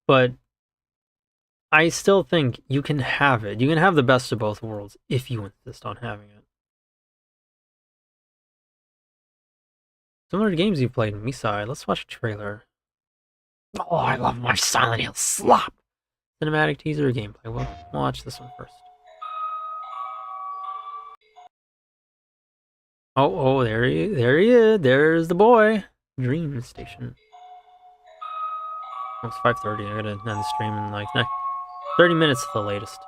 but I still think you can have it. You can have the best of both worlds if you insist on having it. Similar to games you've played, Misai. Let's watch a trailer. Oh, I love my Silent Hill slop! Cinematic teaser gameplay. We'll watch this one first. Oh, there he is. There's the boy. Dream Station. Oh, it's 5:30. I gotta end the stream in like 30 minutes at the latest.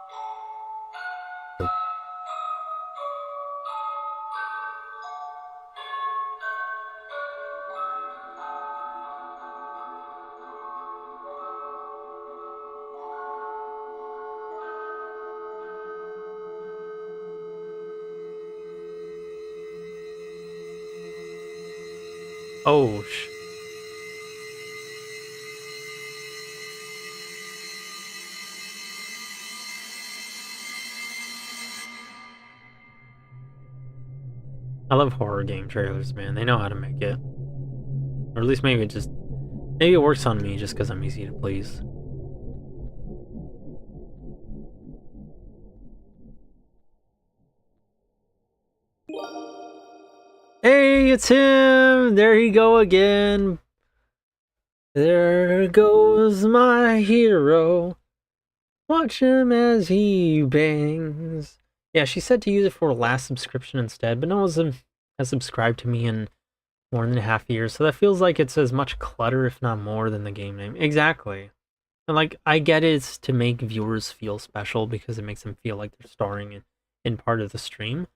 Oh, I love horror game trailers, man. They know how to make it. Or at least maybe it works on me just because I'm easy to please. Hey, it's him! There he go again. There goes my hero. Watch him as he bangs. Yeah, she said to use it for a last subscription instead, but no one has subscribed to me in more than a half year, so that feels like it's as much clutter, if not more, than the game name. Exactly. And like, I get it's to make viewers feel special because it makes them feel like they're starring in part of the stream.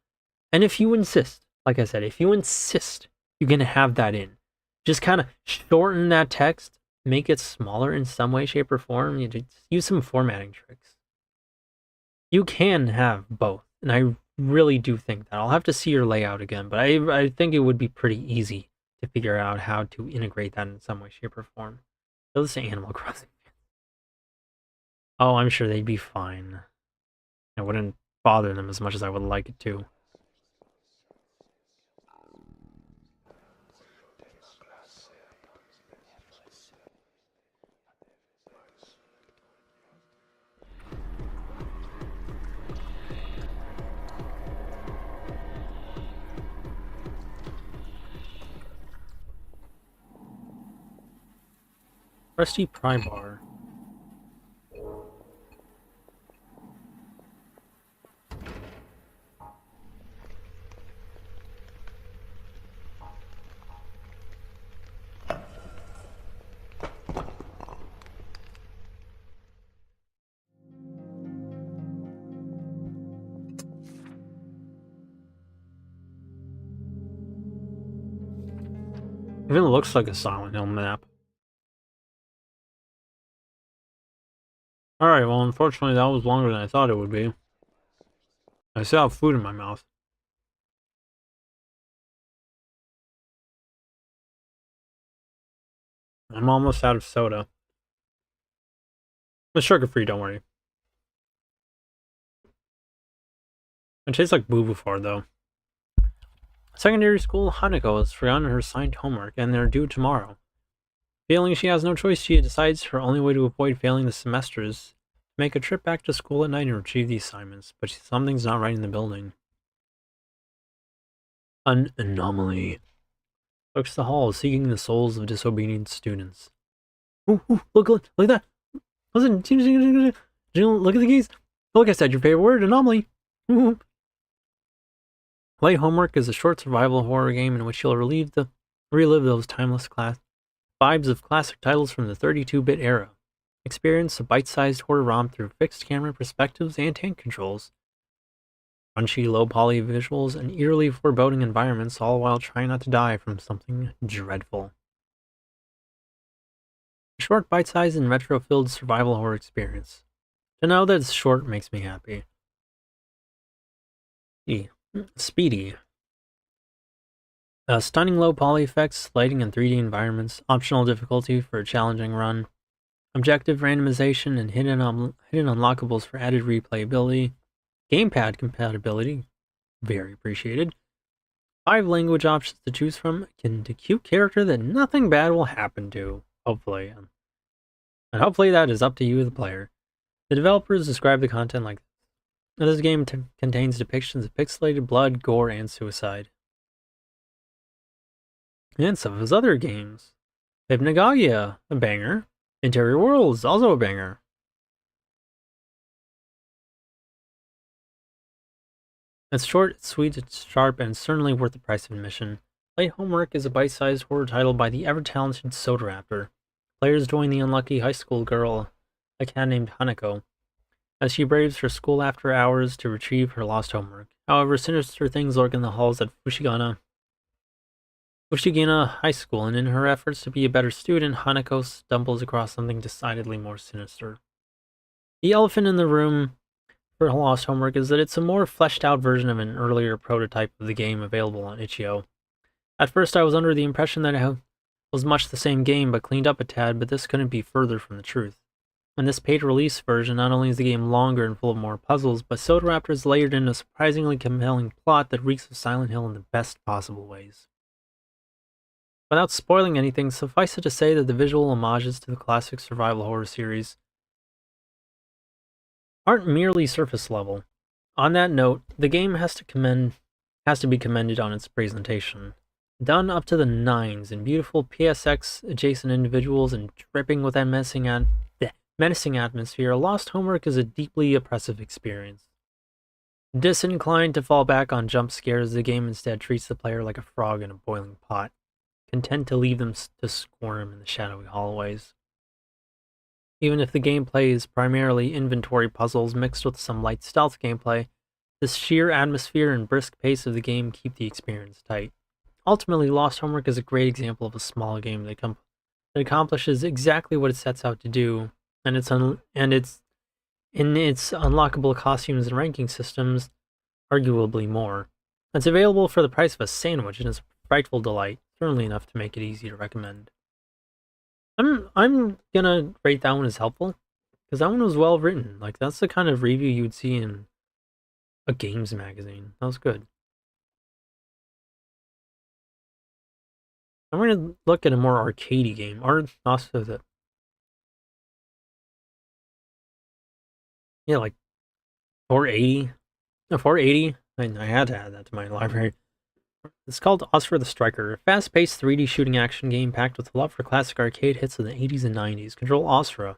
And if you insist, like I said, if you insist, you're going to have that in. Just kind of shorten that text, make it smaller in some way, shape, or form. You just use some formatting tricks. You can have both, and I really do think that. I'll have to see your layout again, but I think it would be pretty easy to figure out how to integrate that in some way, shape, or form. Those Animal Crossing. Oh, I'm sure they'd be fine. I wouldn't bother them as much as I would like it to. Rusty Pry Bar. It even looks like a Silent Hill map. Alright, well, unfortunately that was longer than I thought it would be. I still have food in my mouth. I'm almost out of soda. It's sugar-free, don't worry. It tastes like boo-boo far, though. Secondary school Hanako has forgotten her assigned homework, and they're due tomorrow. Feeling she has no choice, she decides her only way to avoid failing the semester is to make a trip back to school at night and retrieve the assignments, but something's not right in the building. An anomaly looks the hall, seeking the souls of disobedient students. Ooh, look at that! Listen, look at the keys. Look, I said your favorite word, anomaly. Light Homework is a short survival horror game in which you'll relive those timeless vibes of classic titles from the 32-bit era. Experience a bite-sized horror romp through fixed camera perspectives and tank controls. Crunchy, low-poly visuals and eerily foreboding environments, all while trying not to die from something dreadful. A short, bite-sized, and retro-filled survival horror experience. To know that it's short makes me happy. Speedy. Stunning low poly effects, lighting and 3D environments, optional difficulty for a challenging run, objective randomization and hidden unlockables for added replayability, gamepad compatibility, very appreciated, 5 language options to choose from, and a cute character that nothing bad will happen to, hopefully. And hopefully that is up to you, the player. The developers describe the content like this game contains depictions of pixelated blood, gore, and suicide. And some of his other games. Hypnagogia, a banger. Interior Worlds, also a banger. It's short, it's sweet, it's sharp, and certainly worth the price of admission. Light Homework is a bite-sized horror title by the ever-talented Soda Raptor. Players join the unlucky high school girl, a cat named Hanako, as she braves her school after hours to retrieve her lost homework. However, sinister things lurk in the halls at Fushigina High School, and in her efforts to be a better student, Hanako stumbles across something decidedly more sinister. The elephant in the room for her lost homework is that it's a more fleshed out version of an earlier prototype of the game available on itch.io. At first I was under the impression that it was much the same game but cleaned up a tad, but this couldn't be further from the truth. In this paid release version, not only is the game longer and full of more puzzles, but Soda Raptor has layered in a surprisingly compelling plot that reeks of Silent Hill in the best possible ways. Without spoiling anything, suffice it to say that the visual homages to the classic survival horror series aren't merely surface level. On that note, the game has to be commended on its presentation. Done up to the nines in beautiful PSX adjacent individuals and dripping with that menacing atmosphere, Lost Homework is a deeply oppressive experience. Disinclined to fall back on jump scares, the game instead treats the player like a frog in a boiling pot, content to leave them to squirm in the shadowy hallways. Even if the gameplay is primarily inventory puzzles mixed with some light stealth gameplay, the sheer atmosphere and brisk pace of the game keep the experience tight. Ultimately, Lost Homework is a great example of a small game that accomplishes exactly what it sets out to do, and its in its unlockable costumes and ranking systems, arguably more. It's available for the price of a sandwich and is a frightful delight, certainly enough to make it easy to recommend. I'm gonna rate that one as helpful, because that one was well written. Like, that's the kind of review you would see in a games magazine. That was good. I'm gonna look at a more arcadey game, or also the like 480. No, 480. I had to add that to my library. It's called Oscar the Striker, a fast-paced 3D shooting action game packed with love for classic arcade hits of the 80s and 90s. Control Osra,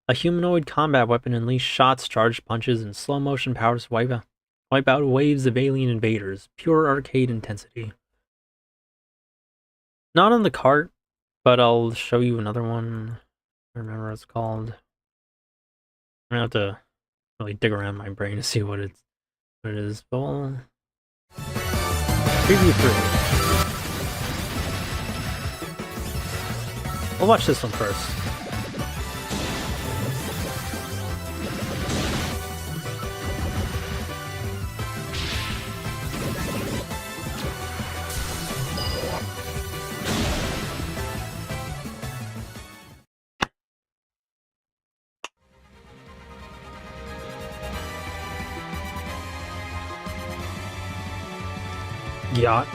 a humanoid combat weapon, unleash shots, charged punches, and slow-motion powers to wipe out waves of alien invaders. Pure arcade intensity. Not on the cart, but I'll show you another one. I remember what it's called. I'm gonna have to really dig around my brain to see what it is, but we'll... Preview 3. We'll watch this one first. Yacht.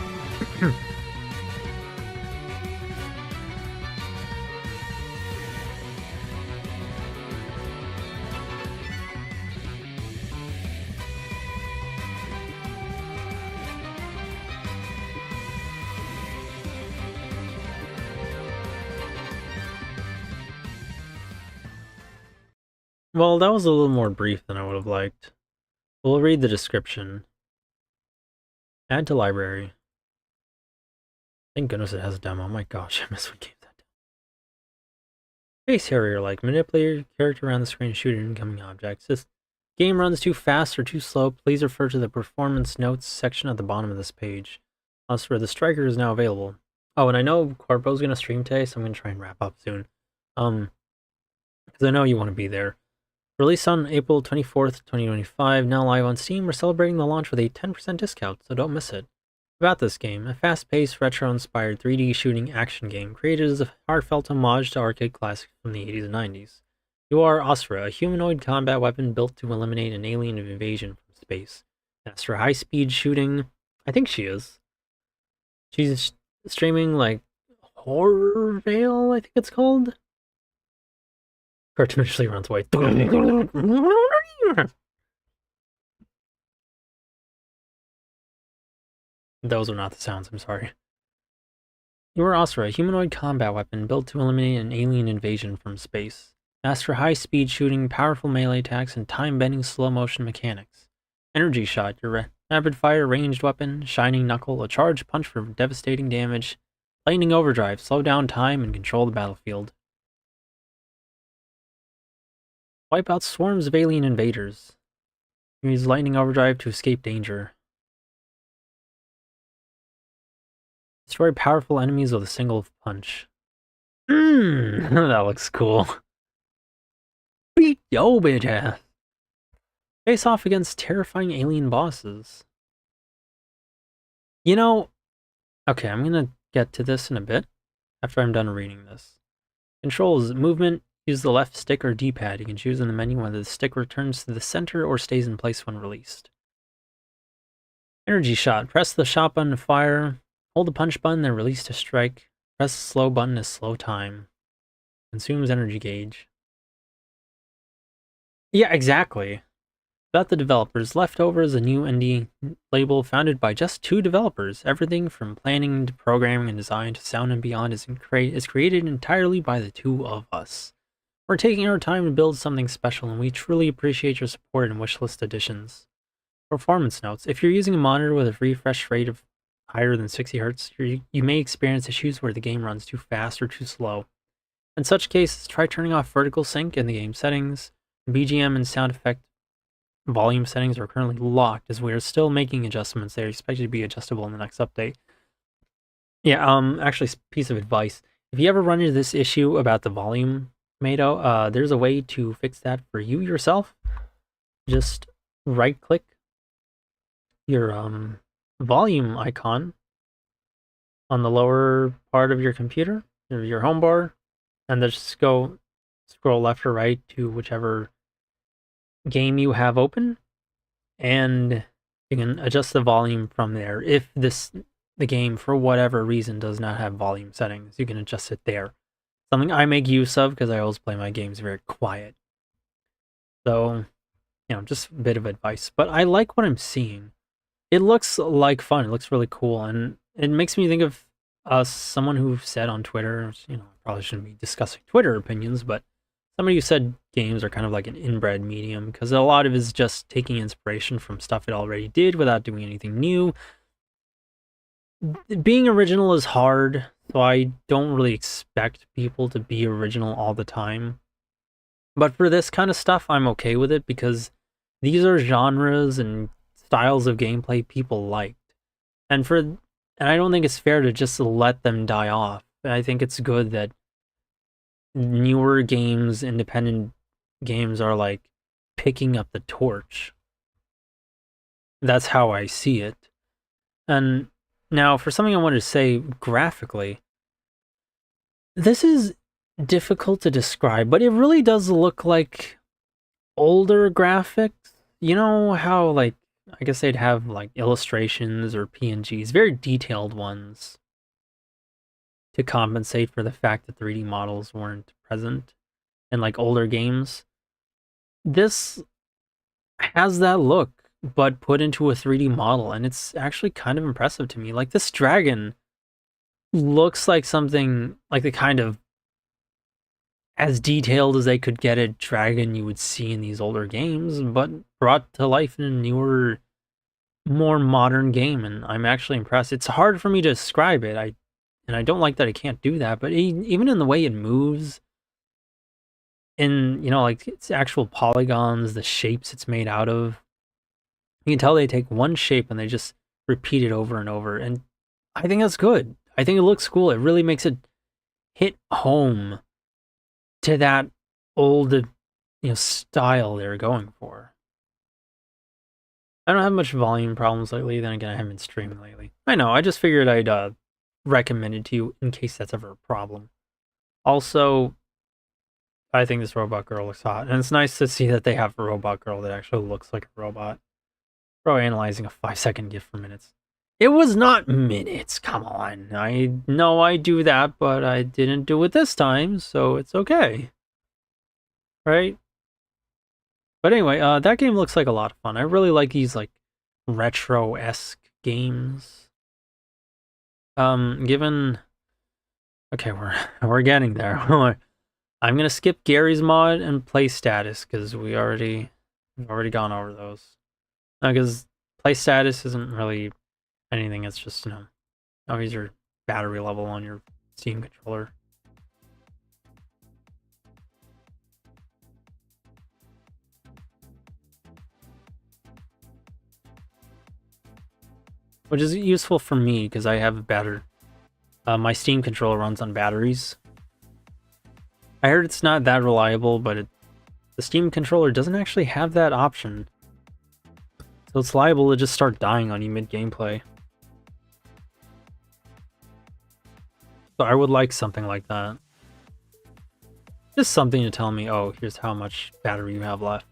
Well, that was a little more brief than I would have liked. We'll read the description. Add to library. Thank goodness it has a demo. My gosh, I miss when games had demo. Space Harrier-like. Manipulate your character around the screen and shoot at incoming objects. This game runs too fast or too slow. Please refer to the performance notes section at the bottom of this page. Also, the Striker is now available. Oh, and I know Corpo's gonna stream today, so I'm gonna try and wrap up soon. Because I know you want to be there. Released on April 24th, 2025, now live on Steam, we're celebrating the launch with a 10% discount, so don't miss it. About this game, a fast-paced, retro-inspired 3D shooting action game created as a heartfelt homage to arcade classics from the 80s and 90s. You are Osra, a humanoid combat weapon built to eliminate an alien invasion from space. Master high-speed shooting, I think she is, She's streaming like Horror Veil, I think it's called. Cartoonishly runs away. Those are not the sounds, I'm sorry. You are Asura, a humanoid combat weapon built to eliminate an alien invasion from space. Master high-speed shooting, powerful melee attacks, and time-bending slow-motion mechanics. Energy Shot, your rapid-fire ranged weapon. Shining Knuckle, a charged punch for devastating damage. Lightning Overdrive, slow down time and control the battlefield. Wipe out swarms of alien invaders. Use Lightning Overdrive to escape danger. Destroy powerful enemies with a single punch. That looks cool. Beat yo bitch ass. Face off against terrifying alien bosses. You know, okay, I'm gonna get to this in a bit, after I'm done reading this. Controls, movement, use the left stick or D-pad. You can choose in the menu whether the stick returns to the center or stays in place when released. Energy Shot, press the shot button to fire. Hold the punch button, then release to strike. Press the slow button to slow time. Consumes energy gauge. Yeah, exactly. About the developers, Leftover is a new indie label founded by just 2 developers. Everything from planning to programming and design to sound and beyond is created entirely by the 2 of us. We're taking our time to build something special, and we truly appreciate your support and wishlist additions. Performance notes. If you're using a monitor with a refresh rate of higher than 60 Hz, you may experience issues where the game runs too fast or too slow. In such cases, try turning off vertical sync in the game settings. BGM and sound effect volume settings are currently locked as we are still making adjustments. They are expected to be adjustable in the next update. Yeah, actually, piece of advice. If you ever run into this issue about the volume, Mato, there's a way to fix that for you yourself. Just right-click your volume icon on the lower part of your computer, or your home bar, and then just go scroll left or right to whichever game you have open, and you can adjust the volume from there. If the game, for whatever reason, does not have volume settings, you can adjust it there. Something I make use of because I always play my games very quiet. So, you know, just a bit of advice. But I like what I'm seeing. It looks like fun. It looks really cool, and it makes me think of someone who said on Twitter, you know, I probably shouldn't be discussing Twitter opinions, but somebody who said games are kind of like an inbred medium, because a lot of it is just taking inspiration from stuff it already did without doing anything new. Being original is hard, so I don't really expect people to be original all the time. But for this kind of stuff, I'm okay with it, because these are genres and styles of gameplay people liked. And I don't think it's fair to just let them die off. I think it's good that newer games, independent games, are like picking up the torch. That's how I see it. And now, for something I wanted to say graphically, this is difficult to describe, but it really does look like older graphics. You know how, like, I guess they'd have like illustrations or PNGs, very detailed ones, to compensate for the fact that 3D models weren't present in like older games. This has that look, but put into a 3D model, and it's actually kind of impressive to me. Like, this dragon looks like something like the kind of as detailed as they could get a dragon you would see in these older games, but brought to life in a newer, more modern game, and I'm actually impressed. It's hard for me to describe it, and I don't like that I can't do that, but even in the way it moves, in, you know, like its actual polygons, the shapes it's made out of, you can tell they take one shape and they just repeat it over and over, and I think that's good. I think it looks cool. It really makes it hit home to that old, you know, style they're going for. I don't have much volume problems lately. Then again, I haven't been streaming lately. I know. I just figured I'd recommend it to you in case that's ever a problem. Also, I think this robot girl looks hot, and it's nice to see that they have a robot girl that actually looks like a robot. Bro, analyzing a 5-second GIF for minutes. It was not minutes, come on. I know I do that, but I didn't do it this time, so it's okay. Right? But anyway, that game looks like a lot of fun. I really like these, like, retro-esque games. Given... Okay, we're getting there. I'm gonna skip Gary's mod and play status, because we've already gone over those. Because play status isn't really anything, it's just, always your battery level on your Steam controller. Which is useful for me, because I have a better... my Steam controller runs on batteries. I heard it's not that reliable, but the Steam controller doesn't actually have that option. So it's liable to just start dying on you mid-gameplay. So I would like something like that. Just something to tell me, oh, here's how much battery you have left.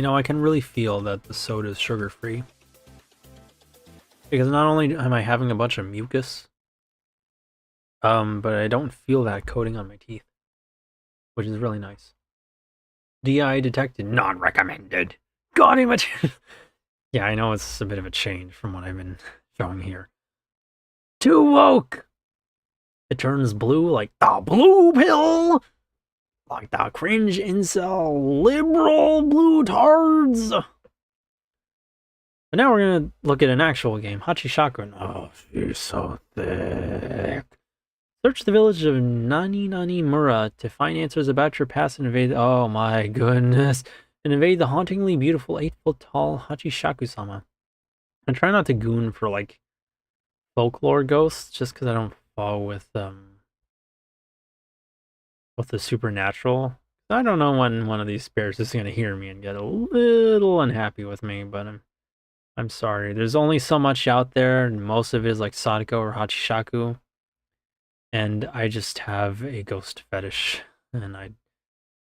I can really feel that the soda is sugar-free. Because not only am I having a bunch of mucus, but I don't feel that coating on my teeth. Which is really nice. DI detected, not recommended. Got him! Yeah, I know it's a bit of a change from what I've been showing here. Too woke! It turns blue like the blue pill! Like the cringe incel liberal blue tards. But now we're gonna look at an actual game. Hachishaku. Oh, she's so thick. Search the village of Nani-Nani-Mura to find answers about your past and invade... Oh my goodness. And invade the hauntingly beautiful 8-foot-tall Hachishaku-sama. And try not to goon for, like, folklore ghosts, just because I don't fall with the supernatural. I don't know when one of these spirits is going to hear me and get a little unhappy with me, but I'm sorry. There's only so much out there, and most of it is like Sadako or Hachishaku. And I just have a ghost fetish. And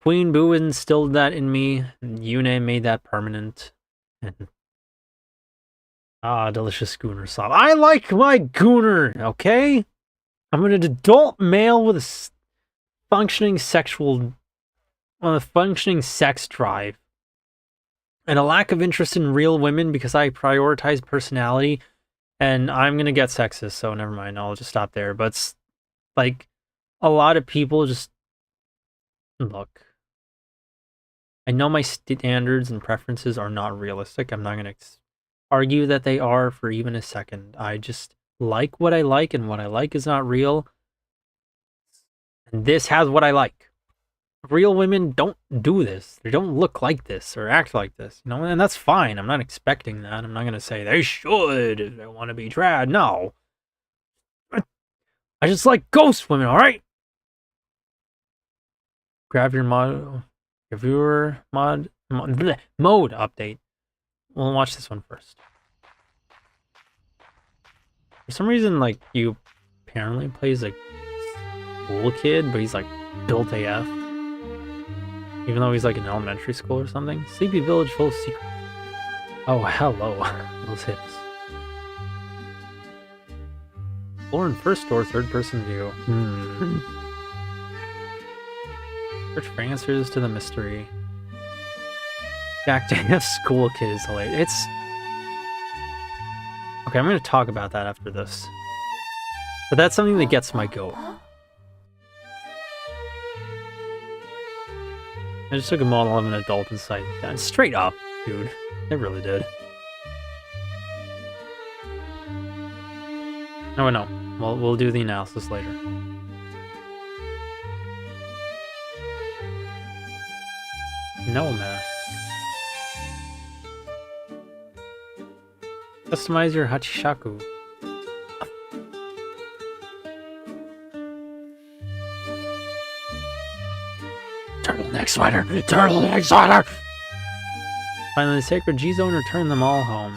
Queen Boo instilled that in me, and Yu-nee made that permanent. And delicious gooner sob. I like my gooner, okay? I'm an adult male with a functioning sex drive and a lack of interest in real women because I prioritize personality, and I'm gonna get sexist, so never mind, I'll just stop there. But like, a lot of people just look, I know my standards and preferences are not realistic. I'm not gonna argue that they are for even a second. I just like what I like, and what I like is not real. And this has what I like. Real women don't do this. They don't look like this or act like this, and that's fine. I'm not expecting that. I'm not going to say they should if they want to be trad. No. I just like ghost women, all right? Grab your viewer mode update. We'll watch this one first. For some reason, like, you apparently plays like cool kid, but he's like built AF. Even though he's like in elementary school or something. Sleepy village full of secrets. Oh, hello. Those hips. Explore in first or third person view. Search for answers to the mystery. Back to AF school kid is hilarious. It's... Okay, I'm going to talk about that after this. But that's something that gets my goat. I just took a model of an adult inside that. Straight up, dude. It really did. No, no. We'll do the analysis later. No, man. Customize your Hachishaku. Turtleneck sweater! Turtleneck sweater! Finally, the sacred G-Zone returned them all home.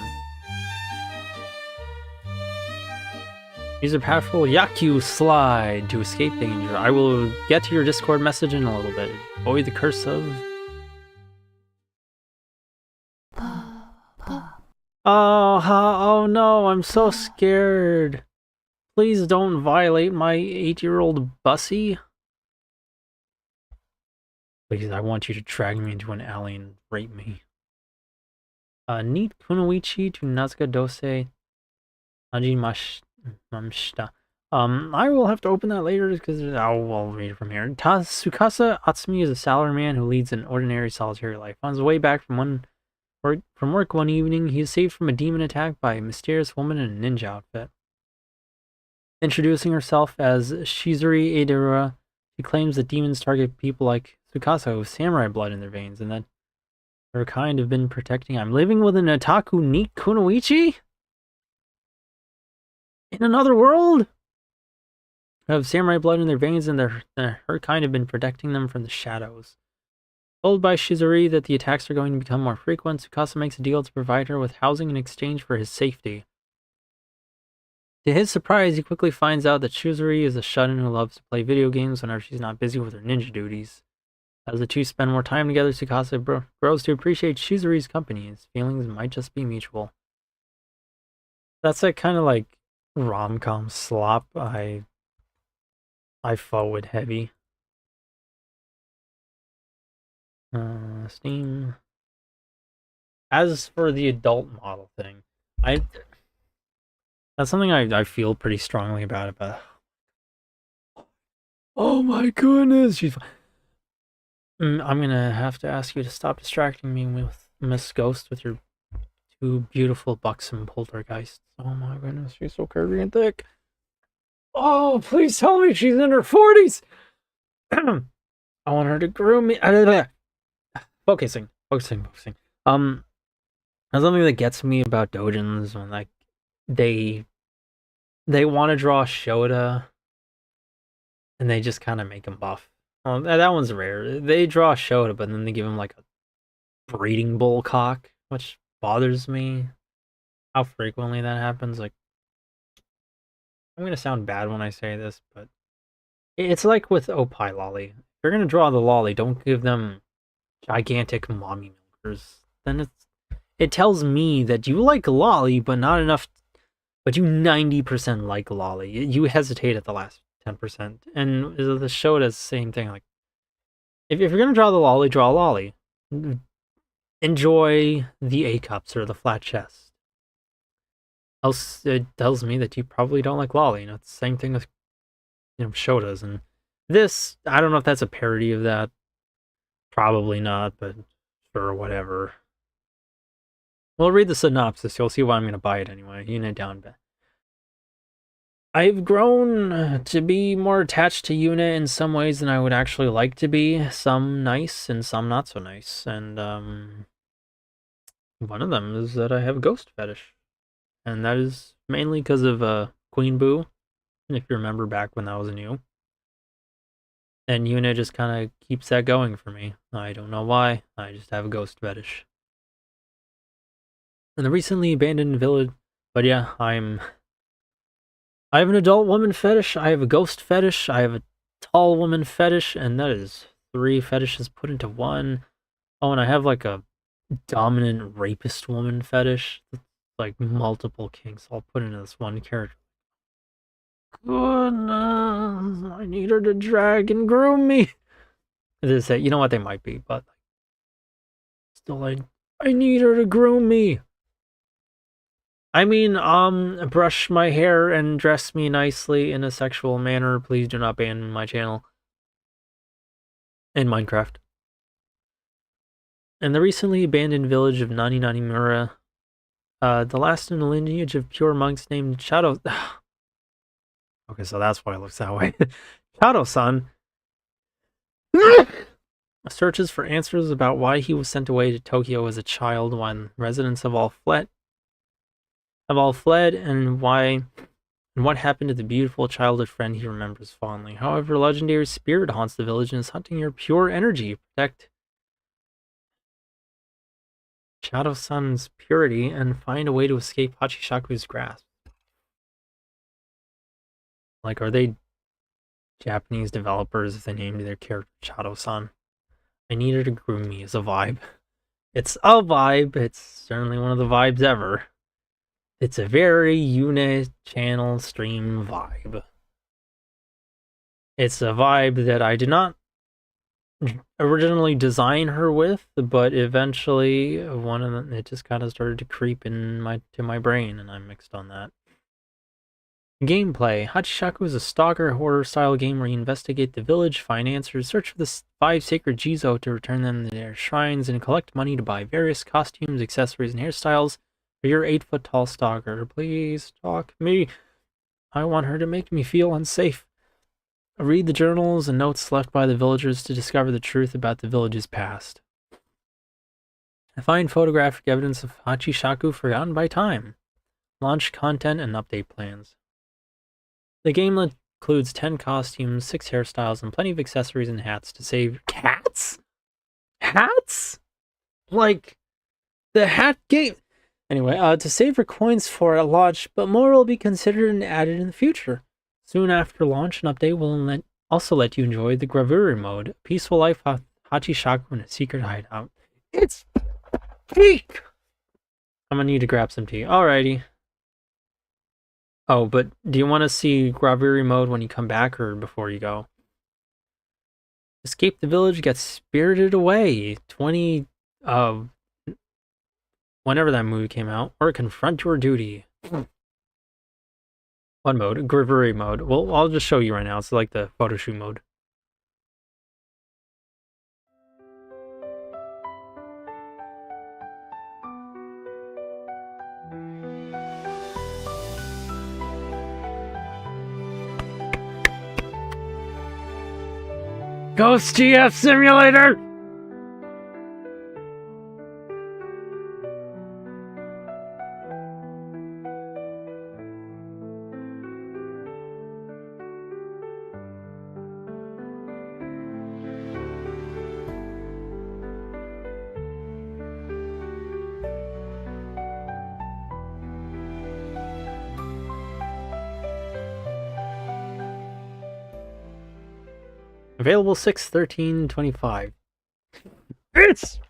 Use a powerful Yaku slide to escape danger. I will get to your Discord message in a little bit. Avoid the curse of... Oh no, I'm so scared. Please don't violate my 8-year-old Bussy. Please, I want you to drag me into an alley and rape me. Neat Kunoichi to Nazca Dose Haji Mamshita. I will have to open that later because I'll read it from here. Tsukasa Atsumi is a salaryman who leads an ordinary solitary life. On his way back from work one evening, he is saved from a demon attack by a mysterious woman in a ninja outfit. Introducing herself as Shizuri Edera, she claims that demons target people like Tsukasa with samurai blood in their veins, and that her kind have been protecting. I'm living with an otaku Neat Kunoichi? In another world? Have samurai blood in their veins, and her kind have been protecting them from the shadows. Told by Shizuri that the attacks are going to become more frequent, Tsukasa makes a deal to provide her with housing in exchange for his safety. To his surprise, he quickly finds out that Shizuri is a shut-in who loves to play video games whenever she's not busy with her ninja duties. As the two spend more time together, Tsukasa grows to appreciate Shizuri's company. His feelings might just be mutual. That's that kind of like rom-com slop I forward heavy. Steam. As for the adult model thing, that's something I feel pretty strongly about. Oh my goodness, she's. I'm gonna have to ask you to stop distracting me with Miss Ghost with your two beautiful buxom poltergeists. Oh my goodness, she's so curvy and thick. Oh, please tell me she's in her 40s. I want her to groom me. Focusing. That's something that gets me about doujins when like they want to draw Shota and they just kind of make him buff. That one's rare. They draw Shota, but then they give him like a breeding bull cock, which bothers me. How frequently that happens. Like, I'm gonna sound bad when I say this, but it's like with Opie Lolly. If you're gonna draw the lolly, don't give them gigantic mommy milkers. Then it tells me that you like lolly, but not enough. But you 90% like lolly. You hesitate at the last 10%. And the show does the same thing. Like, if you're gonna draw the lolly, draw lolly. Enjoy the A cups or the flat chest. Else, it tells me that you probably don't like lolly. You know, it's the same thing with Shotas. And this, I don't know if that's a parody of that. Probably not, but sure, whatever. Well, read the synopsis. You'll see why I'm going to buy it anyway. Yu-nee down bad. I've grown to be more attached to Yu-nee in some ways than I would actually like to be. Some nice and some not so nice. And one of them is that I have a ghost fetish. And that is mainly because of Queen Boo, if you remember back when that was new. And Yu-nee just kind of keeps that going for me. I don't know why. I just have a ghost fetish. And the recently abandoned village. But yeah, I have an adult woman fetish. I have a ghost fetish. I have a tall woman fetish. And that is 3 fetishes put into one. Oh, and I have like a dominant rapist woman fetish. Like multiple kinks all put into this one character. Goodness, I need her to drag and groom me. You know what, they might be, but still, I need her to groom me. I mean, brush my hair and dress me nicely in a sexual manner. Please do not ban my channel. And Minecraft. And the recently abandoned village of Nani Nani Mura. The last in a lineage of pure monks named Shadow... Okay, so that's why it looks that way. Shadow-san searches for answers about why he was sent away to Tokyo as a child when residents have all fled, and why and what happened to the beautiful childhood friend he remembers fondly. However, a legendary spirit haunts the village and is hunting your pure energy. Protect Shadow Sun's purity and find a way to escape Hachishaku's grasp. Like, are they Japanese developers if they named their character Shadow Sun? I needed to groom me as a vibe. It's a vibe. It's certainly one of the vibes ever. It's a very Yu-nee channel stream vibe. It's a vibe that I did not originally design her with, but eventually one of them, it just kind of started to creep in my brain, and I'm mixed on that. Gameplay. Hachishaku is a stalker horror-style game where you investigate the village, find answers, search for the 5 sacred Jizo to return them to their shrines, and collect money to buy various costumes, accessories, and hairstyles for your 8-foot-tall stalker. Please stalk me. I want her to make me feel unsafe. Read the journals and notes left by the villagers to discover the truth about the village's past. Find photographic evidence of Hachishaku forgotten by time. Launch content and update plans. The game includes 10 costumes, 6 hairstyles, and plenty of accessories and hats to save... Hats? Hats? Like, the hat game... Anyway, to save for coins for launch, but more will be considered and added in the future. Soon after launch, an update will also let you enjoy the Gravure mode, a peaceful life of Hachishaku in a secret hideout. It's peak! I'm gonna need to grab some tea. Alrighty. Oh, but do you want to see Gravure mode when you come back or before you go? Escape the village, get spirited away. 20, whenever that movie came out. Or confront your duty. What mode? Gravure mode. Well, I'll just show you right now. It's like the photo shoot mode. Ghost GF Simulator! Available 6/13/25. It's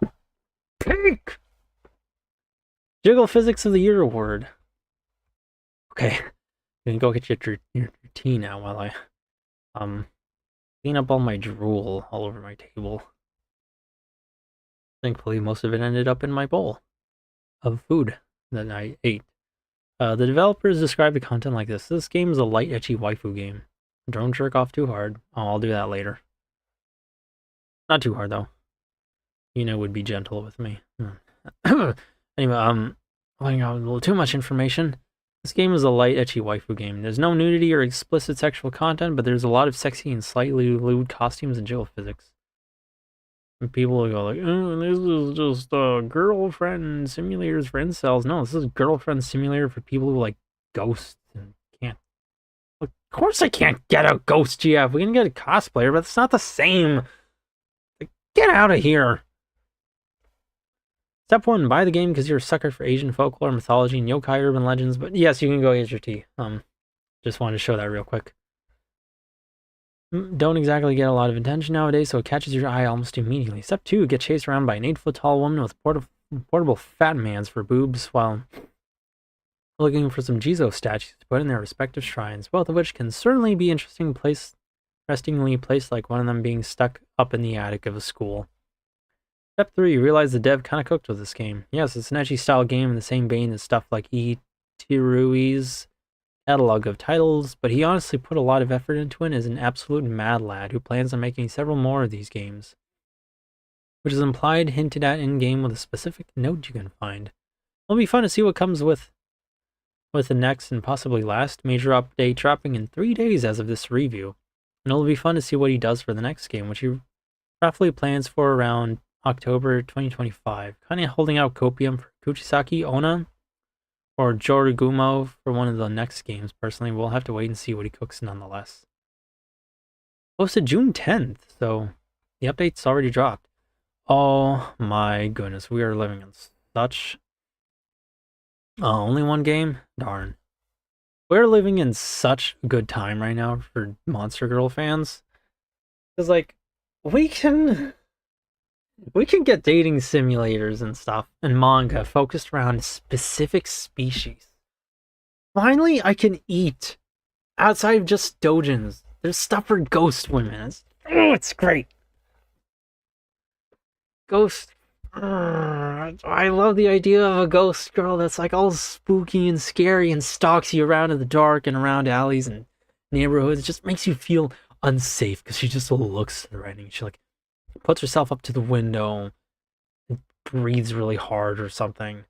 pink! Jiggle Physics of the Year Award. Okay, you can go get your tea now while I clean up all my drool all over my table. Thankfully, most of it ended up in my bowl of food that I ate. The developers describe the content like this. This game is a light, etchy waifu game. Don't jerk off too hard. Oh, I'll do that later. Not too hard, though. Yu-nee would be gentle with me. Anyway, letting out a little too much information. This game is a light, etchy waifu game. There's no nudity or explicit sexual content, but there's a lot of sexy and slightly lewd costumes and jiggle physics. And people will go like, oh, this is just a girlfriend simulators for incels. No, this is a girlfriend simulator for people who like ghosts and can't. Of course I can't get a ghost GF. We can get a cosplayer, but it's not the same. Like, get out of here. Step 1, buy the game because you're a sucker for Asian folklore, mythology, and yokai urban legends. But yes, you can go get your tea. Just wanted to show that real quick. Don't exactly get a lot of attention nowadays, so it catches your eye almost immediately. Step 2, get chased around by an 8-foot-tall woman with portable fat mans for boobs while looking for some Jizo statues to put in their respective shrines, both of which can certainly be interestingly placed, like one of them being stuck up in the attic of a school. Step 3, realize the dev kinda cooked with this game. Yes, it's an edgy style game in the same vein as stuff like Tirui's catalog of titles, but he honestly put a lot of effort into it and is an absolute mad lad who plans on making several more of these games, which is implied, hinted at in-game with a specific note you can find. It'll be fun to see what comes with the next and possibly last major update dropping in 3 days as of this review, and it'll be fun to see what he does for the next game, which he roughly plans for around October 2025, kind of holding out copium for Kuchisaki Onna, or Jorigumo for one of the next games. Personally, we'll have to wait and see what he cooks nonetheless. Posted June 10th, so the update's already dropped. Oh my goodness, we are living in such... only one game? Darn. We're living in such a good time right now for Monster Girl fans. Because, like, we can get dating simulators and stuff and manga focused around specific species. Finally, I can eat outside of just doujins. There's stuff for ghost women. It's great. Ghost. I love the idea of a ghost girl that's like all spooky and scary and stalks you around in the dark and around alleys and neighborhoods. It just makes you feel unsafe because she just looks threatening. She like puts herself up to the window and breathes really hard or something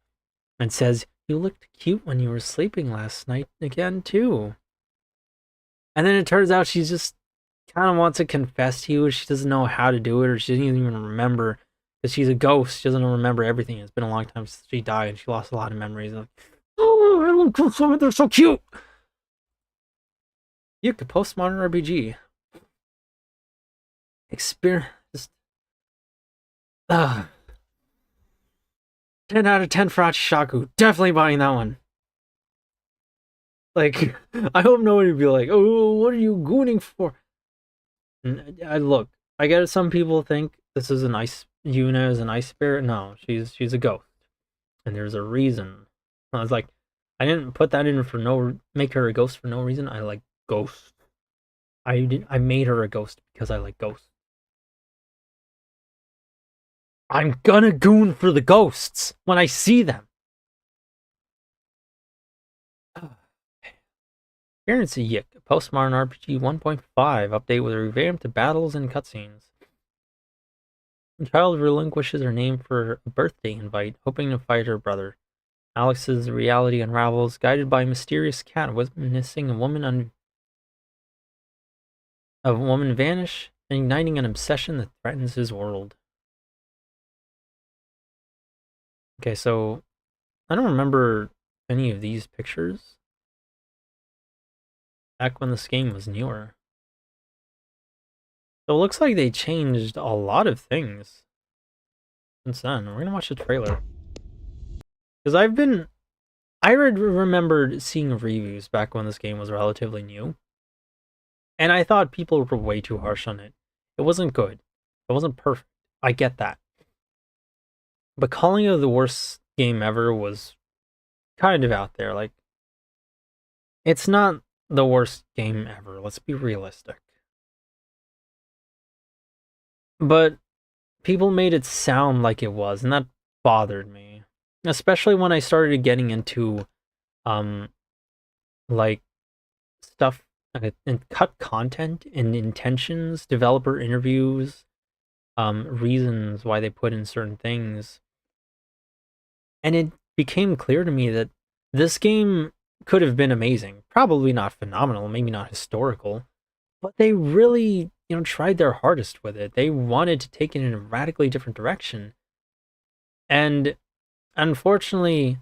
and says, "You looked cute when you were sleeping last night again too." And then it turns out she just kind of wants to confess to you. She doesn't know how to do it, or she doesn't even remember. Because she's a ghost, she doesn't remember everything. It's been a long time since she died, and she lost a lot of memories. Like, oh, I love ghost women, they're so cute! You could postmodern RPG. Experience. 10 out of 10 for Achishaku. Definitely buying that one. Like, I hope nobody would be like, oh, what are you gooning for? Look, I get it, some people think this is a nice... Yu-nee is an ice spirit. No, she's a ghost, and there's a reason. I was like, I didn't put that in for make her a ghost for no reason. I like ghosts. I made her a ghost because I like ghosts. I'm gonna goon for the ghosts when I see them. Appearance of Yik, Postmodern RPG 1.5 update with revamped battles and cutscenes. The child relinquishes her name for a birthday invite, hoping to fight her brother. Alex's reality unravels, guided by a mysterious cat witnessing a woman vanish and igniting an obsession that threatens his world. Okay, so I don't remember any of these pictures back when this game was newer. So it looks like they changed a lot of things since then. We're gonna watch the trailer. Because I remembered seeing reviews back when this game was relatively new. And I thought people were way too harsh on it. It wasn't good. It wasn't perfect. I get that. But calling it the worst game ever was kind of out there. Like, it's not the worst game ever. Let's be realistic. But people made it sound like it was, and that bothered me. Especially when I started getting into, like, stuff, and cut content and intentions, developer interviews, reasons why they put in certain things. And it became clear to me that this game could have been amazing. Probably not phenomenal, maybe not historical, but they really... tried their hardest with it. They wanted to take it in a radically different direction. And unfortunately,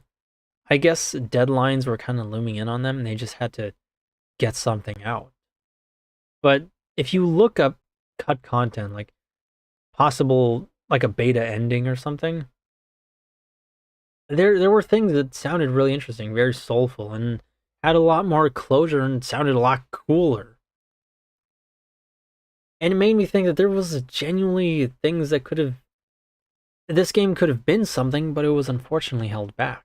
I guess deadlines were kind of looming in on them, and they just had to get something out. But if you look up cut content, like possible, like a beta ending or something, there were things that sounded really interesting, very soulful, and had a lot more closure and sounded a lot cooler. And it made me think that there was genuinely things that could have... This game could have been something, but it was unfortunately held back.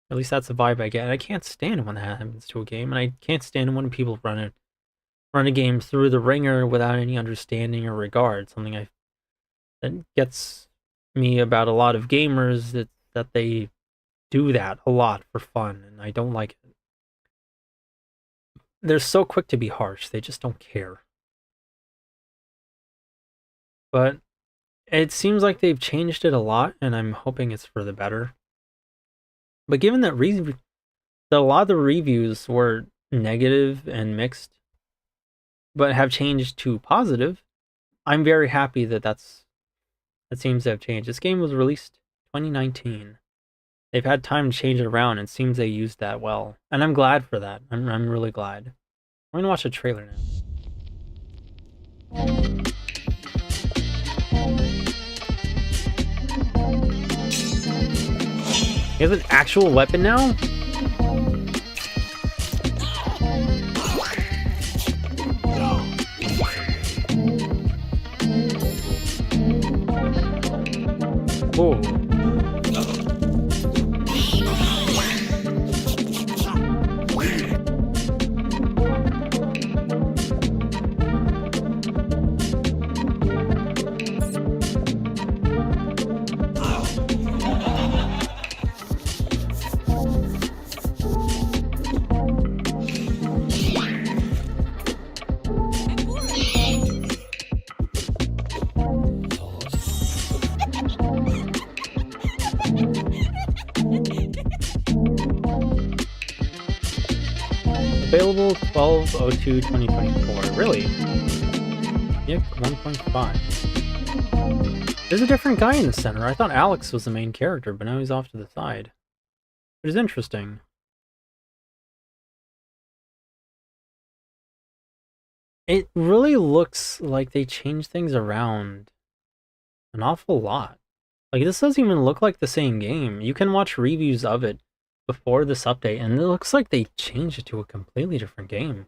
At least that's the vibe I get. And I can't stand when that happens to a game, and I can't stand when people run a game through the ringer without any understanding or regard. Something that gets me about a lot of gamers, that they do that a lot for fun, and I don't like it. They're so quick to be harsh, they just don't care. But it seems like they've changed it a lot, and I'm hoping it's for the better. But given that a lot of the reviews were negative and mixed, but have changed to positive, I'm very happy that seems to have changed. This game was released 2019. They've had time to change it around, and it seems they used that well. And I'm glad for that. I'm really glad. I'm gonna watch a trailer now. He has an actual weapon now? Whoa. Available 12/02/2024. Really? Yep, 1.5. There's a different guy in the center. I thought Alex was the main character, but now he's off to the side. Which is interesting. It really looks like they changed things around an awful lot. Like, this doesn't even look like the same game. You can watch reviews of it before this update, and it looks like they changed it to a completely different game.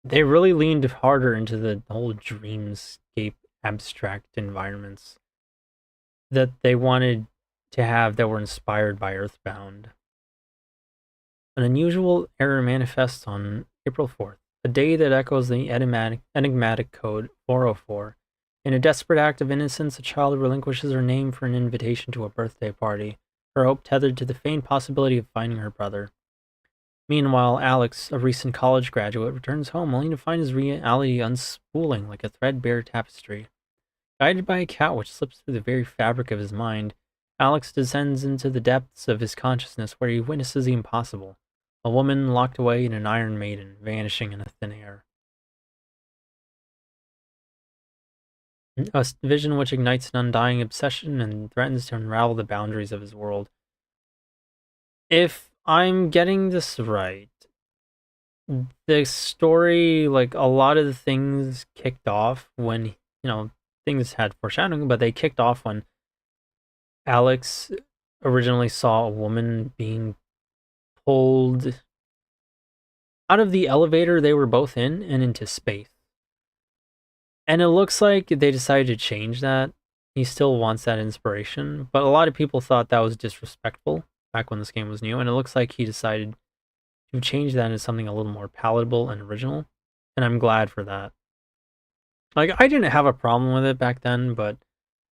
They really leaned harder into the whole dreamscape abstract environments that they wanted to have that were inspired by Earthbound. An unusual error manifests on April 4th, a day that echoes the enigmatic code 404. In a desperate act of innocence, a child relinquishes her name for an invitation to a birthday party, her hope tethered to the faint possibility of finding her brother. Meanwhile, Alex, a recent college graduate, returns home only to find his reality unspooling like a threadbare tapestry. Guided by a cat which slips through the very fabric of his mind, Alex descends into the depths of his consciousness where he witnesses the impossible, a woman locked away in an Iron Maiden vanishing in a thin air. A vision which ignites an undying obsession and threatens to unravel the boundaries of his world. If I'm getting this right, the story, like, a lot of the things kicked off when, things had foreshadowing, but they kicked off when Alex originally saw a woman being pulled out of the elevator they were both in and into space. And it looks like they decided to change that. He still wants that inspiration, but a lot of people thought that was disrespectful back when this game was new, and it looks like he decided to change that into something a little more palatable and original, and I'm glad for that. Like, I didn't have a problem with it back then, but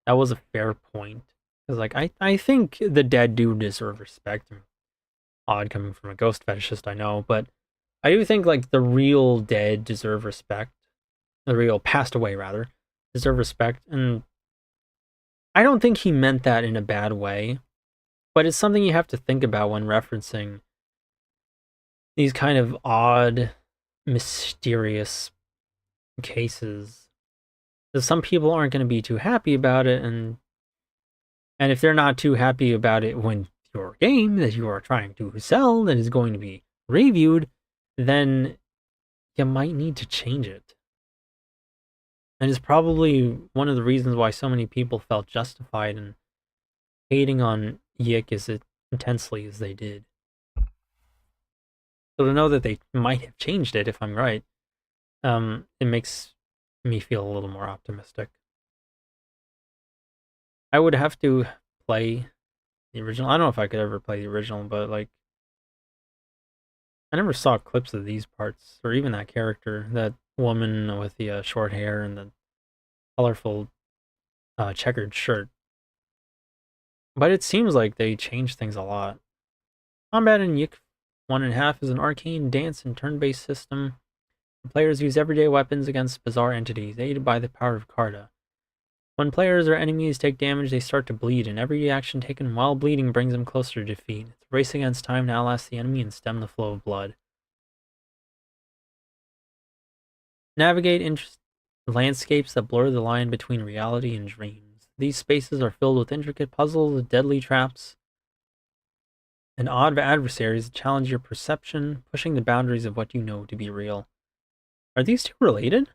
that was a fair point. Because, like, I think the dead do deserve respect. Odd coming from a ghost fetishist, I know, but I do think, like, the real dead deserve respect. The real passed away, rather, deserve respect, and I don't think he meant that in a bad way, but it's something you have to think about when referencing these kind of odd, mysterious cases. Because some people aren't going to be too happy about it, and if they're not too happy about it when your game that you are trying to sell that is going to be reviewed, then you might need to change it. And it's probably one of the reasons why so many people felt justified in hating on Yik as intensely as they did. So to know that they might have changed it, if I'm right, it makes me feel a little more optimistic. I would have to play the original. I don't know if I could ever play the original, but, like, I never saw clips of these parts, or even that character, that woman with the short hair and the colorful checkered shirt. But it seems like they changed things a lot. Combat in Yik 1.5 is an arcane dance and turn-based system. The players use everyday weapons against bizarre entities, aided by the power of Karda. When players or enemies take damage, they start to bleed, and every action taken while bleeding brings them closer to defeat. It's a race against time to outlast the enemy and stem the flow of blood. Navigate landscapes that blur the line between reality and dreams. These spaces are filled with intricate puzzles, deadly traps, and odd adversaries that challenge your perception, pushing the boundaries of what you know to be real. Are these two related?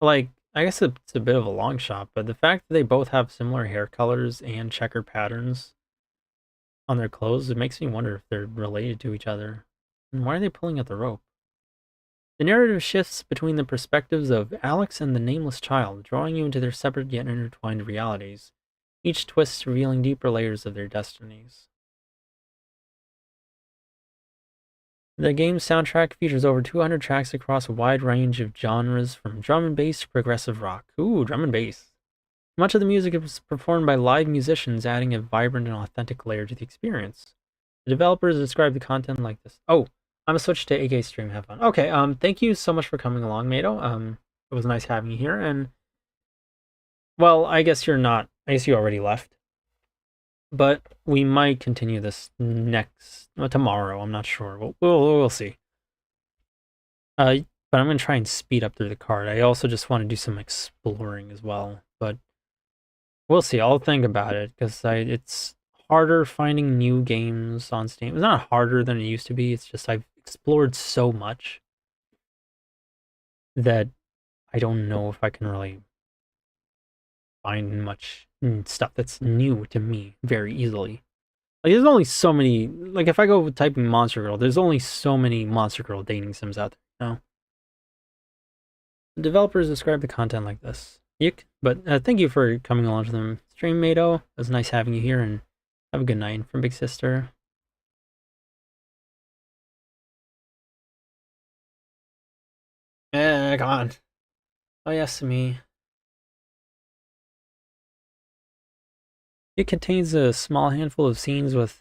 Like, I guess it's a bit of a long shot, but the fact that they both have similar hair colors and checkered patterns on their clothes, it makes me wonder if they're related to each other. And why are they pulling at the rope? The narrative shifts between the perspectives of Alex and the nameless child, drawing you into their separate yet intertwined realities, each twist revealing deeper layers of their destinies. The game's soundtrack features over 200 tracks across a wide range of genres, from drum and bass to progressive rock. Ooh, drum and bass. Much of the music is performed by live musicians, adding a vibrant and authentic layer to the experience. The developers describe the content like this. Oh, I'm gonna switch to AK Stream. Have fun. Okay, thank you so much for coming along, Mato. It was nice having you here, and well, I guess you're not. I guess you already left. But we might continue this tomorrow. I'm not sure. We'll see. But I'm gonna try and speed up through the card. I also just want to do some exploring as well. But we'll see. I'll think about it because it's harder finding new games on Steam. It's not harder than it used to be. It's just I've explored so much that I don't know if I can really find much stuff that's new to me very easily. Like, there's only so many, like, if I go typing Monster Girl, there's only so many Monster Girl dating sims out there, you know? The developers describe the content like this. Yick, but thank you for coming along to the stream, Mato. It was nice having you here, and have a good night from Big Sister. Come on. Oh, yes, me. It contains a small handful of scenes with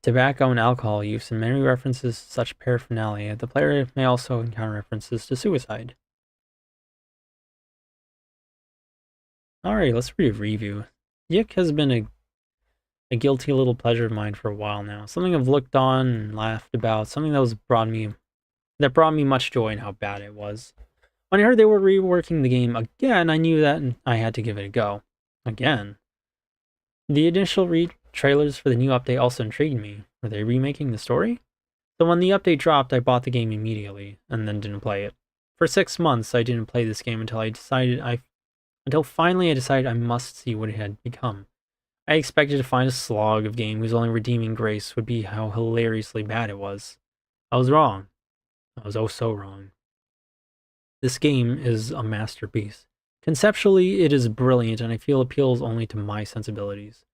tobacco and alcohol use and many references to such paraphernalia. The player may also encounter references to suicide. Alright, let's read a review. Yick has been a guilty little pleasure of mine for a while now. Something I've looked on and laughed about. Something that brought me much joy in how bad it was. When I heard they were reworking the game again, I knew that I had to give it a go. Again. The initial trailers for the new update also intrigued me. Were they remaking the story? So when the update dropped, I bought the game immediately, and then didn't play it. For 6 months, I didn't play this game until finally I decided I must see what it had become. I expected to find a slog of game whose only redeeming grace would be how hilariously bad it was. I was wrong. I was oh so wrong. This game is a masterpiece. Conceptually, it is brilliant, and I feel appeals only to my sensibilities.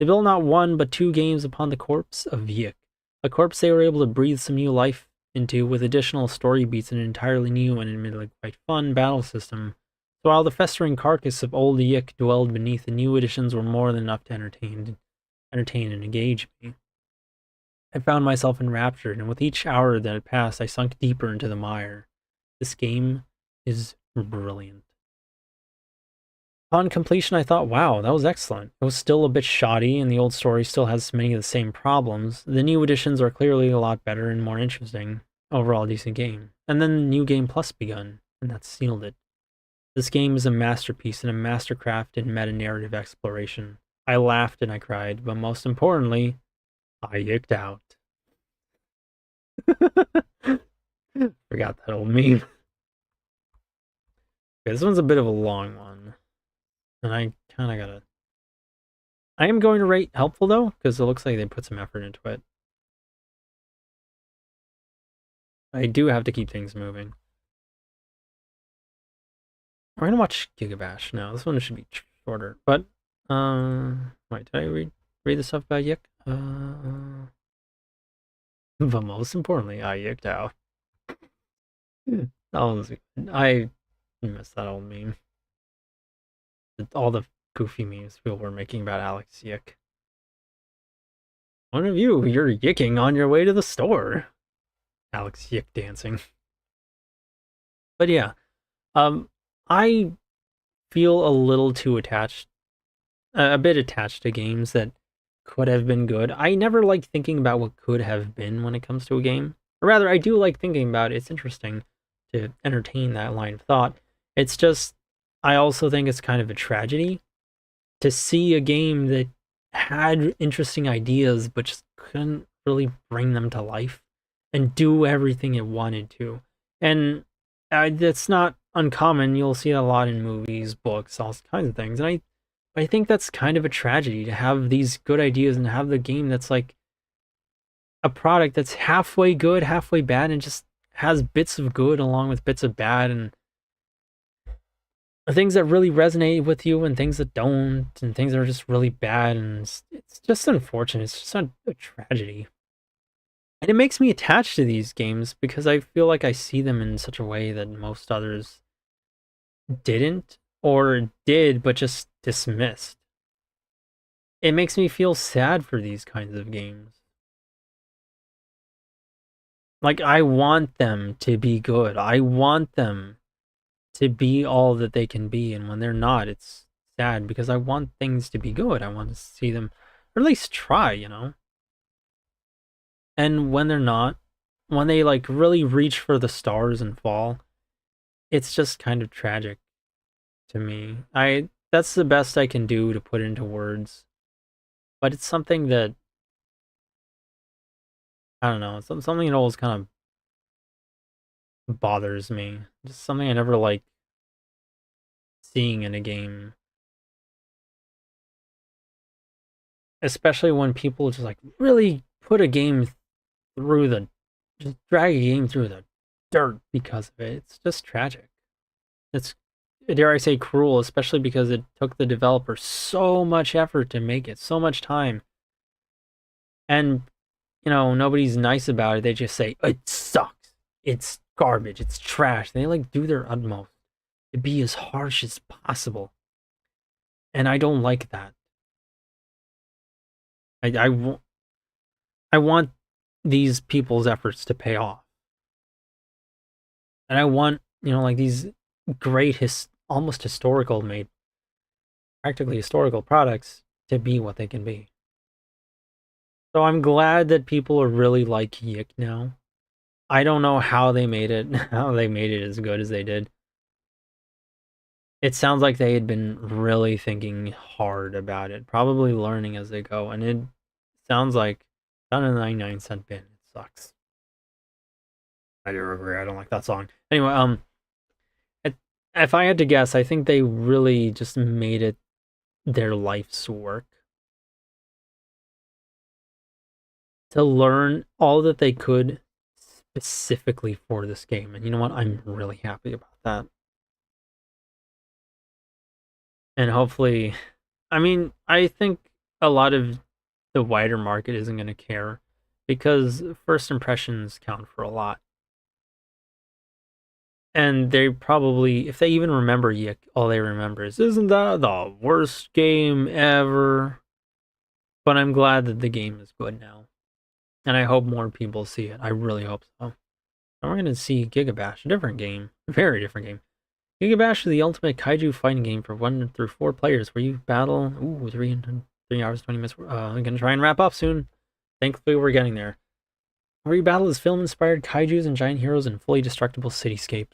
They built not one, but 2 games upon the corpse of Yick, a corpse they were able to breathe some new life into with additional story beats and an entirely new and admittedly quite fun battle system. So while the festering carcass of old Yick dwelled beneath, the new additions were more than enough to entertain and engage me. I found myself enraptured, and with each hour that had passed, I sunk deeper into the mire. This game is brilliant. Upon completion, I thought, wow, that was excellent. It was still a bit shoddy, and the old story still has many of the same problems. The new additions are clearly a lot better and more interesting. Overall, a decent game. And then the New Game Plus begun, and that sealed it. This game is a masterpiece and a mastercraft in meta-narrative exploration. I laughed and I cried, but most importantly, I yicked out. Forgot that old meme. Okay, this one's a bit of a long one. And I kind of gotta... I am going to rate helpful, though, because it looks like they put some effort into it. I do have to keep things moving. We're gonna watch Gigabash now. This one should be shorter. But, wait, did I read the stuff about Yick? But most importantly, I yicked out. That was good. I missed that old meme. All the goofy memes people were making about Alex Yick. One of you, you're yicking on your way to the store. Alex Yick dancing. But yeah, I feel a little too attached, a bit attached to games that could have been good. I never like thinking about what could have been when it comes to a game. Or rather, I do like thinking about it. It's interesting to entertain that line of thought. It's just, I also think it's kind of a tragedy to see a game that had interesting ideas, but just couldn't really bring them to life and do everything it wanted to. And that's not uncommon. You'll see it a lot in movies, books, all kinds of things. And I think that's kind of a tragedy to have these good ideas and have the game that's like a product that's halfway good, halfway bad, and just has bits of good along with bits of bad, and things that really resonate with you and things that don't, and things that are just really bad. And it's just unfortunate. It's just a tragedy. And it makes me attached to these games because I feel like I see them in such a way that most others didn't, or did but just dismissed. It makes me feel sad for these kinds of games. Like, I want them to be good. I want them to be all that they can be, and when they're not, it's sad because I want things to be good. I want to see them, or at least try, you know? And when they're not, when they like really reach for the stars and fall, it's just kind of tragic to me. That's the best I can do to put into words. But it's something that, I don't know, it's something that always kind of bothers me. Just something I never like seeing in a game. Especially when people just like really put a game through the, just drag a game through the dirt because of it. It's just tragic. It's, dare I say, cruel, especially because it took the developer so much effort to make it, so much time. And, you know, nobody's nice about it. They just say, it sucks. It's garbage. It's trash. They like do their utmost to be as harsh as possible. And I don't like that. I want these people's efforts to pay off. And I want, you know, like these great, almost historical made, practically historical products to be what they can be. So I'm glad that people are really like Yick now. I don't know how they made it as good as they did. It sounds like they had been really thinking hard about it, probably learning as they go, and it sounds like down in the 99-cent bin. It sucks. I do agree. I don't like that song. Anyway, if I had to guess, I think they really just made it their life's work to learn all that they could specifically for this game. And you know what? I'm really happy about that. And hopefully, I mean, I think a lot of the wider market isn't going to care because first impressions count for a lot. And they probably, if they even remember Yick, all they remember is, isn't that the worst game ever? But I'm glad that the game is good now. And I hope more people see it. I really hope so. And we're going to see Gigabash, a different game. A very different game. Gigabash is the ultimate kaiju fighting game for 1 through 4 players where you battle, 3 hours, 20 minutes. I'm going to try and wrap up soon. Thankfully, we're getting there. Where you battle as film-inspired kaijus and giant heroes in fully destructible cityscapes.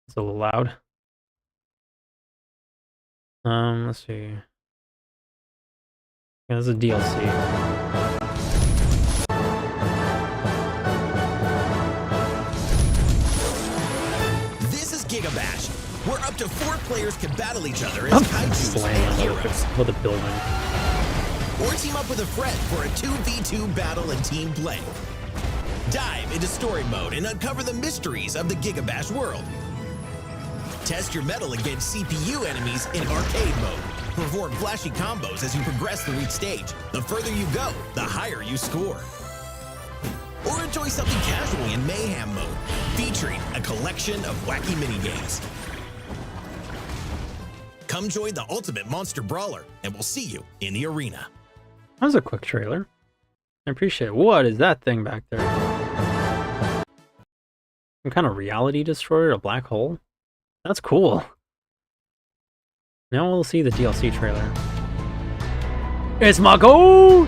It's a little loud. Let's see. Yeah, this is a DLC. Gigabash, where up to 4 players can battle each other as kaijus and heroes. For the building. Or team up with a friend for a 2v2 battle and team play. Dive into story mode and uncover the mysteries of the Gigabash world. Test your mettle against CPU enemies in arcade mode. Perform flashy combos as you progress through each stage. The further you go, the higher you score. Or enjoy something casual in mayhem mode, featuring a collection of wacky minigames. Come join the ultimate monster brawler, and we'll see you in the arena. That was a quick trailer. I appreciate it. What is that thing back there? Some kind of reality destroyer, a black hole? That's cool. Now we'll see the DLC trailer. It's my goal!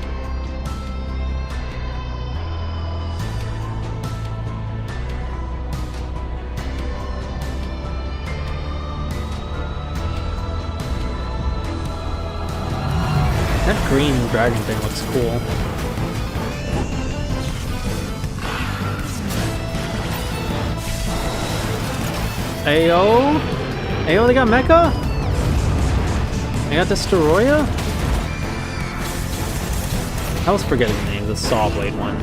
That green dragon thing looks cool. Ayo! Ayo, they got Mecha? They got Destroya? I was forgetting the name, the Saw Blade one.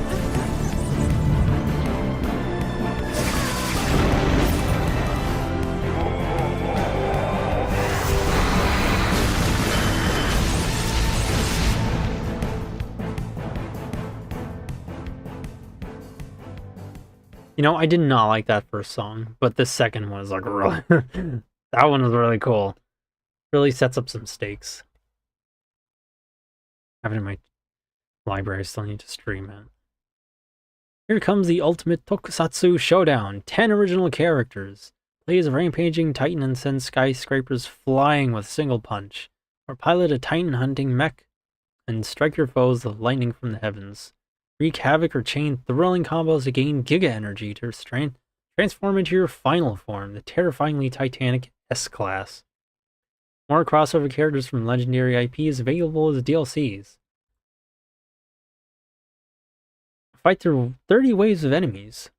You know, I did not like that first song, but the second one is like really that one was really cool. Really sets up some stakes. I have it in my library, I still need to stream it. Here comes the ultimate tokusatsu showdown. 10 original characters. Play as a rampaging titan and send skyscrapers flying with single punch. Or pilot a titan hunting mech and strike your foes with lightning from the heavens. Wreak havoc or chain thrilling combos to gain giga energy to transform into your final form, the terrifyingly titanic S-Class. More crossover characters from legendary IPs available as DLCs. Fight through 30 waves of enemies.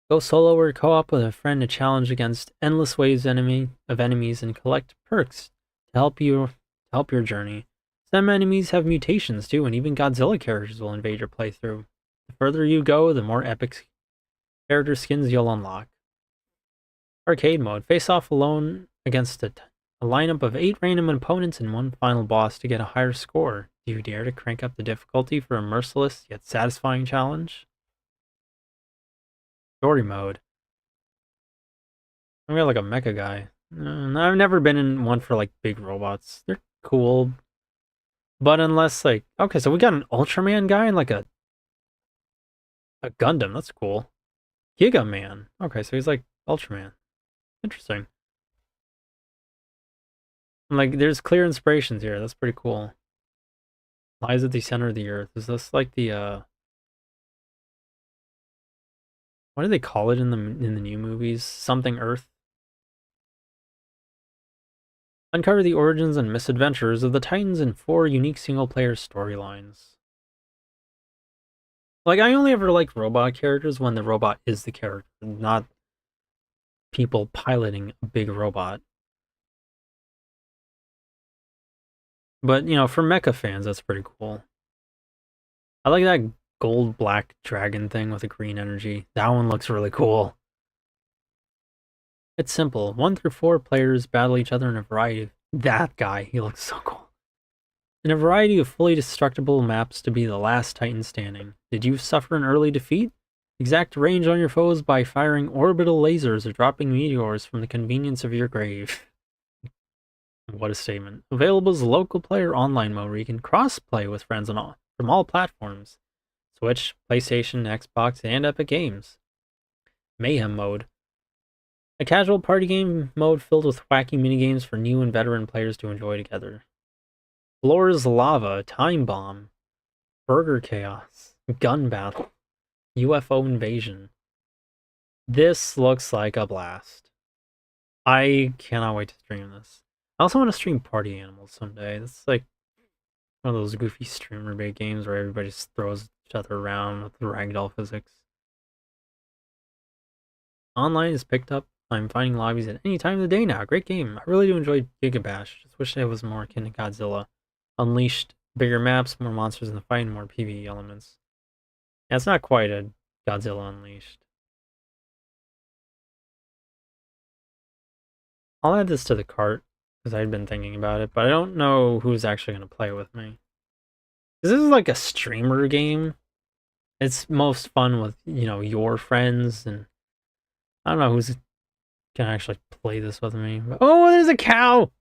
Go solo or co-op with a friend to challenge against endless waves of enemies and collect perks to help your journey. Some enemies have mutations too, and even Godzilla characters will invade your playthrough. The further you go, the more epic character skins you'll unlock. Arcade mode. Face off alone against a lineup of 8 random opponents and one final boss to get a higher score. Do you dare to crank up the difficulty for a merciless yet satisfying challenge? Story mode. I got like a mecha guy. I've never been in one for like big robots. They're cool. But unless like, okay, so we got an Ultraman guy and like a Gundam. That's cool. Giga Man. Okay, so he's like Ultraman. Interesting. Like, there's clear inspirations here. That's pretty cool. Lies at the center of the earth. Is this like the what do they call it in the new movies? Something Earth. Uncover the origins and misadventures of the Titans in 4 unique single-player storylines. Like, I only ever like robot characters when the robot is the character, not people piloting a big robot. But, you know, for mecha fans, that's pretty cool. I like that gold-black dragon thing with a green energy. That one looks really cool. It's simple. 1 through 4 players battle each other in a variety of... That guy, he looks so cool. In a variety of fully destructible maps to be the last Titan standing. Did you suffer an early defeat? Exact range on your foes by firing orbital lasers or dropping meteors from the convenience of your grave. What a statement. Available as a local player online mode where you can cross-play with friends from all platforms. Switch, PlayStation, Xbox, and Epic Games. Mayhem mode. A casual party game mode filled with wacky minigames for new and veteran players to enjoy together. Floor's Lava, Time Bomb, Burger Chaos, Gun Battle, UFO Invasion. This looks like a blast. I cannot wait to stream this. I also want to stream Party Animals someday. That's like one of those goofy streamer-bait games where everybody just throws each other around with the ragdoll physics. Online is picked up. I'm finding lobbies at any time of the day now. Great game. I really do enjoy Giga Bash. Just wish it was more akin to Godzilla. Unleashed bigger maps, more monsters in the fight, and more PvE elements. Yeah, it's not quite a Godzilla Unleashed. I'll add this to the cart, because I'd been thinking about it, but I don't know who's actually going to play with me. This is like a streamer game. It's most fun with, you know, your friends, and I don't know who's can actually play this with me. But, oh, there's a cow!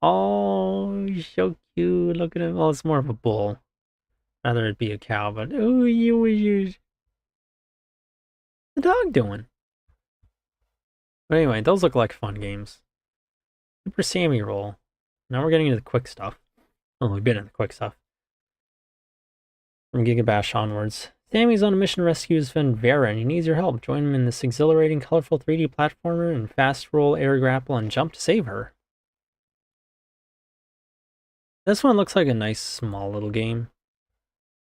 Oh, he's so cute. Look at him. Well, it's more of a bull. Rather it be a cow, but oh, what's the dog doing? But anyway, those look like fun games. Super Sammy roll. Now we're getting into the quick stuff. Oh, we've been in the quick stuff. From Giga Bash onwards. Sammy's on a mission to rescue his friend Vera, and he needs your help. Join him in this exhilarating, colorful 3D platformer and fast roll, air grapple, and jump to save her. This one looks like a nice, small little game.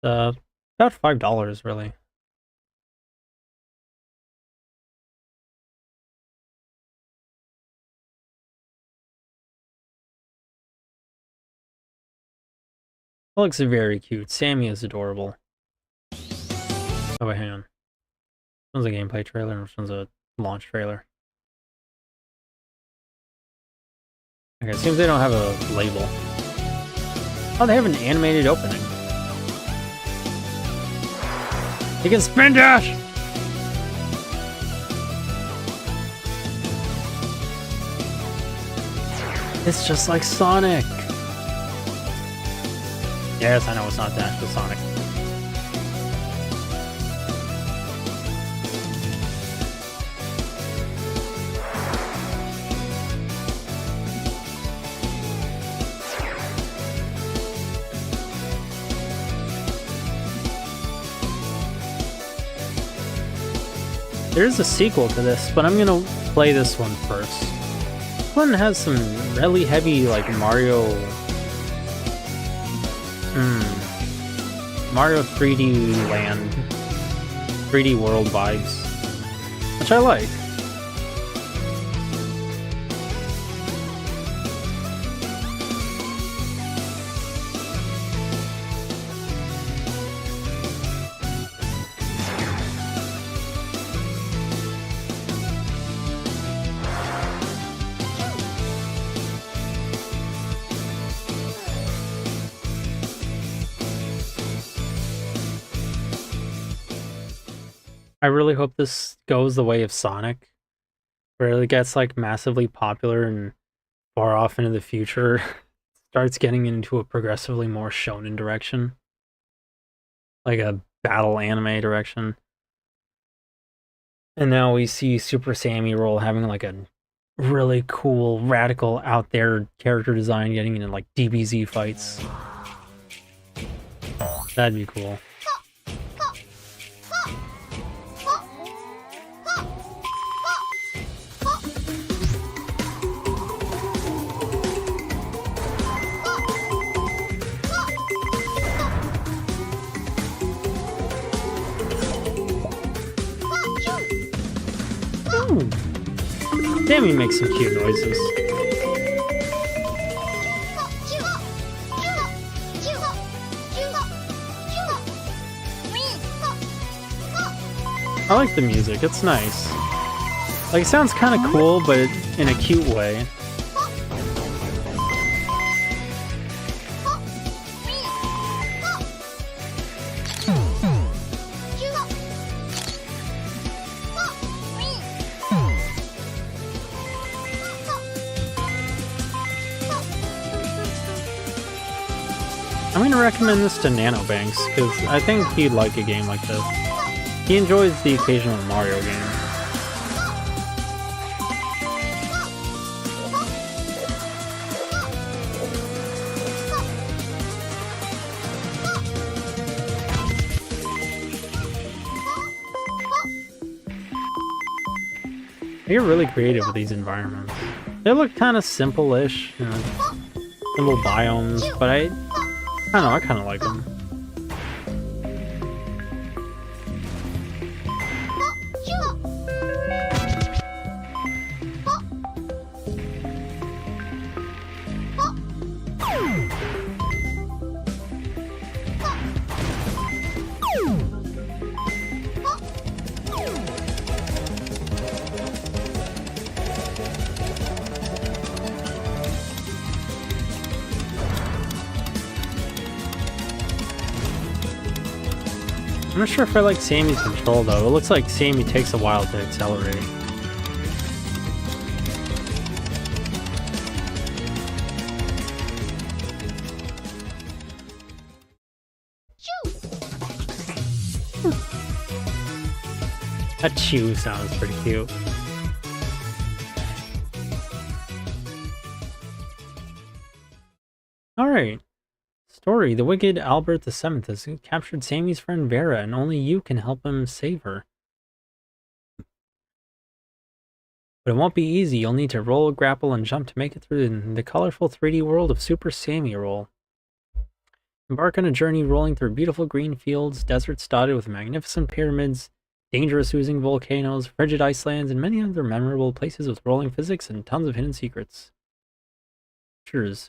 About $5, really. It looks very cute. Sammy is adorable. Oh wait, hang on. This one's a gameplay trailer and this one's a launch trailer. Okay, it seems they don't have a label. Oh, they have an animated opening. You can spin dash! It's just like Sonic! Yes, I know it's not Dash, but Sonic. There's a sequel to this, but I'm gonna play this one first. This one has some really heavy, like, Mario 3D Land, 3D World vibes, which I like. I really hope this goes the way of Sonic, where it gets like massively popular and far off into the future starts getting into a progressively more shonen direction, like a battle anime direction. And now we see Super Sammy Roll having like a really cool, radical, out there character design, getting into like DBZ fights. That'd be cool. Sammy makes some cute noises. I like the music, it's nice. Like, it sounds kind of cool, but in a cute way. I'm gonna recommend this to Nanobanks, because I think he'd like a game like this. He enjoys the occasional Mario game. You're really creative with these environments. They look kind of simple-ish, you know, simple biomes, but I don't know, I kind of like them. I'm not sure if I like Sammy's control though. It looks like Sammy takes a while to accelerate. That chew sounds pretty cute. Alright. Story: The wicked Albert VII has captured Sammy's friend Vera, and only you can help him save her. But it won't be easy. You'll need to roll, grapple, and jump to make it through the colorful 3D world of Super Sammy Roll. Embark on a journey rolling through beautiful green fields, deserts dotted with magnificent pyramids, dangerous oozing volcanoes, frigid icelands, and many other memorable places with rolling physics and tons of hidden secrets.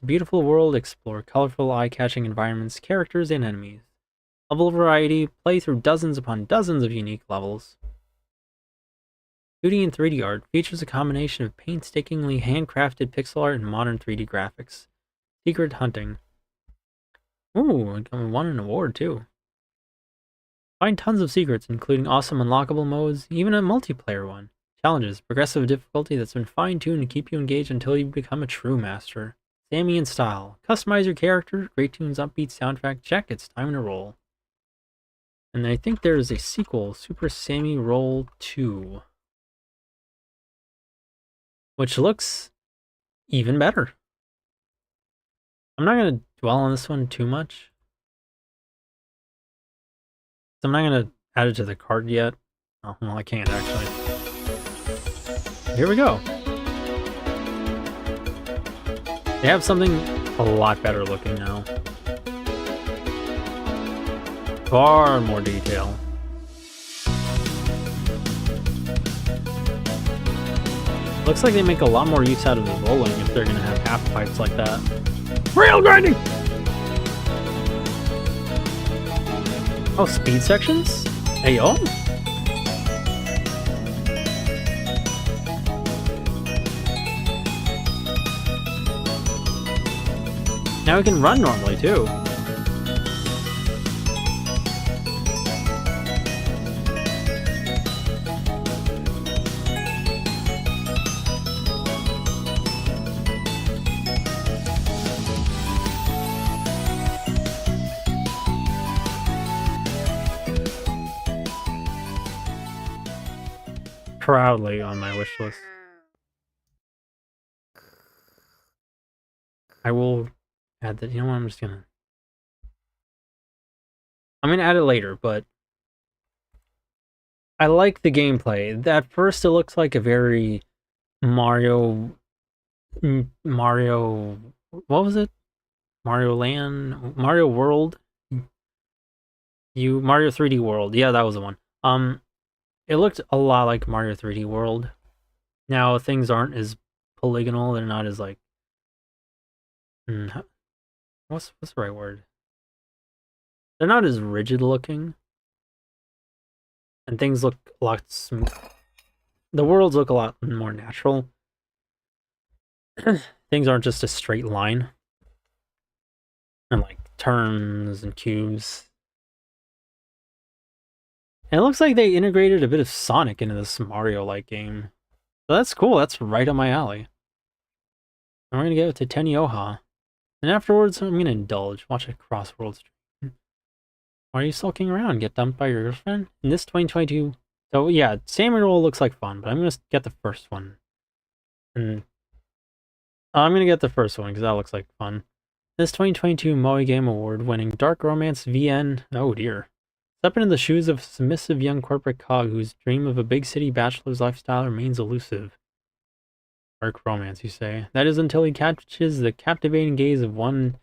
Beautiful world, explore colorful, eye-catching environments, characters, and enemies. Level variety, play through dozens upon dozens of unique levels. 2D and 3D art features a combination of painstakingly handcrafted pixel art and modern 3D graphics. Secret hunting. Ooh, I won an award too. Find tons of secrets, including awesome unlockable modes, even a multiplayer one. Challenges, progressive difficulty that's been fine-tuned to keep you engaged until you become a true master. Sammy in style. Customize your character, great tunes, upbeat soundtrack. Check, it's time to roll. And I think there's a sequel, Super Sammy Roll 2. Which looks even better. I'm not going to dwell on this one too much. I'm not going to add it to the cart yet. Oh, well, I can't actually. Here we go. They have something a lot better looking now. Far more detail. Looks like they make a lot more use out of the rolling if they're gonna have half pipes like that. Rail grinding! Oh, speed sections? Ayo? Now we can run normally too. Proudly on my wish list. I will add that. You know what? I'm gonna add it later, but I like the gameplay. At first, it looks like a very Mario. What was it? Mario Land, Mario World. Mario 3D World. Yeah, that was the one. It looked a lot like Mario 3D World. Now things aren't as polygonal. They're not as like. What's the right word? They're not as rigid looking. And things look a lot smooth. The worlds look a lot more natural. Things aren't just a straight line. And like turns and cubes. And it looks like they integrated a bit of Sonic into this Mario-like game. So that's cool. That's right up my alley. And we're going to go to Tenyoha. And afterwards, I'm going to indulge. Watch a crossworld stream. Why are you sulking around? Get dumped by your girlfriend? In this 2022... So yeah, Salmon Roll looks like fun, but I'm going to get the first one. And I'm going to get the first one because that looks like fun. This 2022 Moe Game Award-winning Dark Romance VN... Oh dear. Step into the shoes of a submissive young corporate cog whose dream of a big city bachelor's lifestyle remains elusive. Dark romance, you say? That is until he catches the captivating gaze of one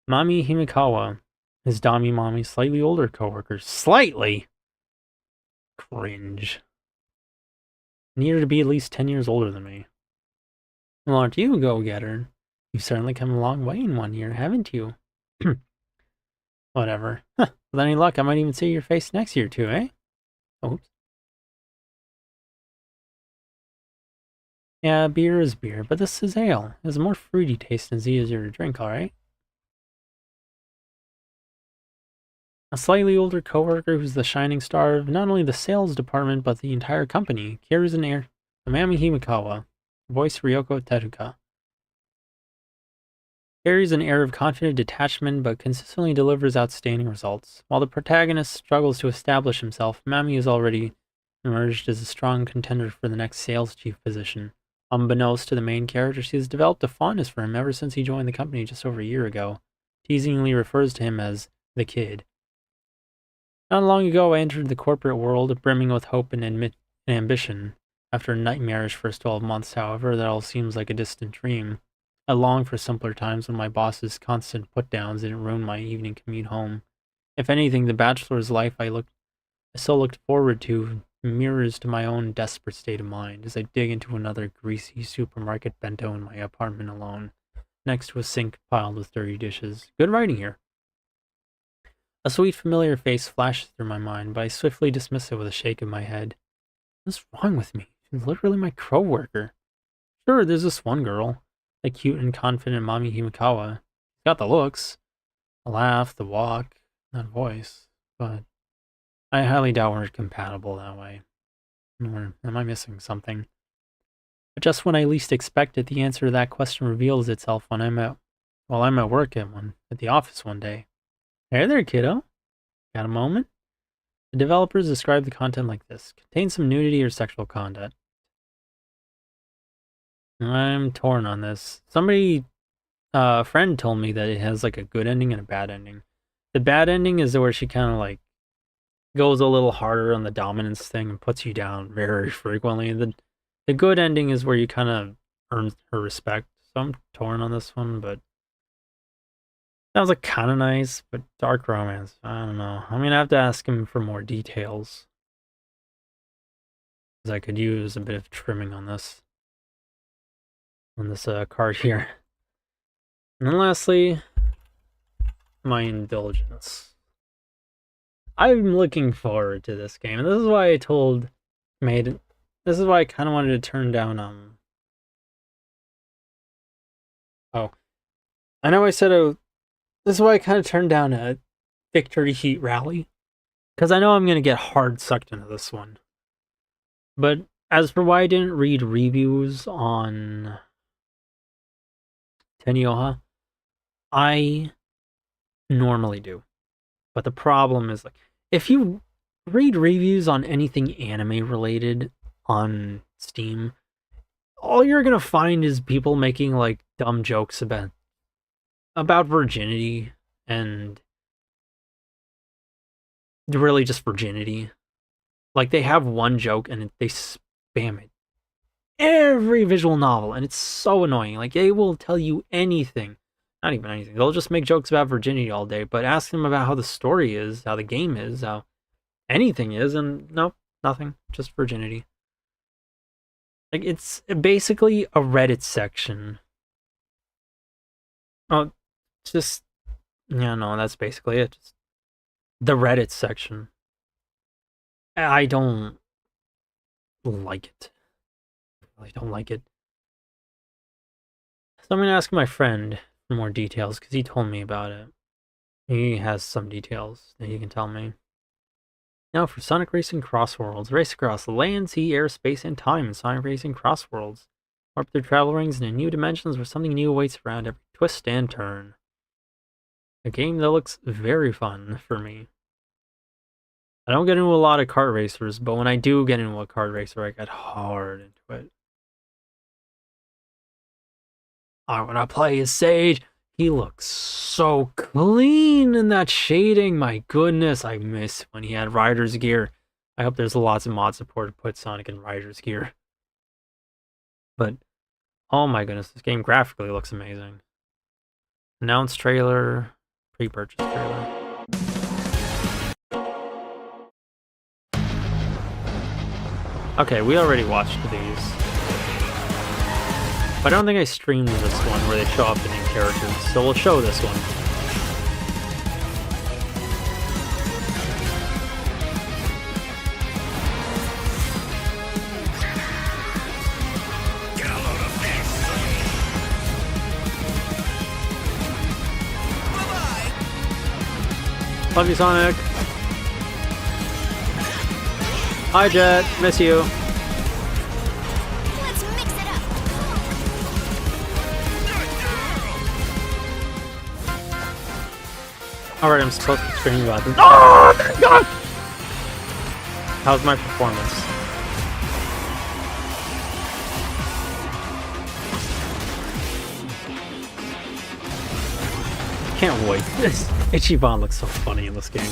Mami Himikawa, his Dami Mami slightly older coworker. Slightly? Cringe. Needed to be at least 10 years older than me. Well, aren't you a go-getter? You've certainly come a long way in 1 year, haven't you? Whatever. Huh. With any luck, I might even see your face next year too, eh? Oops. Yeah, beer is beer, but this is ale. It has a more fruity taste and is easier to drink, alright? A slightly older coworker who's the shining star of not only the sales department, but the entire company, carries an air. Amami Himikawa, voice Ryoko Teruka. Carries an air of confident detachment, but consistently delivers outstanding results. While the protagonist struggles to establish himself, Mami has already emerged as a strong contender for the next sales chief position. Unbeknownst to the main character, she has developed a fondness for him ever since he joined the company just over a year ago. teasingly refers to him as the kid. Not long ago, I entered the corporate world, brimming with hope and ambition. After a nightmarish first 12 months, however, that all seems like a distant dream. I long for simpler times when my boss's constant put-downs didn't ruin my evening commute home. If anything, the bachelor's life I so looked forward to mirrors to my own desperate state of mind as I dig into another greasy supermarket bento in my apartment alone, next to a sink piled with dirty dishes. Good writing here. A sweet, familiar face flashes through my mind, but I swiftly dismiss it with a shake of my head. What's wrong with me? She's literally my co-worker. Sure, there's this one girl, the cute and confident Mami Himikawa. She's got the looks, the laugh, the walk, that voice, but I highly doubt we're compatible that way. Or am I missing something? But just when I least expect it, the answer to that question reveals itself when I'm at work at the office one day. Hey there, kiddo. Got a moment? The developers describe the content like this. Contains some nudity or sexual content. I'm torn on this. A friend told me that it has like a good ending and a bad ending. The bad ending is where she kind of like goes a little harder on the dominance thing and puts you down very frequently. The good ending is where you kind of earn her respect. So I'm torn on this one, but sounds like kind of nice, but dark romance, I don't know. I'm gonna have to ask him for more details, because I could use a bit of trimming on this card here. And then lastly, my indulgence. I'm looking forward to this game, and this is why I this is why I kind of wanted to turn down oh, I know I said this is why I kind of turned down a Victory Heat Rally, because I know I'm going to get hard sucked into this one. But as for why I didn't read reviews on Tenyoha, I normally do. But the problem is, like, if you read reviews on anything anime related on Steam, all you're going to find is people making, like, dumb jokes about virginity and really just virginity. Like, they have one joke and they spam it every visual novel, and it's so annoying. Like, they will tell you anything, not even anything, they'll just make jokes about virginity all day, but ask them about how the story is, how the game is, how anything is, and nope, nothing, just virginity. Like, it's basically a Reddit section. Yeah, no, that's basically it. Just the Reddit section. I don't like it. I don't like it. So I'm going to ask my friend for more details, because he told me about it. He has some details that he can tell me. Now for Sonic Racing Cross Worlds. Race across land, sea, air, space, and time in Sonic Racing Cross Worlds. Warp through travel rings into new dimensions where something new awaits around every twist and turn. A game that looks very fun for me. I don't get into a lot of kart racers, but when I do get into a kart racer, I get hard into it. I want to play as Sage. He looks so clean in that shading. My goodness, I miss when he had Rider's gear. I hope there's lots of mod support to put Sonic in Rider's gear. But, oh my goodness, this game graphically looks amazing. Announced trailer, pre-purchase trailer. Okay, we already watched these. But I don't think I streamed this one where they show up the new characters, so we'll show this one. Love you, Sonic. Hi, Jet. Miss you. Let's mix it up. Alright, I'm supposed to stream about this. Oh my god! How's my performance? can't wait. This Ichiban looks so funny in this game.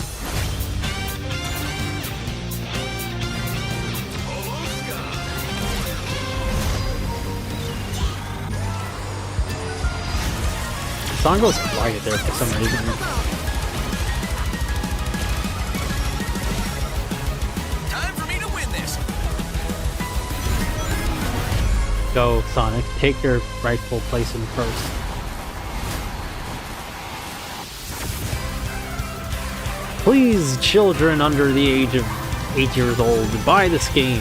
Song goes quiet there for some reason. Time for me to win this. Go, Sonic. Take your rightful place in first. Please, children under the age of 8 years old, buy this game.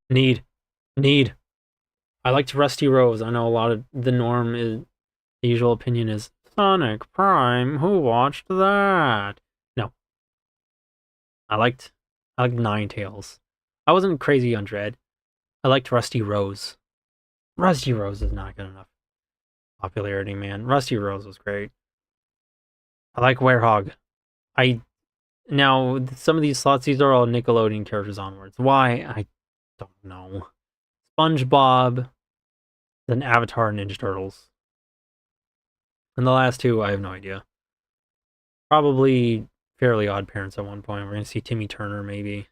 Need. I liked Rusty Rose. I know a lot of the norm is, the usual opinion is, Sonic Prime, who watched that? No. I liked Ninetales. I wasn't crazy on Dread. I liked Rusty Rose. Rusty Rose is not good enough popularity, man. Rusty Rose was great. I like Werehog. Now, some of these slots, these are all Nickelodeon characters onwards. Why? I don't know. SpongeBob, then Avatar and Ninja Turtles. And the last two, I have no idea. Probably Fairly Odd Parents at one point. We're going to see Timmy Turner, maybe.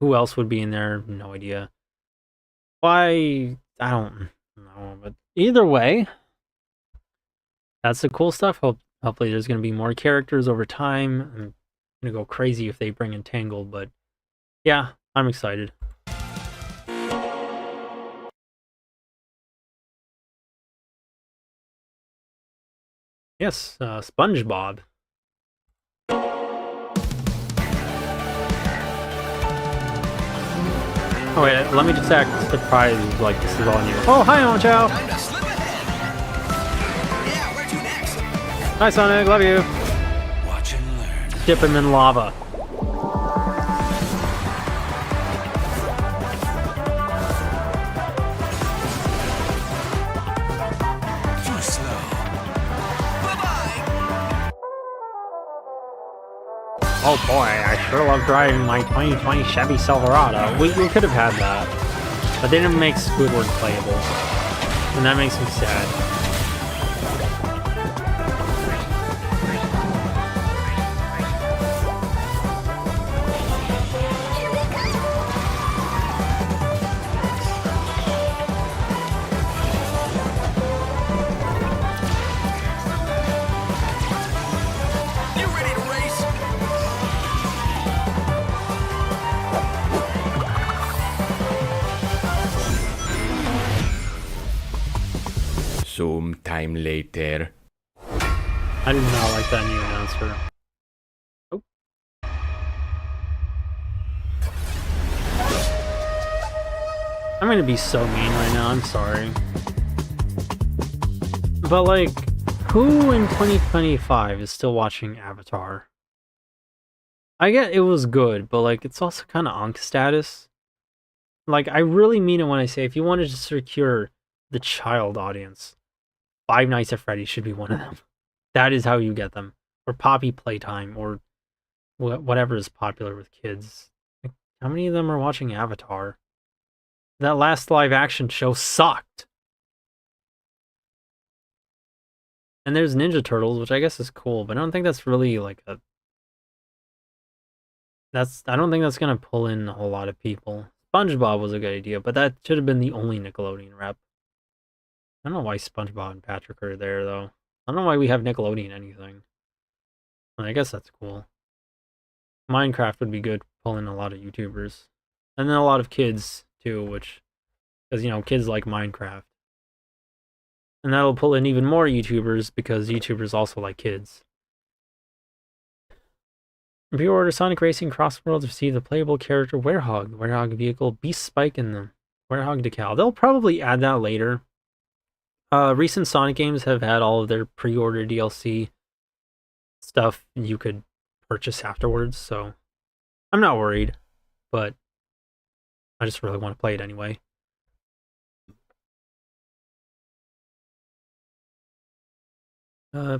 Who else would be in there? No idea. Why? I don't know. But either way, that's the cool stuff. Hopefully there's going to be more characters over time. I'm going to go crazy if they bring in Tangled, but yeah, I'm excited. Yes, SpongeBob. Oh wait, let me just act surprised like this is all new. Oh, hi, Oncho! Hi, Sonic, love you! Watch and learn. Dip him in lava. Too slow. Oh boy, I sure love driving my 2020 Chevy Silverado. We could have had that, but they didn't make Squidward playable, and that makes me sad. Sometime later. I did not like that new announcer. Oh. I'm gonna be so mean right now, I'm sorry. But like, who in 2025 is still watching Avatar? I get it was good, but like, it's also kind of Ankh status. Like, I really mean it when I say if you wanted to secure the child audience, Five Nights at Freddy's should be one of them. That is how you get them. Or Poppy Playtime, or whatever is popular with kids. Like, how many of them are watching Avatar? That last live action show sucked. And there's Ninja Turtles, which I guess is cool, but I don't think that's really like a... I don't think that's gonna pull in a whole lot of people. SpongeBob was a good idea, but that should have been the only Nickelodeon rep. I don't know why SpongeBob and Patrick are there, though. I don't know why we have Nickelodeon anything. I guess that's cool. Minecraft would be good, pull in a lot of YouTubers. And then a lot of kids, too, which... Because, you know, kids like Minecraft. And that'll pull in even more YouTubers, because YouTubers also like kids. Pre-order Sonic Racing Cross Worlds receive the playable character Werehog. The Werehog vehicle, Beast Spike, and the Werehog decal. They'll probably add that later. Recent Sonic games have had all of their pre-order DLC stuff you could purchase afterwards, so I'm not worried, but I just really want to play it anyway.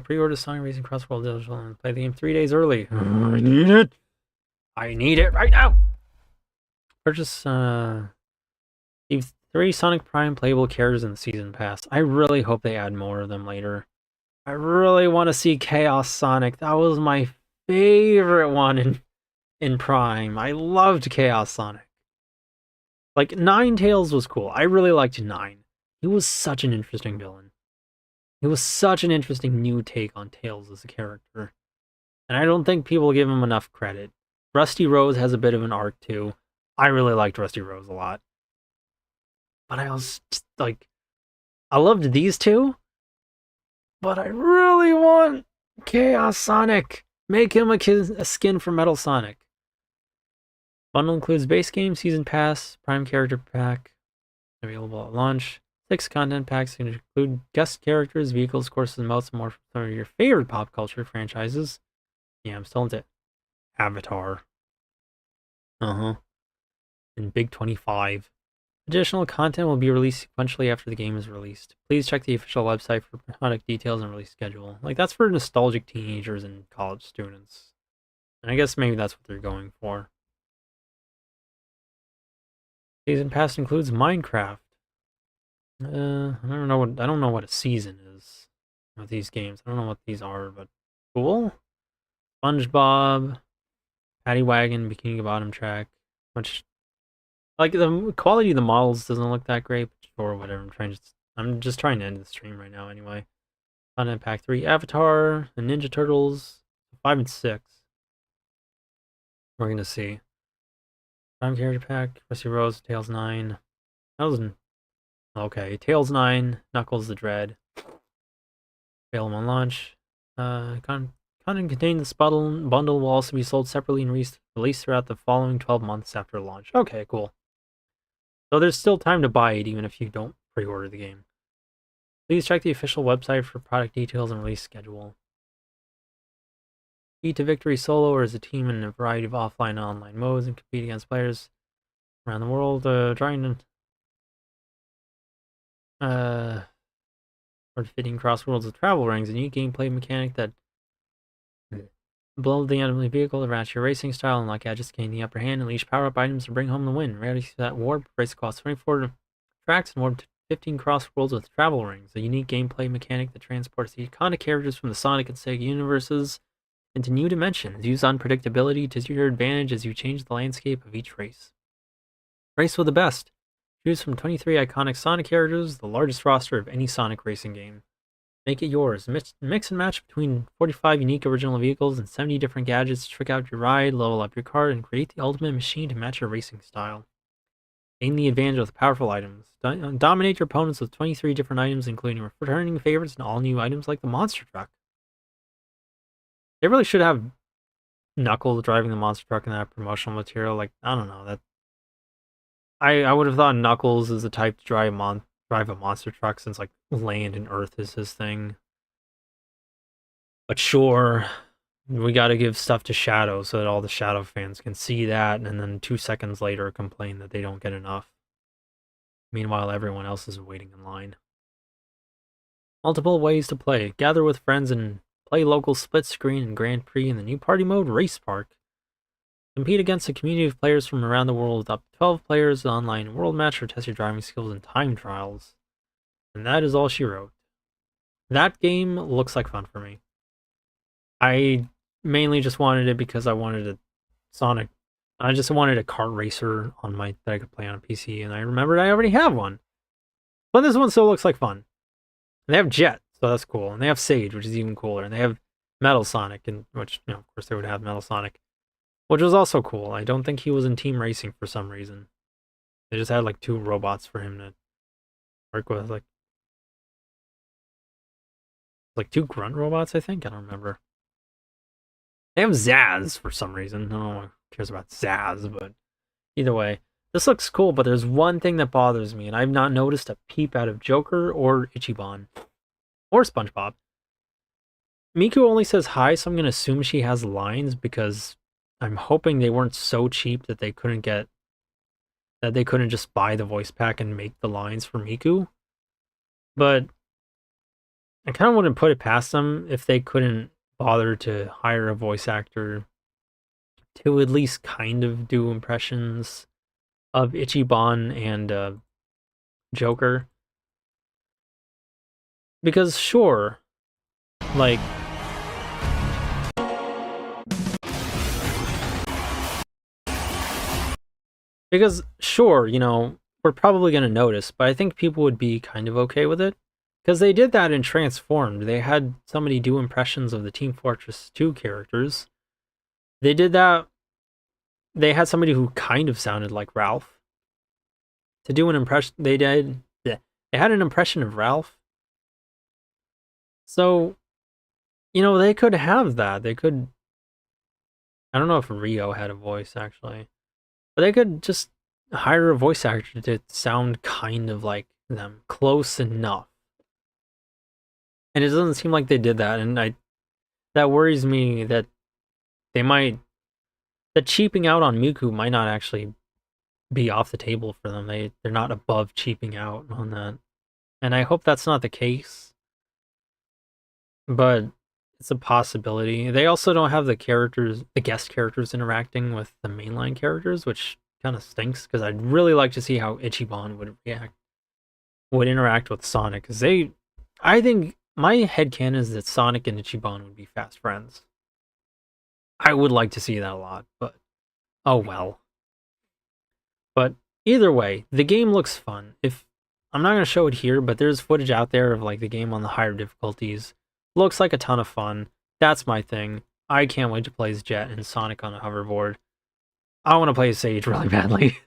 Pre-order Sonic Racing Cross World Digital and play the game 3 days early. I need it. I need it right now. Purchase these 3 Sonic Prime playable characters in the season pass. I really hope they add more of them later. I really want to see Chaos Sonic. That was my favorite one in Prime. I loved Chaos Sonic. Like, Ninetales was cool. I really liked Nine. He was such an interesting villain. He was such an interesting new take on Tails as a character. And I don't think people give him enough credit. Rusty Rose has a bit of an arc too. I really liked Rusty Rose a lot. But I was just, like, I loved these two. But I really want Chaos Sonic. Make him a skin for Metal Sonic. Bundle includes base game, season pass, prime character pack, available at launch. 6 content packs can include guest characters, vehicles, courses, and modes, and more from some of your favorite pop culture franchises. Yeah, I'm still into Avatar. And Big 25. Additional content will be released sequentially after the game is released. Please check the official website for product details and release schedule. Like, that's for nostalgic teenagers and college students. And I guess maybe that's what they're going for. Season pass includes Minecraft. I don't know what a season is with these games. I don't know what these are, but cool. SpongeBob, Paddy Wagon, Bikini Bottom track, which, like, the quality of the models doesn't look that great, but sure, whatever. I'm just trying to end the stream right now anyway. Content pack 3, Avatar, the Ninja Turtles, 5 and 6. We're gonna see. Prime character pack, Rusty Rose, Tails 9. That was okay. Tails 9, Knuckles the Dread. Available on launch. Content contained in this bundle will also be sold separately and released throughout the following 12 months after launch. Okay, cool. So there's still time to buy it even if you don't pre-order the game. Please check the official website for product details and release schedule. Beat to victory solo or as a team in a variety of offline and online modes and compete against players around the world. Trying to or defeating cross worlds with travel rings, a new gameplay mechanic that blow the enemy vehicle to match your racing style, unlock gadgets to gain the upper hand, unleash power-up items to bring home the win. Ready to that warp, race across 24 tracks and warp to 15 cross worlds with travel rings, a unique gameplay mechanic that transports the iconic characters from the Sonic and Sega universes into new dimensions. Use unpredictability to your advantage as you change the landscape of each race. Race with the best. Choose from 23 iconic Sonic characters, the largest roster of any Sonic racing game. Make it yours. Mix and match between 45 unique original vehicles and 70 different gadgets to trick out your ride, level up your car, and create the ultimate machine to match your racing style. Gain the advantage with powerful items. Dominate your opponents with 23 different items, including returning favorites and all new items like the monster truck. They really should have Knuckles driving the monster truck in that promotional material. Like, I don't know, that I would have thought Knuckles is the type to drive a monster truck, since like land and earth is his thing. But sure, we got to give stuff to Shadow so that all the Shadow fans can see that, and then 2 seconds later complain that they don't get enough. Meanwhile, everyone else is waiting in line. Multiple ways to play. Gather with friends and play local split screen and Grand Prix in the new party mode Race Park. Compete against a community of players from around the world with up to 12 players, online world match, or test your driving skills in time trials. And that is all she wrote. That game looks like fun for me. I mainly just wanted it because I wanted a Sonic. I just wanted a kart racer that I could play on a PC, and I remembered I already have one. But this one still looks like fun. And they have Jet, so that's cool. And they have Sage, which is even cooler. And they have Metal Sonic, which, of course, they would have Metal Sonic, which was also cool. I don't think he was in Team Racing for some reason. They just had like 2 robots for him to work with, like 2 grunt robots, I think. I don't remember. They have Zaz for some reason. I don't know who cares about Zaz, but either way, this looks cool. But there's one thing that bothers me, and I've not noticed a peep out of Joker or Ichiban or SpongeBob. Miku only says hi, so I'm going to assume she has lines, because I'm hoping they weren't so cheap that they couldn't just buy the voice pack and make the lines for Miku. But I kind of wouldn't put it past them if they couldn't bother to hire a voice actor to at least kind of do impressions of Ichiban and Joker. Because sure, like, because sure, you know, we're probably going to notice, but I think people would be kind of okay with it. Because they did that in Transformed. They had somebody do impressions of the Team Fortress 2 characters. They did that. They had somebody who kind of sounded like Ralph to do an impression. They did. Yeah, they had an impression of Ralph. So, you know, they could have that. They could. I don't know if Rio had a voice actually, but they could just hire a voice actor to sound kind of like them, close enough. And it doesn't seem like they did that, and that worries me that they might, that cheaping out on Miku might not actually be off the table for them. They're not above cheaping out on that. And I hope that's not the case. But it's a possibility. They also don't have the guest characters interacting with the mainline characters, which kind of stinks because I'd really like to see how Ichiban would interact with Sonic. Because I think my headcanon is that Sonic and Ichiban would be fast friends. I would like to see that a lot, but oh well. But either way, the game looks fun. I'm not going to show it here, but there's footage out there of like the game on the higher difficulties. Looks like a ton of fun. That's my thing. I can't wait to play as Jet and Sonic on a hoverboard. I want to play as Sage really badly.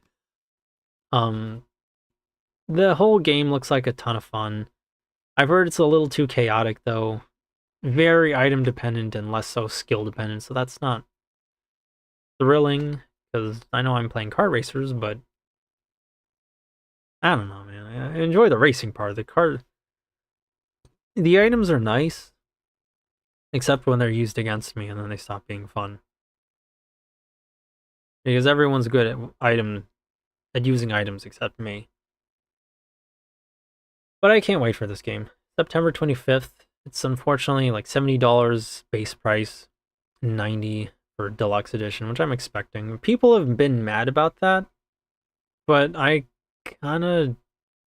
The whole game looks like a ton of fun. I've heard it's a little too chaotic though. Very item dependent and less so skill dependent, so that's not thrilling because I know I'm playing kart racers, but I don't know, man. I enjoy the racing part of the kart. The items are nice, except when they're used against me and then they stop being fun. Because everyone's good at using items except me. But I can't wait for this game. September 25th. It's unfortunately like $70 base price, $90 for deluxe edition, which I'm expecting. People have been mad about that, but I kind of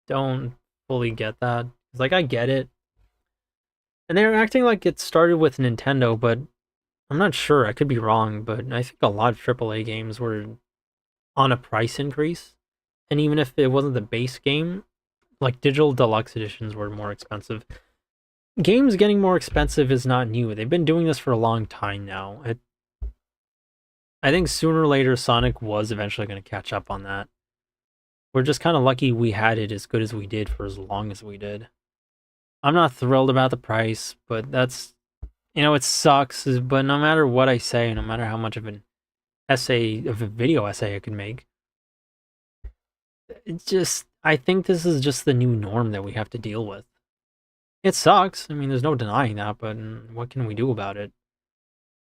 don't fully get that. It's like, I get it. And they're acting like it started with Nintendo, but I'm not sure. I could be wrong, but I think a lot of AAA games were on a price increase. And even if it wasn't the base game, like digital deluxe editions were more expensive. Games getting more expensive is not new. They've been doing this for a long time now. I think sooner or later Sonic was eventually going to catch up on that. We're just kind of lucky we had it as good as we did for as long as we did. I'm not thrilled about the price, but that's, you know, it sucks. But no matter what I say, no matter how much of an essay, of a video essay I could make, it's just, I think this is just the new norm that we have to deal with. It sucks. I mean, there's no denying that, but what can we do about it?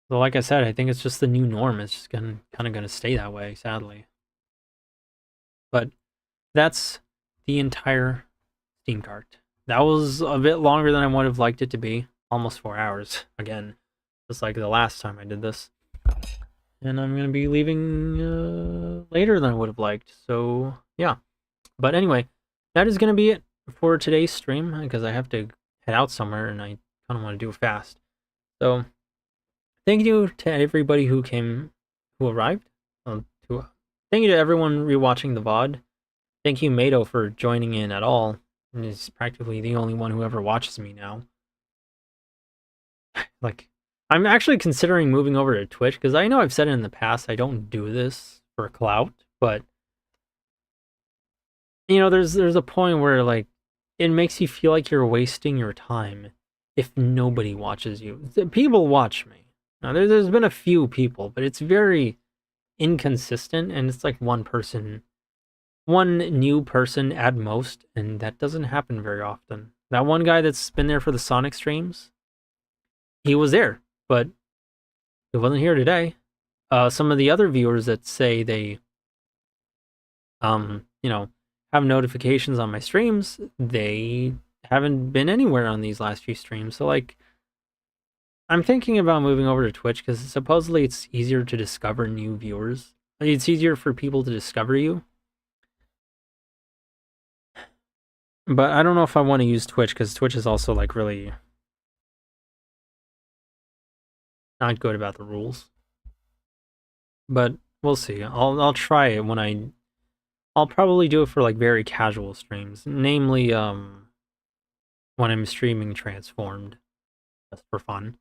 So like I said, I think it's just the new norm. It's just kind of going to stay that way, sadly. But that's the entire Steam cart. That was a bit longer than I would have liked it to be. Almost 4 hours. Again, just like the last time I did this. And I'm going to be leaving later than I would have liked. So, yeah. But anyway, that is going to be it for today's stream, because I have to head out somewhere and I kind of want to do it fast. So, thank you to everybody who arrived. Thank you to everyone rewatching the VOD. Thank you, Mato, for joining in at all. He's practically the only one who ever watches me now. Like, I'm actually considering moving over to Twitch, because I know I've said it in the past, I don't do this for clout, but you know, there's a point where, like, it makes you feel like you're wasting your time if nobody watches you. People watch me. Now, there's been a few people, but it's very inconsistent, and it's like one new person at most, and that doesn't happen very often. That one guy that's been there for the Sonic streams, he was there, but he wasn't here today. Some of the other viewers that say they, you know, have notifications on my streams, they haven't been anywhere on these last few streams. So like, I'm thinking about moving over to Twitch because supposedly it's easier to discover new viewers. Like, it's easier for people to discover you. But I don't know if I want to use Twitch because Twitch is also like really not good about the rules. But we'll see. I'll try it when I'll probably do it for like very casual streams, namely when I'm streaming Transformed, just for fun.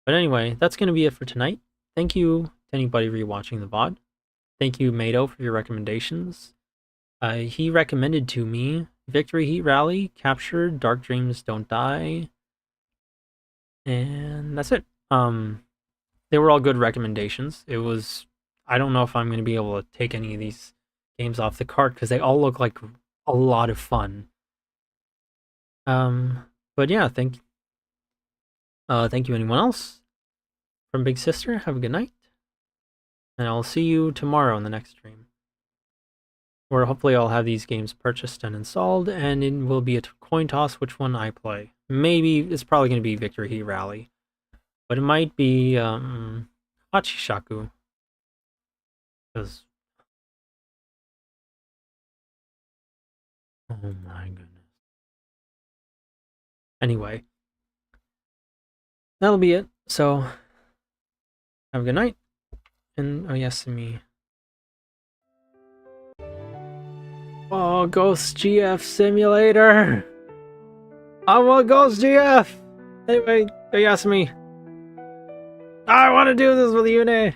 But anyway, that's gonna be it for tonight. Thank you to anybody rewatching the VOD. Thank you, Mado, for your recommendations. He recommended to me Victory Heat Rally, Captured, Dark Dreams Don't Die, and that's it. They were all good recommendations. It was, I don't know if I'm going to be able to take any of these games off the cart because they all look like a lot of fun. But yeah, thank you anyone else from Big Sister. Have a good night. And I'll see you tomorrow in the next stream, where hopefully I'll have these games purchased and installed, and it will be a coin toss which one I play. Maybe it's probably going to be Victory Heat Rally, but it might be Hachishaku, because oh my goodness. Anyway, that'll be it. So have a good night, and oh yes, me. Oh, Ghost GF Simulator! I want Ghost GF! Anyway, Yasumi. I want to do this with Yu-nee!